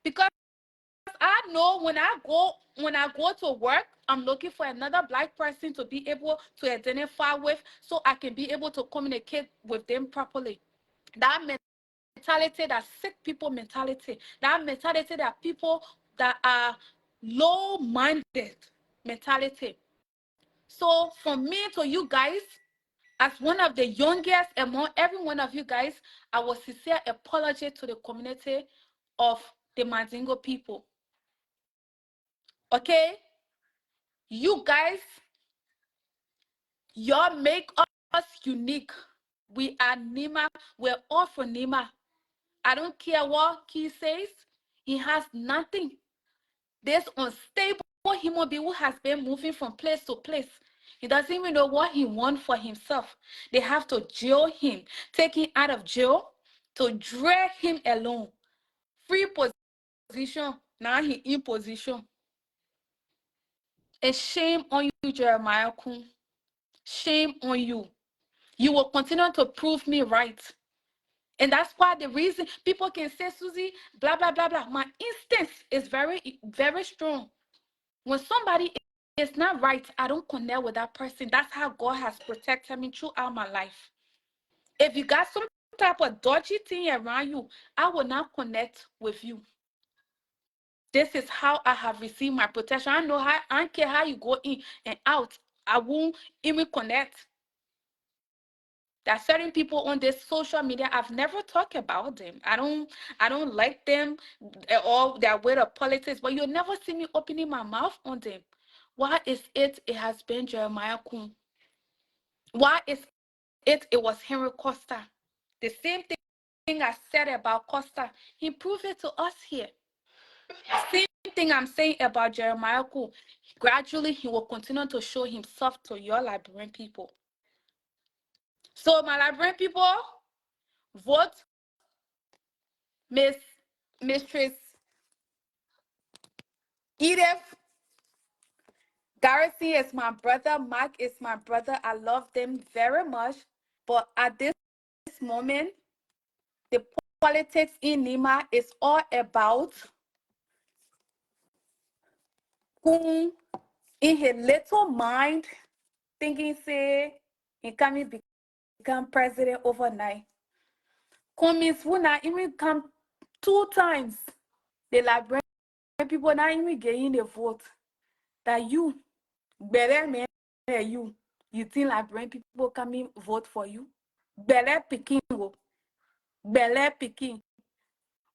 because I know when I go to work, I'm looking for another black person to be able to identify with so I can be able to communicate with them properly. That mentality, that sick people mentality, that mentality that people that are low-minded mentality. So from me to you guys, as one of the youngest among every one of you guys, I was sincere apology to the community of the Mandingo people. Okay? You guys, y'all make us unique. We are NIMBA. We're all for NIMBA. I don't care what he says. He has nothing. This unstable human being who has been moving from place to place. He doesn't even know what he wants for himself. They have to jail him, take him out of jail to drag him alone. Free position, now he in position. And shame on you, Jeremiah Kun. Shame on you. You will continue to prove me right. And that's why the reason people can say, Susie, blah, blah, blah, blah. My instinct is very, very strong. When somebody is not right, I don't connect with that person. That's how God has protected me throughout my life. If you got some type of dodgy thing around you, I will not connect with you. This is how I have received my protection. I know how, I don't care how you go in and out. I won't even connect. There are certain people on this social media, I've never talked about them. I don't like them or their way of politics, but you'll never see me opening my mouth on them. Why is it has been Jeremiah Kun? Why is it was Henry Costa? The same thing I said about Costa, he proved it to us here. Same thing I'm saying about Jeremiah Kun. Gradually, he will continue to show himself to your Liberian people. So, my Liberian people, vote Mistress Edith. Garrison is my brother. Mark is my brother. I love them very much. But at this moment, the politics in NIMBA is all about who in his little mind thinking say he can become president overnight. Comments who not even come 2 times. The Liberian people not even getting the vote. That you, better man, you think Liberian people come in vote for you? Better picking, better picking,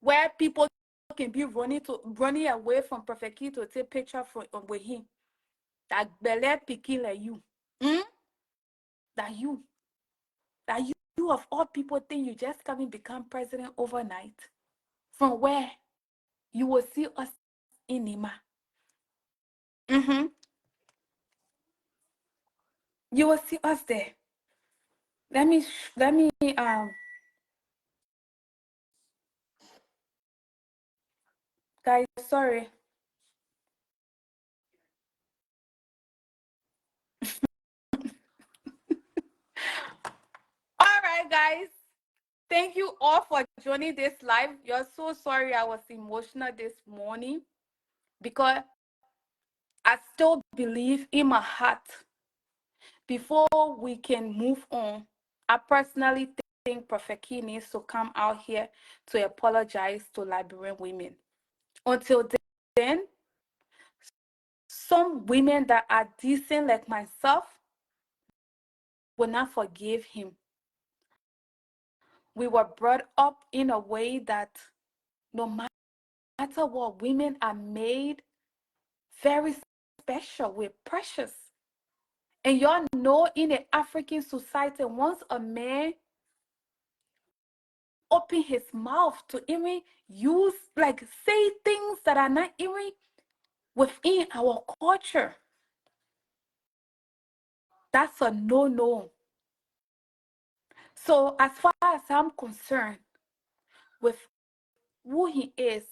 where people can be running away from Prophet Key to take picture with him. That better picking like you. Hmm? That you of all people think you just come and become president overnight. From where you will see us in NIMBA. Mm-hmm. You will see us there. Let me guys, sorry. All right, guys. Thank you all for joining this live. You're so sorry I was emotional this morning because I still believe in my heart. Before we can move on, I personally think Prophet Key needs to come out here to apologize to Liberian women. Until then, some women that are decent like myself will not forgive him. We were brought up in a way that no matter what, women are made very special. We're precious. And y'all know in the African society, once a man open his mouth to even use, like, say things that are not even within our culture, that's a no-no. So as far as I'm concerned, with who he is,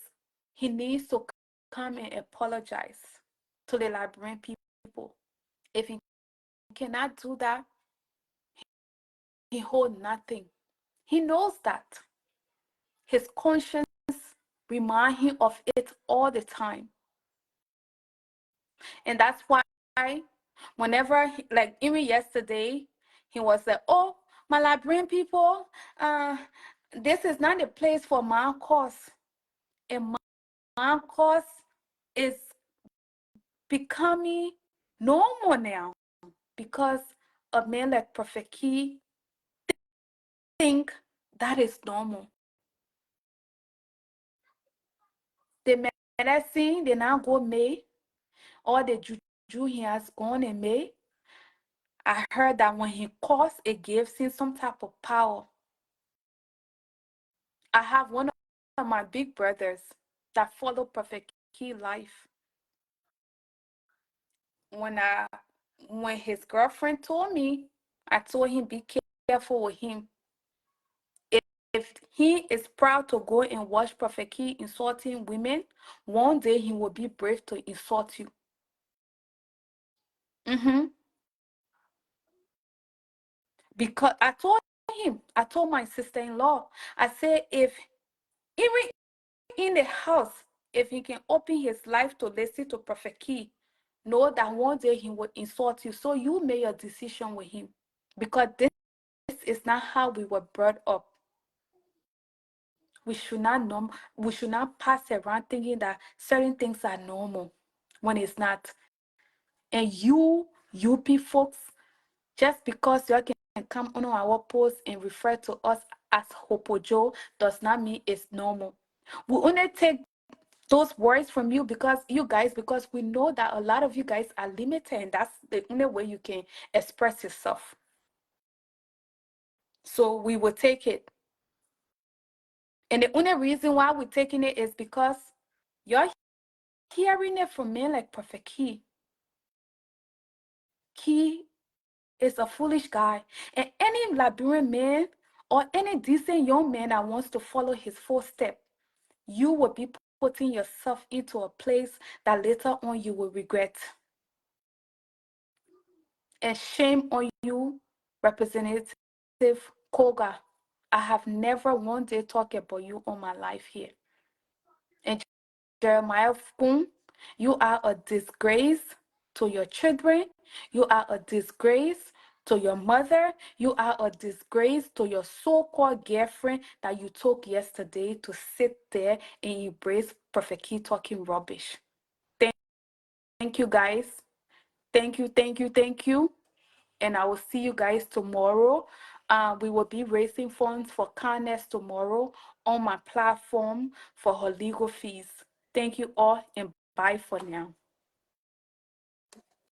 he needs to come and apologize to the Liberian people. If he cannot do that, he hold nothing. He knows that. His conscience remind him of it all the time. And that's why whenever, like even yesterday, he was like, oh, my Liberian people, this is not a place for my cause. And my cause is becoming normal now because a man like Prophet Key think that is normal. The medicine they now go May, or the juju he has gone in May. I heard that when he calls, it gives him some type of power. I have one of my big brothers that follow Prophet Key life. When his girlfriend told me, I told him be careful with him. If he is proud to go and watch Prophet Key insulting women, one day he will be brave to insult you. Because I told my sister-in-law, I said, if even in the house, if he can open his life to listen to Prophet Key, know that one day he will insult you. So you make a decision with him. Because this is not how we were brought up. We should not pass around thinking that certain things are normal when it's not. And you UP folks, just because you can come on our post and refer to us as Hopojo does not mean it's normal. We only take those words from you because we know that a lot of you guys are limited, and that's the only way you can express yourself. So we will take it. And the only reason why we're taking it is because you're hearing it from men like Prophet Key. Key is a foolish guy. And any Liberian man or any decent young man that wants to follow his footsteps, you will be putting yourself into a place that later on you will regret. And shame on you, Representative Koga. I have never one day talked about you all my life here. And Jeremiah Fung, you are a disgrace to your children. You are a disgrace to your mother. You are a disgrace to your so-called girlfriend that you took yesterday to sit there and embrace Prophet Key talking rubbish. Thank you, guys. Thank you, thank you, thank you. And I will see you guys tomorrow. We will be raising funds for kindness tomorrow on my platform for her legal fees. Thank you all and bye for now.